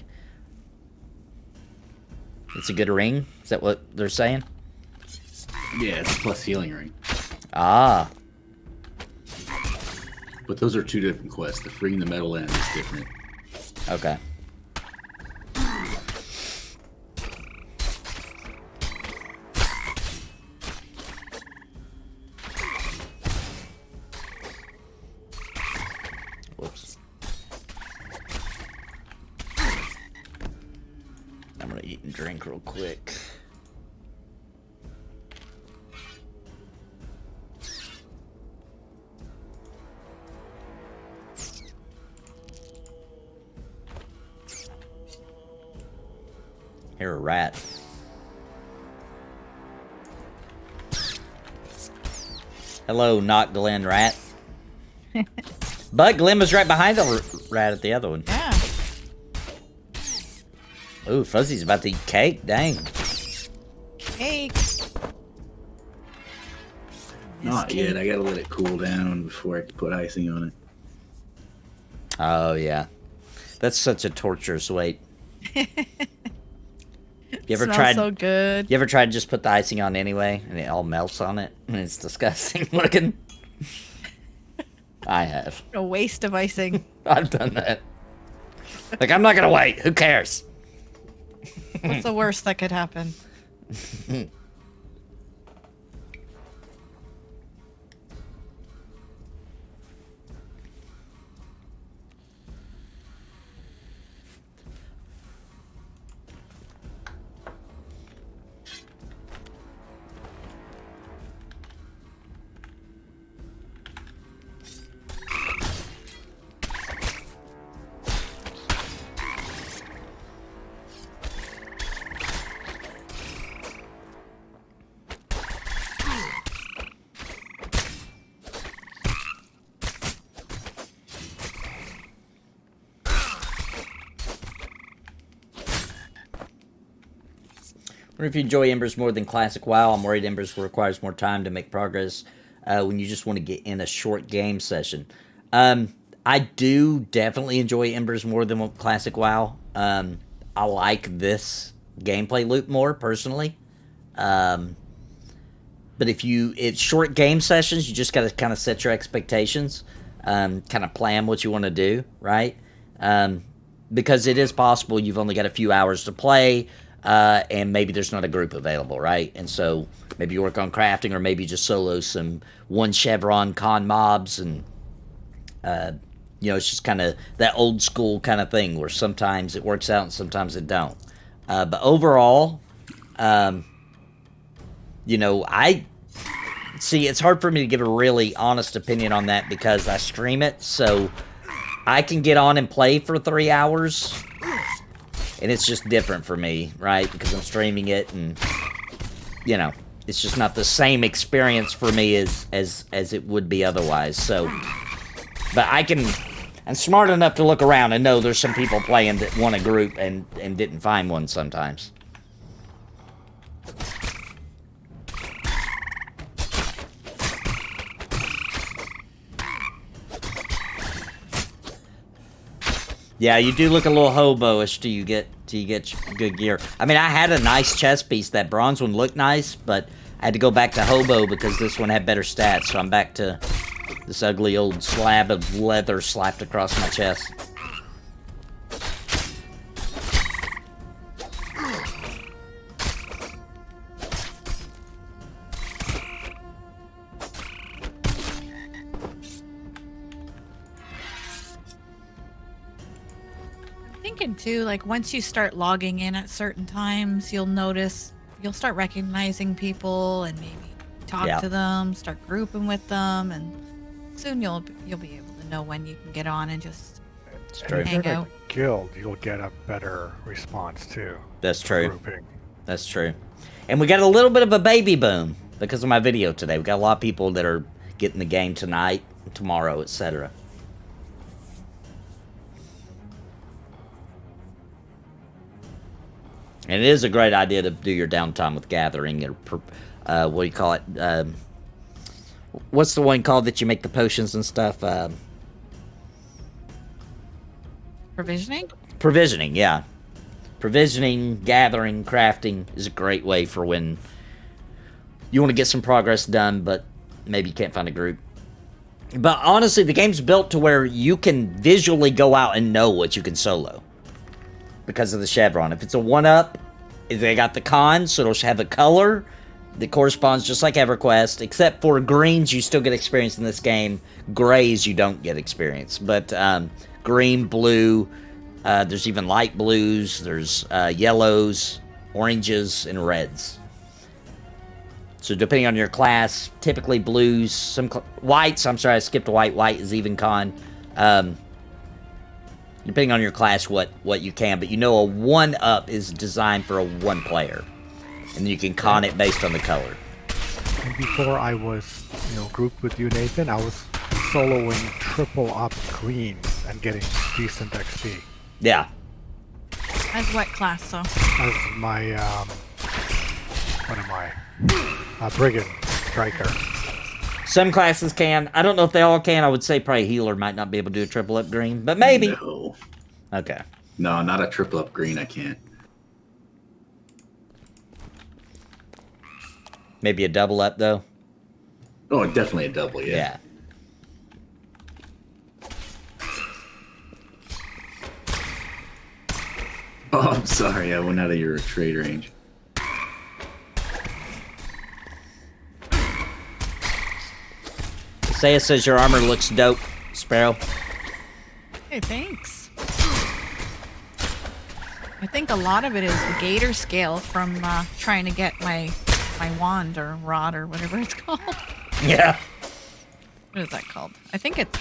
It's a good ring? Is that what they're saying? Yeah, it's a plus healing ring. Ah. But those are two different quests. The freeing the Meadowlands is different. Okay. Whoops. I'm gonna eat and drink real quick. Here, a rat. Hello, not Glen rat. But Glen was right behind the rat at the other one. Yeah. Ooh, Fuzzy's about to eat cake. Dang. Cake. Not yet. I gotta let it cool down before I can put icing on it. Oh, yeah. That's such a torturous wait. You ever Smells tried? so good. You ever tried to just put the icing on anyway, and it all melts on it, and it's disgusting looking? I have. A waste of icing. I've done that. Like, I'm not gonna wait. Who cares? What's the worst that could happen? I wonder if you enjoy Embers more than Classic WoW. I'm worried Embers requires more time to make progress when you just want to get in a short game session. I do definitely enjoy Embers more than Classic WoW. I like this gameplay loop more, personally. But if it's short game sessions, you just got to kind of set your expectations. Kind of plan what you want to do, right? Because it is possible you've only got a few hours to play, and maybe there's not a group available, right? And so maybe you work on crafting, or maybe just solo some one chevron con mobs, and it's just kind of that old school kind of thing where sometimes it works out and sometimes it don't. But overall, I See, it's hard for me to give a really honest opinion on that because I stream it, so I can get on and play for 3 hours, and it's just different for me, right? Because I'm streaming it, and, you know, it's just not the same experience for me as it would be otherwise, so... But I'm smart enough to look around and know there's some people playing that want a group and didn't find one sometimes. Yeah, you do look a little hobo-ish till you get good gear. I mean, I had a nice chest piece. That bronze one looked nice, but I had to go back to hobo because this one had better stats. So I'm back to this ugly old slab of leather slapped across my chest. Thinking too, like once you start logging in at certain times, you'll start recognizing people and maybe talk to them, start grouping with them, and soon you'll be able to know when you can get on and just hang in a out. guild, you'll get a better response too. That's true. Grouping. That's true. And we got a little bit of a baby boom because of my video today. We got a lot of people that are getting the game tonight, tomorrow, etc. And it is a great idea to do your downtime with gathering, or what do you call it? What's the one called that you make the potions and stuff? Provisioning? Provisioning, yeah. Provisioning, gathering, crafting is a great way for when you want to get some progress done, but maybe you can't find a group. But honestly, the game's built to where you can visually go out and know what you can solo. Because of the chevron. If it's a 1-up, they got the cons, so it'll have a color that corresponds just like EverQuest, except for greens, you still get experience in this game. Grays, you don't get experience. But green, blue, there's even light blues, there's yellows, oranges, and reds. So depending on your class, typically blues, some whites, I'm sorry, I skipped white. White is even con. Depending on your class, what you can, but you know a 1-up is designed for a 1 player, and then you can con it based on the color. And before I was, grouped with you, Nathan, I was soloing triple up greens and getting decent XP. Yeah. As what class, though? As my what am I? Brigand striker. Some classes can. I don't know if they all can. I would say probably healer might not be able to do a triple up green, but maybe. No. Okay. No, not a triple up green. I can't. Maybe a double up though. Oh, definitely a double. Yeah. Oh, I'm sorry. I went out of your trade range. Saya says your armor looks dope, Sparrow. Hey, thanks. I think a lot of it is the gator scale from trying to get my wand or rod or whatever it's called. Yeah. What is that called? I think it's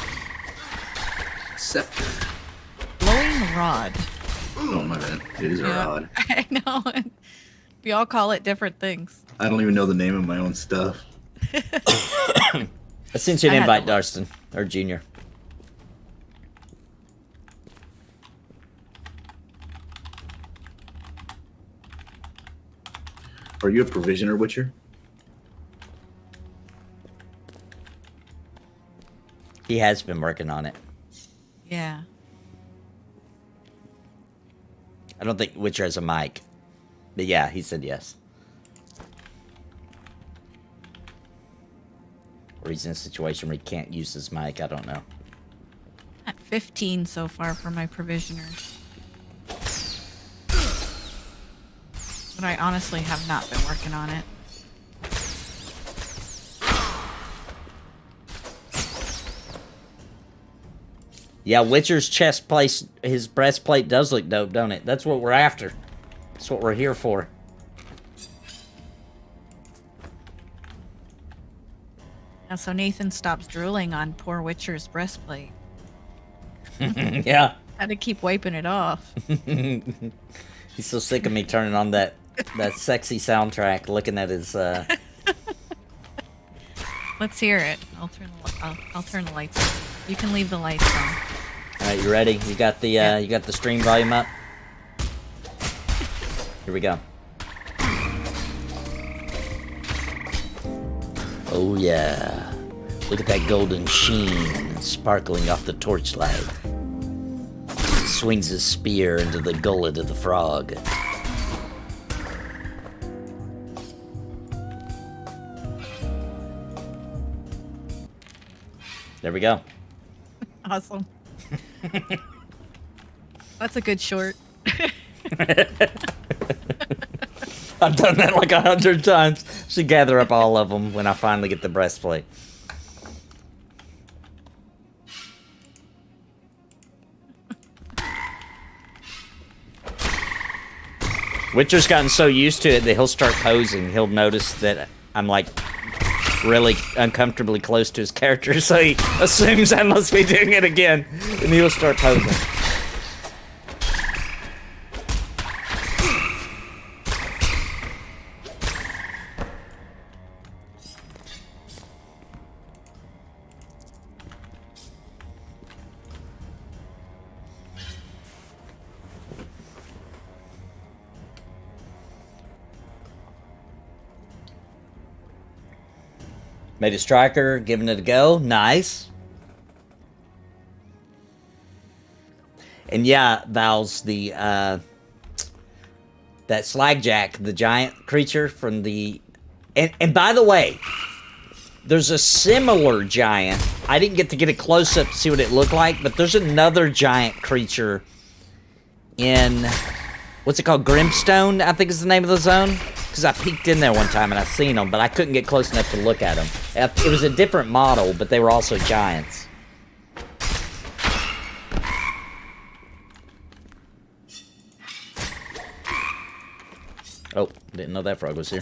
Scepter. blowing rod. Oh, my bad. It is a rod. I know. We all call it different things. I don't even know the name of my own stuff. I sent you an I had invite, to look. Darston, or Junior. Are you a provisioner, Witcher? He has been working on it. Yeah. I don't think Witcher has a mic. But yeah, he said yes. Or he's in a situation where he can't use his mic, I don't know. At 15 so far for my provisioners. But I honestly have not been working on it. Yeah, Witcher's chest plate, his breastplate does look dope, don't it? That's what we're after. That's what we're here for. So Nathan stops drooling on poor Witcher's breastplate. Yeah. Had to keep wiping it off. He's so sick of me turning on that sexy soundtrack, looking at his. Let's hear it. I'll turn the lights on. You can leave the lights on. All right, you ready? You got the you got the stream volume up. Here we go. Oh yeah! Look at that golden sheen sparkling off the torchlight. Swings his spear into the gullet of the frog. There we go. Awesome. That's a good short. I've done that like 100 times. Should gather up all of them when I finally get the breastplate. Witcher's gotten so used to it that he'll start posing. He'll notice that I'm like really uncomfortably close to his character, so he assumes I must be doing it again, and he'll start posing. Made a striker, giving it a go. Nice. And yeah, Val's the that Slagjack, the giant creature from the and by the way, there's a similar giant. I didn't get to get a close up to see what it looked like, but there's another giant creature in what's it called? Grimstone, I think is the name of the zone. Because I peeked in there one time and I seen them, but I couldn't get close enough to look at them. It was a different model, but they were also giants. Oh, didn't know that frog was here.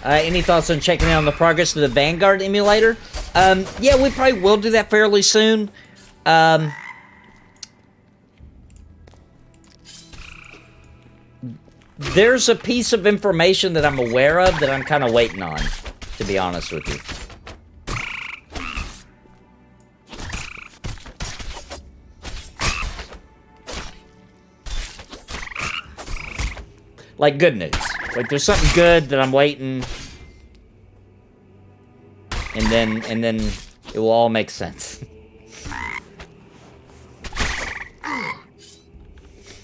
Any thoughts on checking out on the progress of the Vanguard emulator? Yeah, we probably will do that fairly soon. There's a piece of information that I'm aware of that I'm kind of waiting on, to be honest with you. Like good news. Like there's something good that I'm waiting, and then it will all make sense.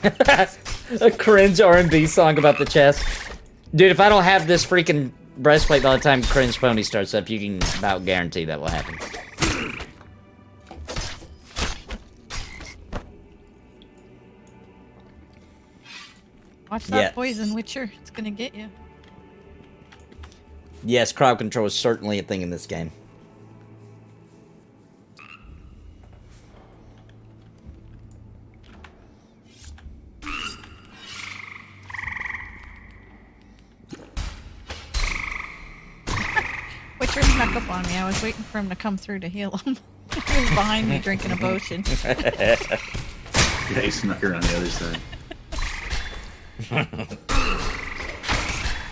A cringe R&B song about the chest. Dude, if I don't have this freaking breastplate by the time Cringe Pony starts up, you can about guarantee that will happen. Watch that poison, Witcher. It's gonna get you. Yes, crowd control is certainly a thing in this game. Witcher snuck up on me. I was waiting for him to come through to heal him. He was behind me drinking a potion. Yeah, he snuck around the other side.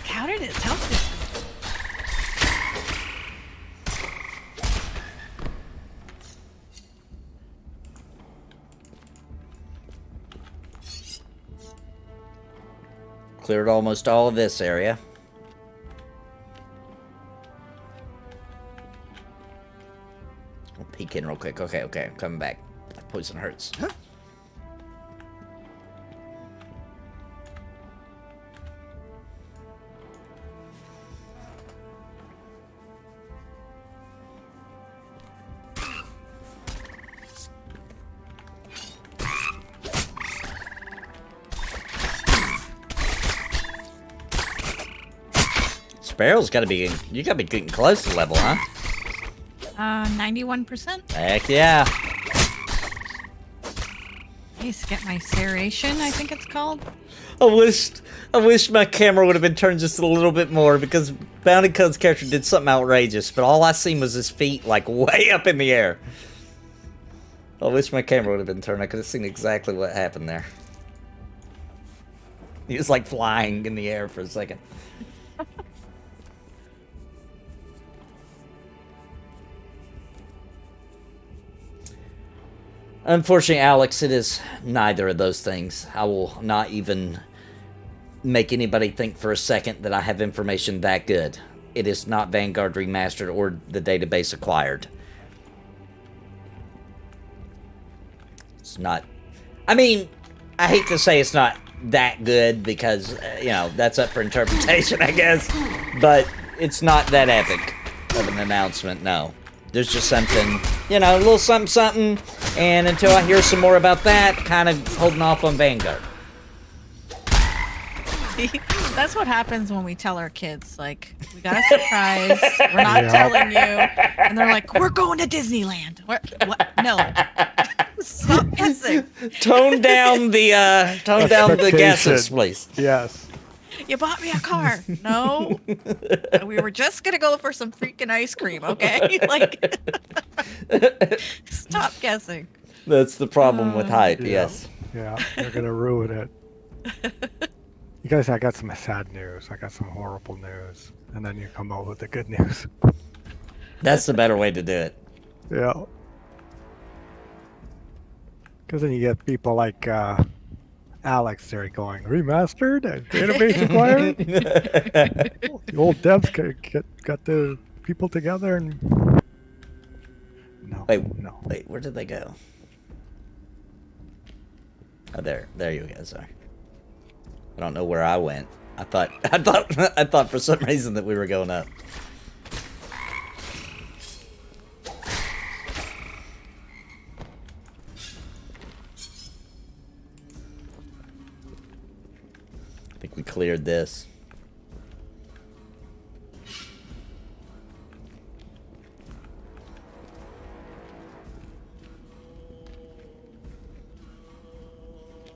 How did his health just... Cleared almost all of this area. I'll peek in real quick. Okay, I'm coming back. That poison hurts. Barrel's gotta be, you gotta be getting close to level, huh? 91%. Heck yeah. Nice, get my serration, I think it's called. I wish my camera would have been turned just a little bit more because Bounty Code's character did something outrageous, but all I seen was his feet like way up in the air. I wish my camera would have been turned. I could have seen exactly what happened there. He was like flying in the air for a second. Unfortunately, Alex, it is neither of those things. I will not even make anybody think for a second that I have information that good. It is not Vanguard Remastered or the database acquired. It's not... I mean, I hate to say it's not that good because, you know, that's up for interpretation, I guess. But it's not that epic of an announcement, no. There's just something, you know, a little something, and until I hear some more about that, kind of holding off on Vanguard. That's what happens when we tell our kids, like, we got a surprise, we're not telling you, and they're like, we're going to Disneyland. What? No. Stop guessing. Tone down the guesses, please. Yes. You bought me a car. No. We were just going to go for some freaking ice cream, okay? Like, stop guessing. That's the problem with hype, Yeah. yes. Yeah, they're gonna ruin it. You guys, I got some sad news. I got some horrible news, and then you come out with the good news. That's the better way to do it. Yeah. Because then you get people like Alex there going, remastered and database acquired. The old devs got the people together and... No. Wait, where did they go? Oh, there you go, sorry. I don't know where I went. I thought for some reason that we were going up. I think we cleared this.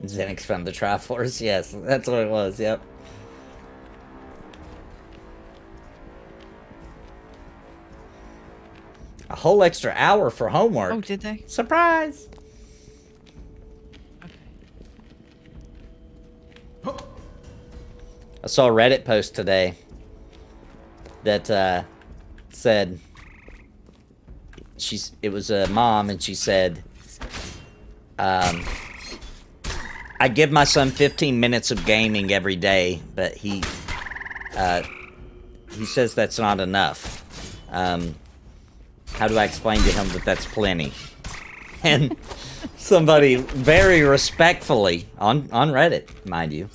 Xenix found the Triforce, yes, that's what it was, yep. A whole extra hour for homework. Oh, did they? Surprise! I saw a Reddit post today that said it was a mom and she said, I give my son 15 minutes of gaming every day, but he says that's not enough. How do I explain to him that that's plenty? And somebody very respectfully on Reddit, mind you,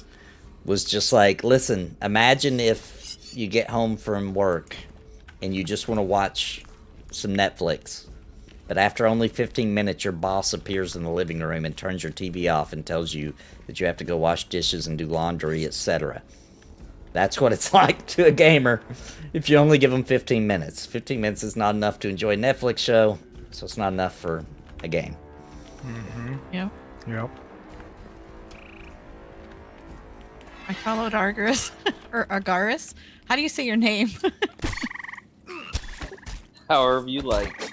was just like, listen, imagine if you get home from work and you just want to watch some Netflix, but after only 15 minutes your boss appears in the living room and turns your TV off and tells you that you have to go wash dishes and do laundry, etc. That's what it's like to a gamer if you only give them 15 minutes. 15 minutes is not enough to enjoy a Netflix show, so it's not enough for a game. Mm-hmm. Yeah. Yep. I followed Argaris, or Argaris. How do you say your name? However you like.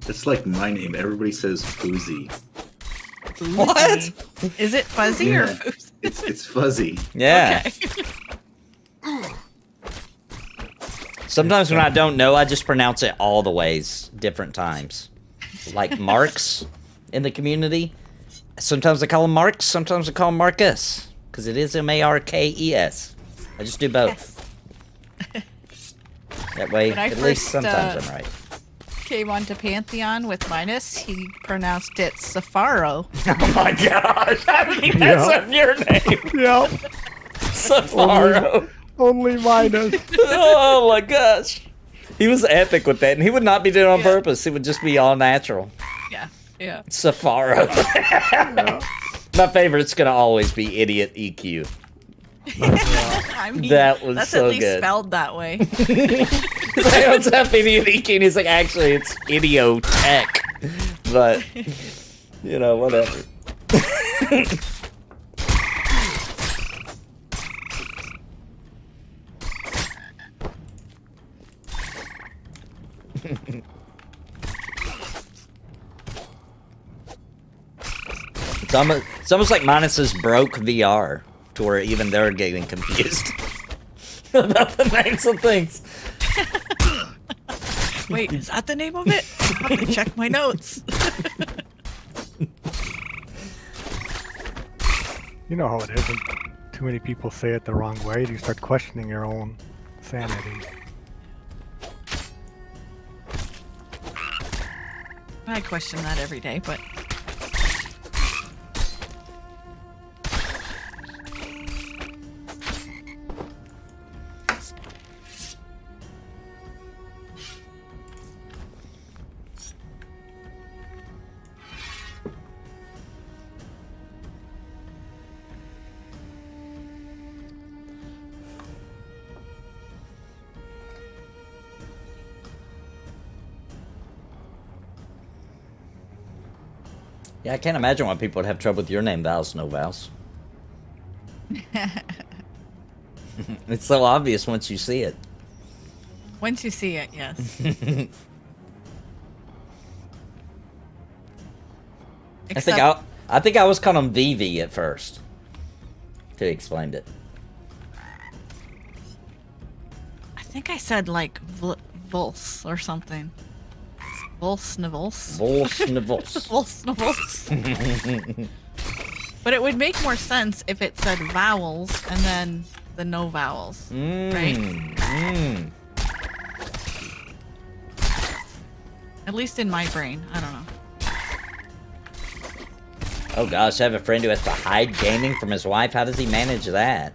It's like my name. Everybody says Fuzzy. What? Is it fuzzy or Yeah. fuzzy? It's fuzzy. Yeah. Okay. Sometimes when I don't know, I just pronounce it all the ways, different times. Like Marks in the community. Sometimes I call him Marks, sometimes I call him Marcus. Because it is Markes. I just do both. That way, When I at least first, sometimes I'm right. Came onto Pantheon with Linus, he pronounced it Safaro. Oh my gosh, how did he mess up your name? Yep. Safaro. Only minus. Oh my gosh. He was epic with that, and he would not be doing it on Yeah. purpose. It would just be all natural. Yeah, yeah. Safaro. My favorite's gonna always be Idiot EQ. I mean, That was that's so at least good. spelled that way. He's like, what's up, Idiot EQ? And he's like, actually, it's Idiotech. But, you know, whatever. It's almost like Minus's broke VR, to where even they're getting confused about the names of things. Wait, is that the name of it? I'll have to check my notes. You know how it is. When too many people say it the wrong way, you start questioning your own sanity. I question that every day, but Yeah, I can't imagine why people would have trouble with your name, Vals, no Vals. It's so obvious once you see it. once you see it, yes. I think I was calling him VV at first. Till he explained it. I think I said like Vuls or something. Volsnivels. Volsnivels. Volsnivels. But it would make more sense if it said vowels and then the no vowels, right? At least in my brain. I don't know. Oh gosh, I have a friend who has to hide gaming from his wife. How does he manage that?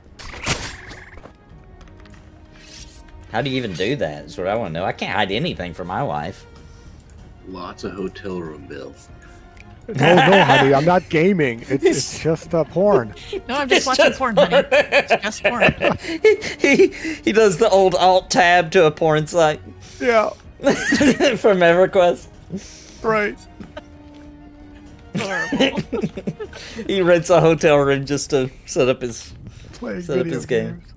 How do you even do that? Is what I want to know. I can't hide anything from my wife. Lots of hotel room bills. No, honey, I'm not gaming. It's just porn. No, I'm just watching porn, honey. It's just porn. He does the old alt tab to a porn site. Yeah, From EverQuest. right. Horrible. He rents a hotel room just to set up his Playing Set up video his game. games.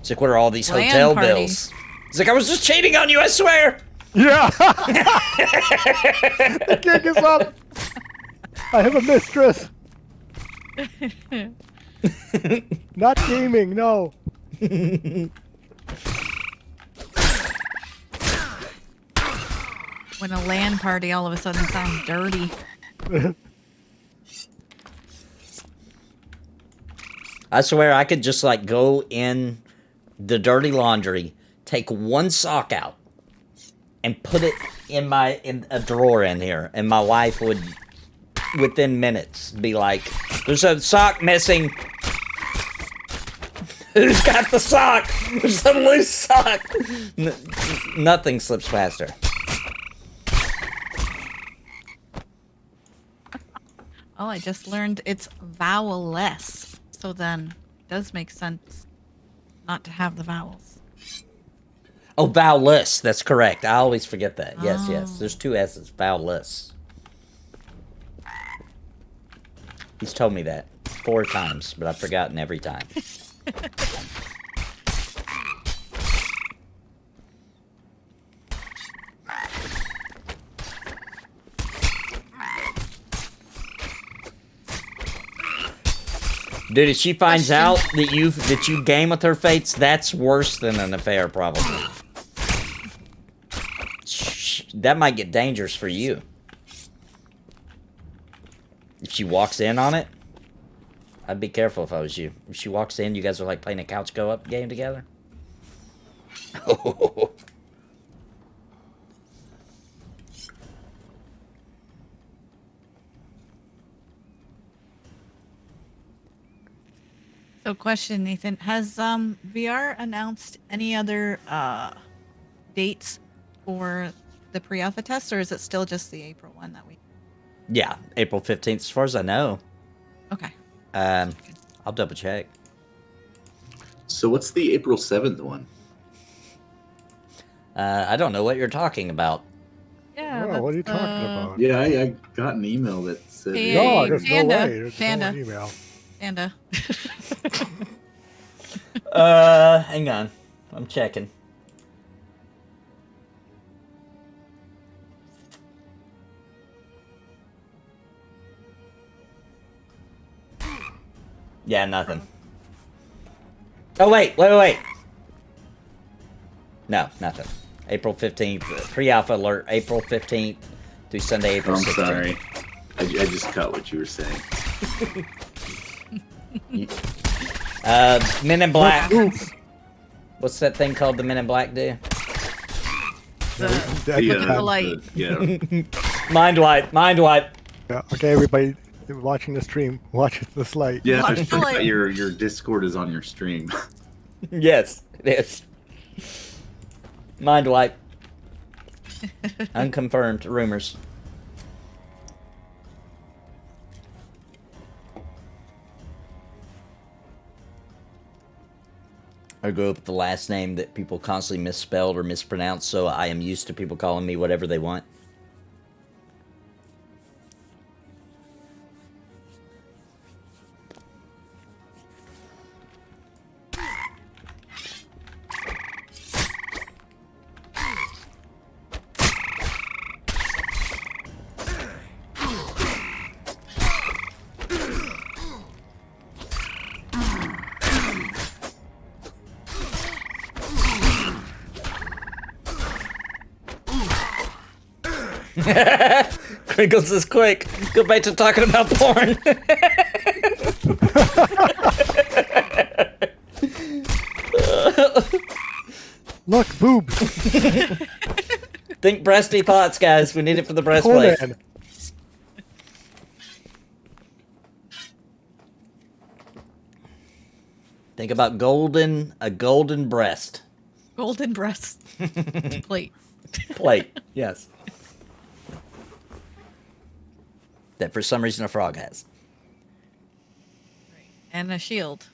It's like, what are all these LAN hotel party. bills? He's like, I was just cheating on you, I swear. Yeah. The gig is up. I have a mistress. Not gaming, no. When a LAN party all of a sudden sounds dirty. I swear I could just like go in the dirty laundry, take one sock out, and put it in a drawer in here, and my wife would, within minutes, be like, "There's a sock missing. Who's got the sock? There's a loose sock." Nothing slips past her. Oh, I just learned it's vowel-less. So then it does make sense not to have the vowels. Oh, vowelless. That's correct. I always forget that. Yes, yes. There's two S's. Vowelless. He's told me that 4 times, but I've forgotten every time. Dude, if she finds out that you game with her fates, that's worse than an affair, probably. That might get dangerous for you. If she walks in on it, I'd be careful if I was you. If she walks in, you guys are like playing a couch go-up game together. So question, Nathan, has VR announced any other dates for the pre-alpha test, or is it still just the April one that we... Yeah, April 15th, as far as I know. Okay. I'll double check. So what's the April 7th one? I don't know what you're talking about. Yeah. Oh, what are you that's, talking about? Yeah, I got an email that said. Hey, No, there's Panda, no way. There's Panda. no email. Panda. Hang on. I'm checking. Yeah, nothing. Oh, wait. No, nothing. April 15th, pre-alpha alert, April 15th through Sunday, Oh, April I'm 16th. sorry. I just caught what you were saying. Men in Black. What's that thing called the Men in Black do? Yeah, Look at the light. Yeah. Mind wipe. yeah, okay, everybody watching the stream, watch this light. Yeah, I Watch the forgot light. your Discord is on your stream. Yes, it is. Mind wipe. Unconfirmed rumors. I grew up with the last name that people constantly misspelled or mispronounced, so I am used to people calling me whatever they want. Crinkles is quick. Go back to talking about porn. Look, boobs. Think breasty thoughts, guys. We need it for the breastplate. Conan. Think about a golden breast Golden breast plate. plate. Yes. That for some reason a frog has. And a shield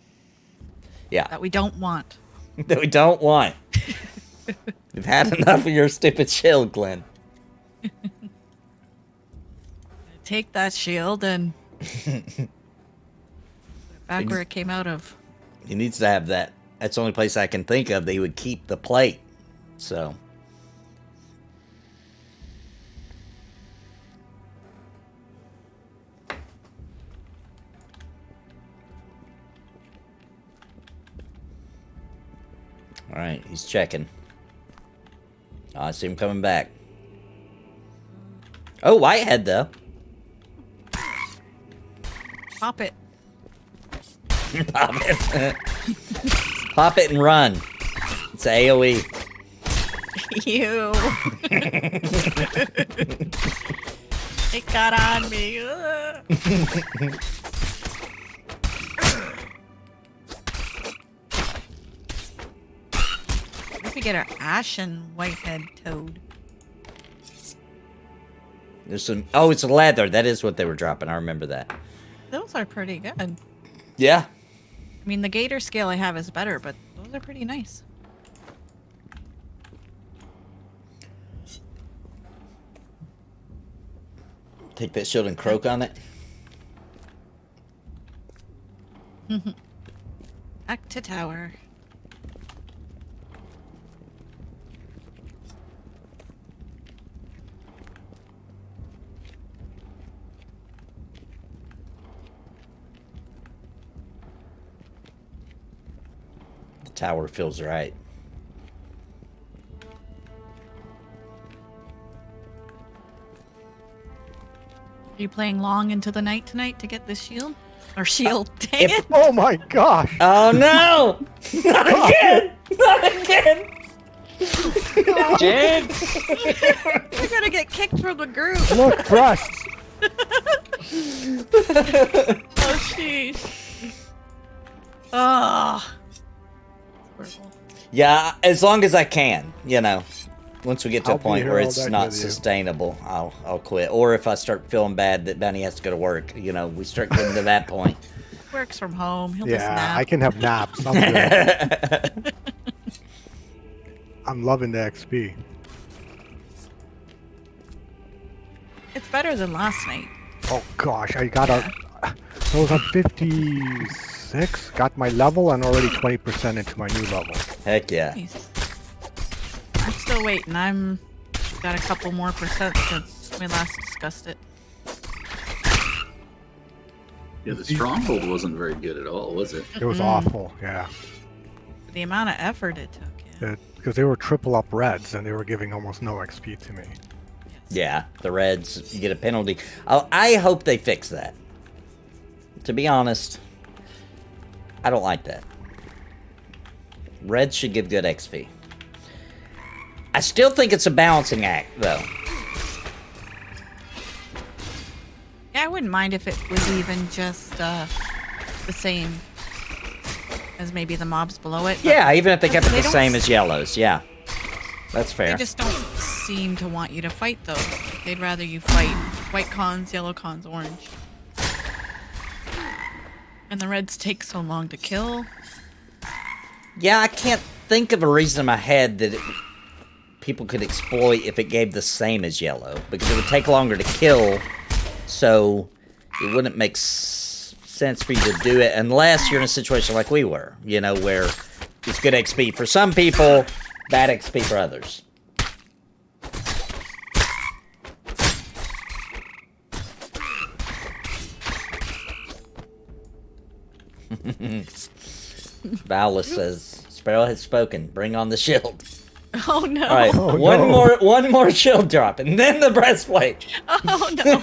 Yeah. that we don't want. That we don't want. We've had enough of your stupid shield, Glen. Take that shield and put it back where it came out of. He needs to have that. That's the only place I can think of that he would keep the plate. So. Alright, he's checking. Oh, I see him coming back. Oh, Whitehead, though. Pop it. Pop it. Pop it and run. It's AoE. Ew. It got on me. Ugh. We could get our ashen whitehead toad. There's some. Oh, it's leather. That is what they were dropping. I remember that. Those are pretty good. Yeah. I mean, the gator scale I have is better, but those are pretty nice. Take that shield and croak on it. Back to tower. The tower feels right. Are you playing long into the night tonight to get this shield? Or shield, dang it! Oh my gosh! Oh no! Not again! Not again! Jig! You're gonna get kicked from the group! Look, breasts! Oh, sheesh. Ah. Horrible. Yeah, as long as I can, you know. Once we get to I'll a be point here where all it's night not with you. sustainable, I'll quit. Or if I start feeling bad that Benny has to go to work, you know, we start getting to that point. Works from home. He'll just Yeah, nap. I can have naps. I'm good. I'm loving the XP. It's better than last night. Oh gosh, I was at 56, got my level, and already 20% into my new level. Heck yeah. Nice. I'm still waiting. I'm got a couple more percent since we last discussed it. Yeah, the stronghold wasn't very good at all, was it? It was awful, yeah. The amount of effort it took. Yeah. Because they were triple up reds, and they were giving almost no XP to me. Yeah, the Reds, you get a penalty. I hope they fix that. To be honest, I don't like that. Reds should give good XP. I still think it's a balancing act, though. Yeah, I wouldn't mind if it was even just the same as maybe the mobs below it. but Yeah, even if they kept it They the don't same s- as yellows, yeah. That's They fair. just don't seem to want you to fight those. Like, they'd rather you fight white cons, yellow cons, orange. And the reds take so long to kill. Yeah, I can't think of a reason in my head that people could exploit if it gave the same as yellow. Because it would take longer to kill, so it wouldn't make sense for you to do it unless you're in a situation like we were, you know, where it's good XP for some people, bad XP for others. Valis says, Sparrow has spoken. Bring on the shield. Oh no. All right, Oh, one more shield drop, and then the breastplate. Oh no.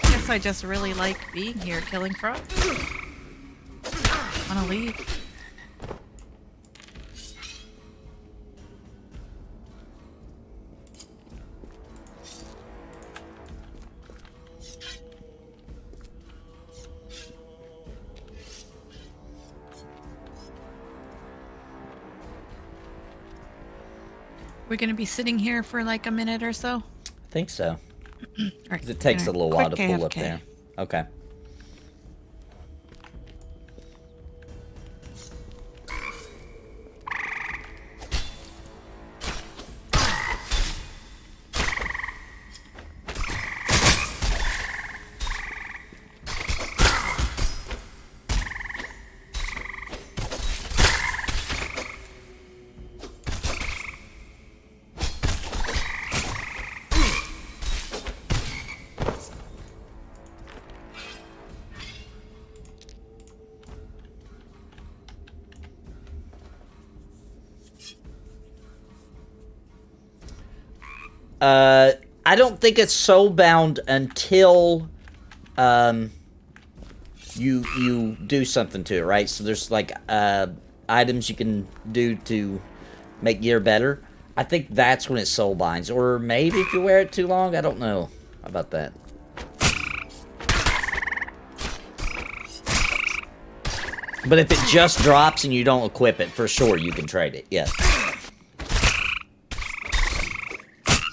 Guess I just really like being here killing frogs. Wanna leave? We're gonna be sitting here for like a minute or so. I think so. Right, 'Cause it takes a little while to quick pull up AFK. there. Okay. I don't think it's soulbound until you do something to it, right? So there's like items you can do to make gear better. I think that's when it soulbinds, or maybe if you wear it too long. I don't know about that. But if it just drops and you don't equip it, for sure you can trade it. Yes.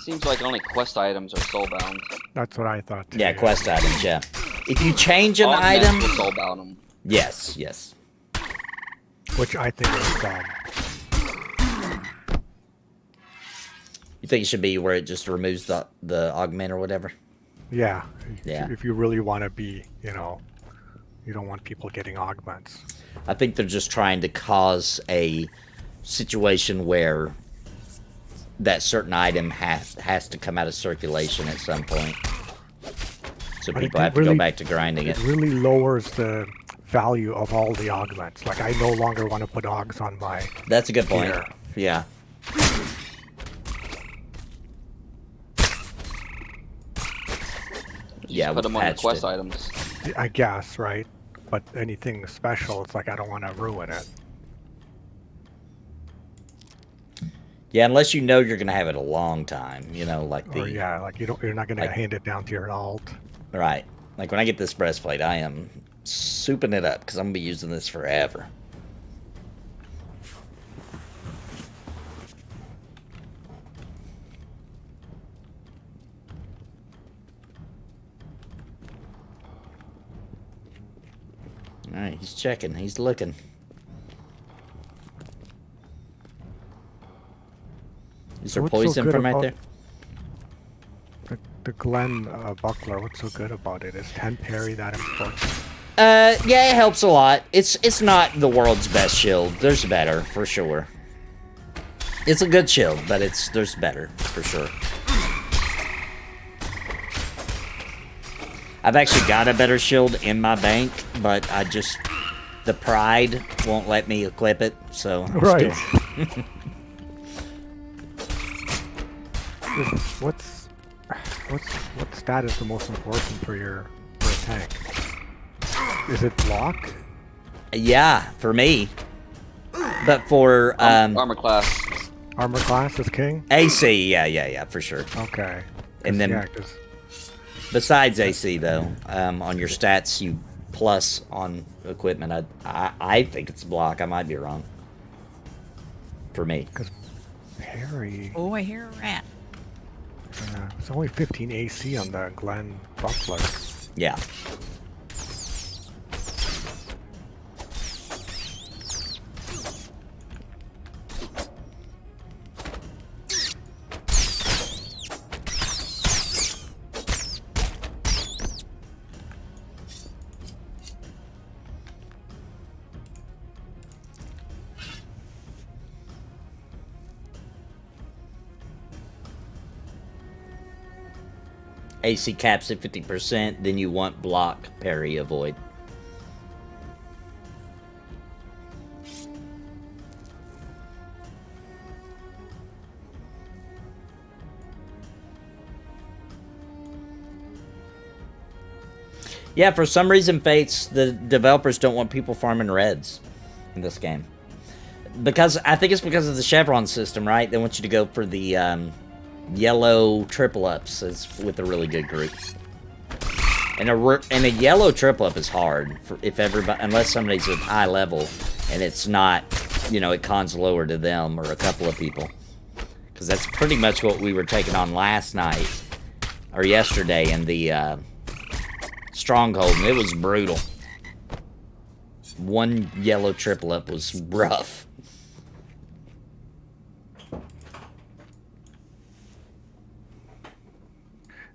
Seems like only quest items are soulbound. That's what I thought too. Yeah, quest items, yeah. If you change an Augments item... will soulbound them. Yes, yes. Which I think is dumb. You think it should be where it just removes the augment or whatever? Yeah. Yeah. If you really want to be, you know, you don't want people getting augments. I think they're just trying to cause a situation where that certain item has to come out of circulation at some point. So But people it have to go really- back to grinding it. It really lowers the value of all the augments. Like, I no longer want to put augs on my... That's a good point. Here. Yeah. Yeah, Put we them on the patched quest it. items. I guess, right? But anything special, it's like I don't want to ruin it. Yeah, unless you know you're gonna have it a long time, you know, like the Or yeah, like you're not gonna like- hand it down to your alt. right. Like when I get this breastplate, I am souping it up because I'm gonna be using this forever. All right, he's checking. He's looking. Is there What's so poison good from right about- there? The Glen buckler, what's so good about it? Is 10 parry that important? Yeah, it helps a lot. It's not the world's best shield. There's better, for sure. It's a good shield, but there's better, for sure. I've actually got a better shield in my bank, but the pride won't let me equip it, so I'm Right. still- What stat is the most important for a tank? Is it block? Yeah, for me. But for Armor class. Armor class is king? AC, yeah, for sure. Okay. And then- yeah, 'cause Besides AC, though, on your stats, you plus on equipment. I think it's block. I might be wrong. For me. parry, Oh, I hear a rat. it's only 15 AC on the Glen buckler. Yeah. AC caps at 50%, then you want block, parry, avoid. Yeah, for some reason, Fates, the developers don't want people farming reds in this game. Because, I think it's because of the chevron system, right? They want you to go for the, yellow triple ups with a really good group. And a yellow triple up is hard for if everybody, unless somebody's at high level and it's not, you know, it cons lower to them or a couple of people. Because that's pretty much what we were taking on last night or yesterday in the Stronghold, and it was brutal. One yellow triple up was rough.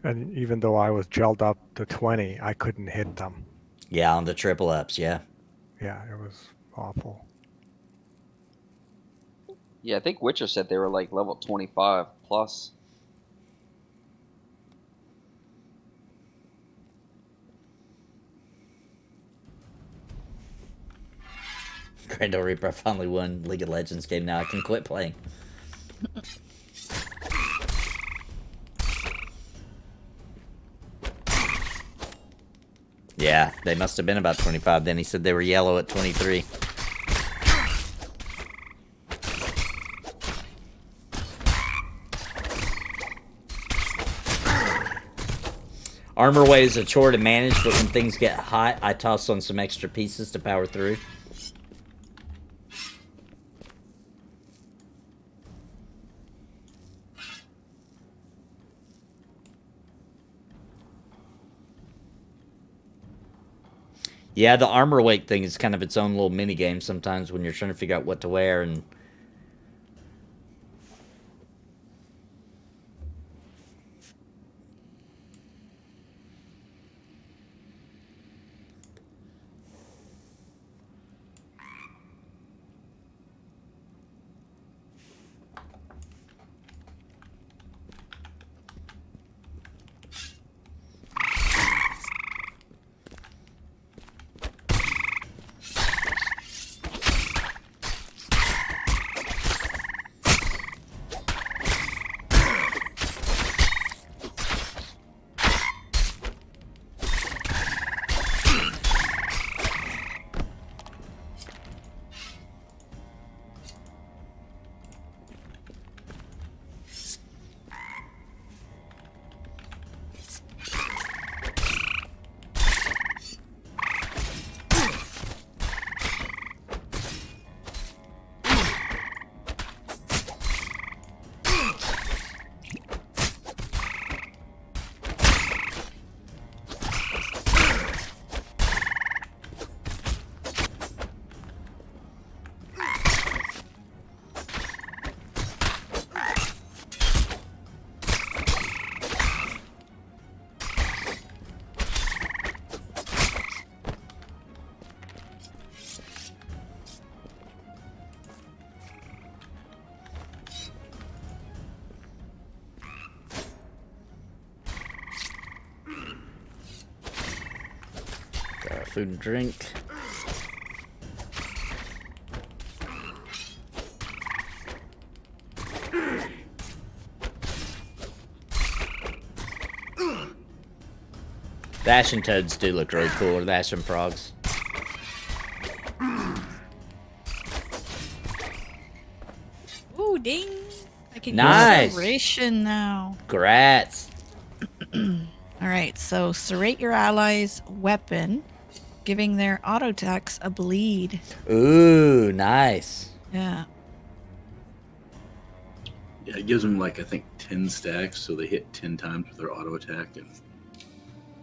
And even though I was gelled up to 20, I couldn't hit them. Yeah, on the triple ups, yeah. Yeah, it was awful. Yeah, I think Witcher said they were like level 25 plus. Grando Reaper, I finally won League of Legends game. Now I can quit playing. Yeah, they must have been about 25. Then he said they were yellow at 23. Armor weight is a chore to manage, but when things get hot, I toss on some extra pieces to power through. Yeah, the armor weight thing is kind of its own little mini game sometimes when you're trying to figure out what to wear and food and drink. The Ashen Toads do look really cool, or the Ashen Frogs. Ooh, ding! I can Nice. use Serration now. Grats. Alright, so serrate your allies' weapon, giving their auto attacks a bleed. Ooh, nice. Yeah. Yeah, it gives them like I think 10 stacks, so they hit 10 times with their auto attack, and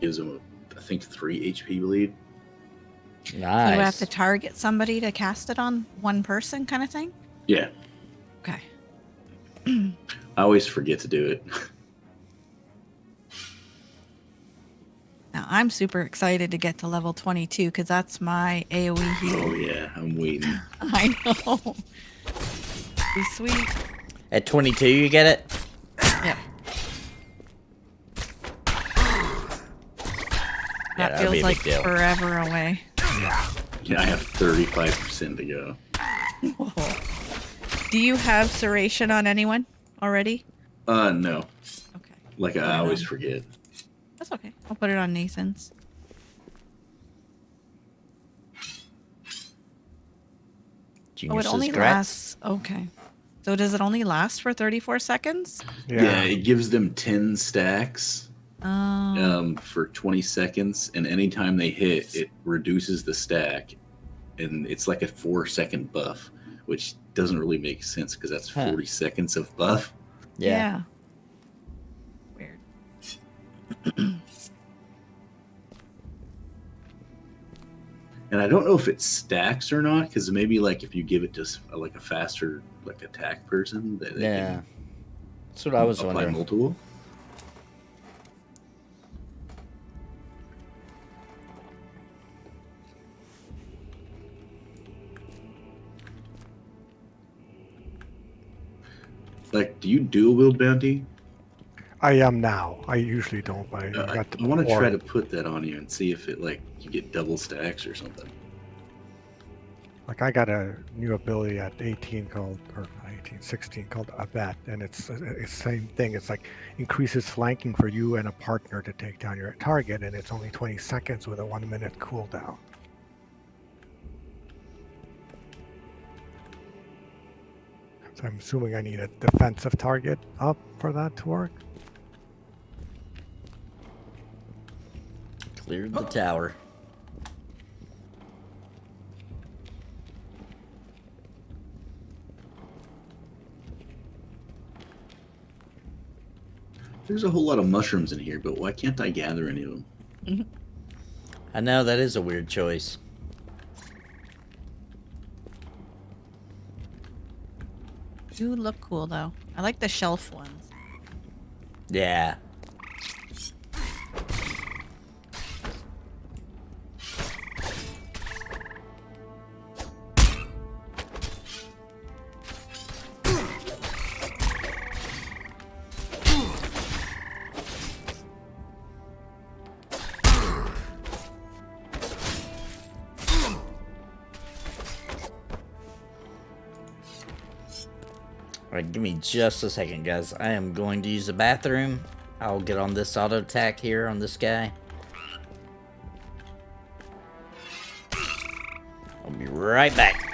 gives them I think 3 HP bleed. Nice. So you have to target somebody to cast it on one person, kind of thing. Yeah, Okay. I always forget to do it. Now I'm super excited to get to level 22 because that's my AOE heal. Oh yeah, I'm waiting. I know. Be sweet. At 22, you get it? Yeah. That that'll be feels a like big deal. forever away. Yeah, I have 35% to go. Do you have Serration on anyone already? No. Okay. Like I always forget. That's okay. I'll put it on Nathan's. Oh, it Geniuses, only grats. lasts. Okay. So does it only last for 34 seconds? Yeah, it gives them 10 stacks Oh. for 20 seconds, and anytime they hit, it reduces the stack, and it's like a 4-second buff, which doesn't really make sense because that's 40 seconds of buff. Yeah. Weird. And I don't know if it stacks or not, because maybe like if you give it to like a faster like attack person, that they Yeah. can That's what I was apply wondering. multiple. Like, do you dual wield bounty? I am now. I usually don't, but I I got the want to try or- to put that on you and see if it like you get double stacks or something. Like I got a new ability at 18 called, or not 18, 16 called Abet, and it's the same thing. It's like increases flanking for you and a partner to take down your target, and it's only 20 seconds with a 1-minute cooldown. So I'm assuming I need a defensive target up for that to work. Cleared the tower. There's a whole lot of mushrooms in here, but why can't I gather any of them? I know, that is a weird choice. Do look cool though. I like the shelf ones. Yeah. Alright, give me just a second, guys. I am going to use the bathroom. I'll get on this auto attack here on this guy. I'll be right back.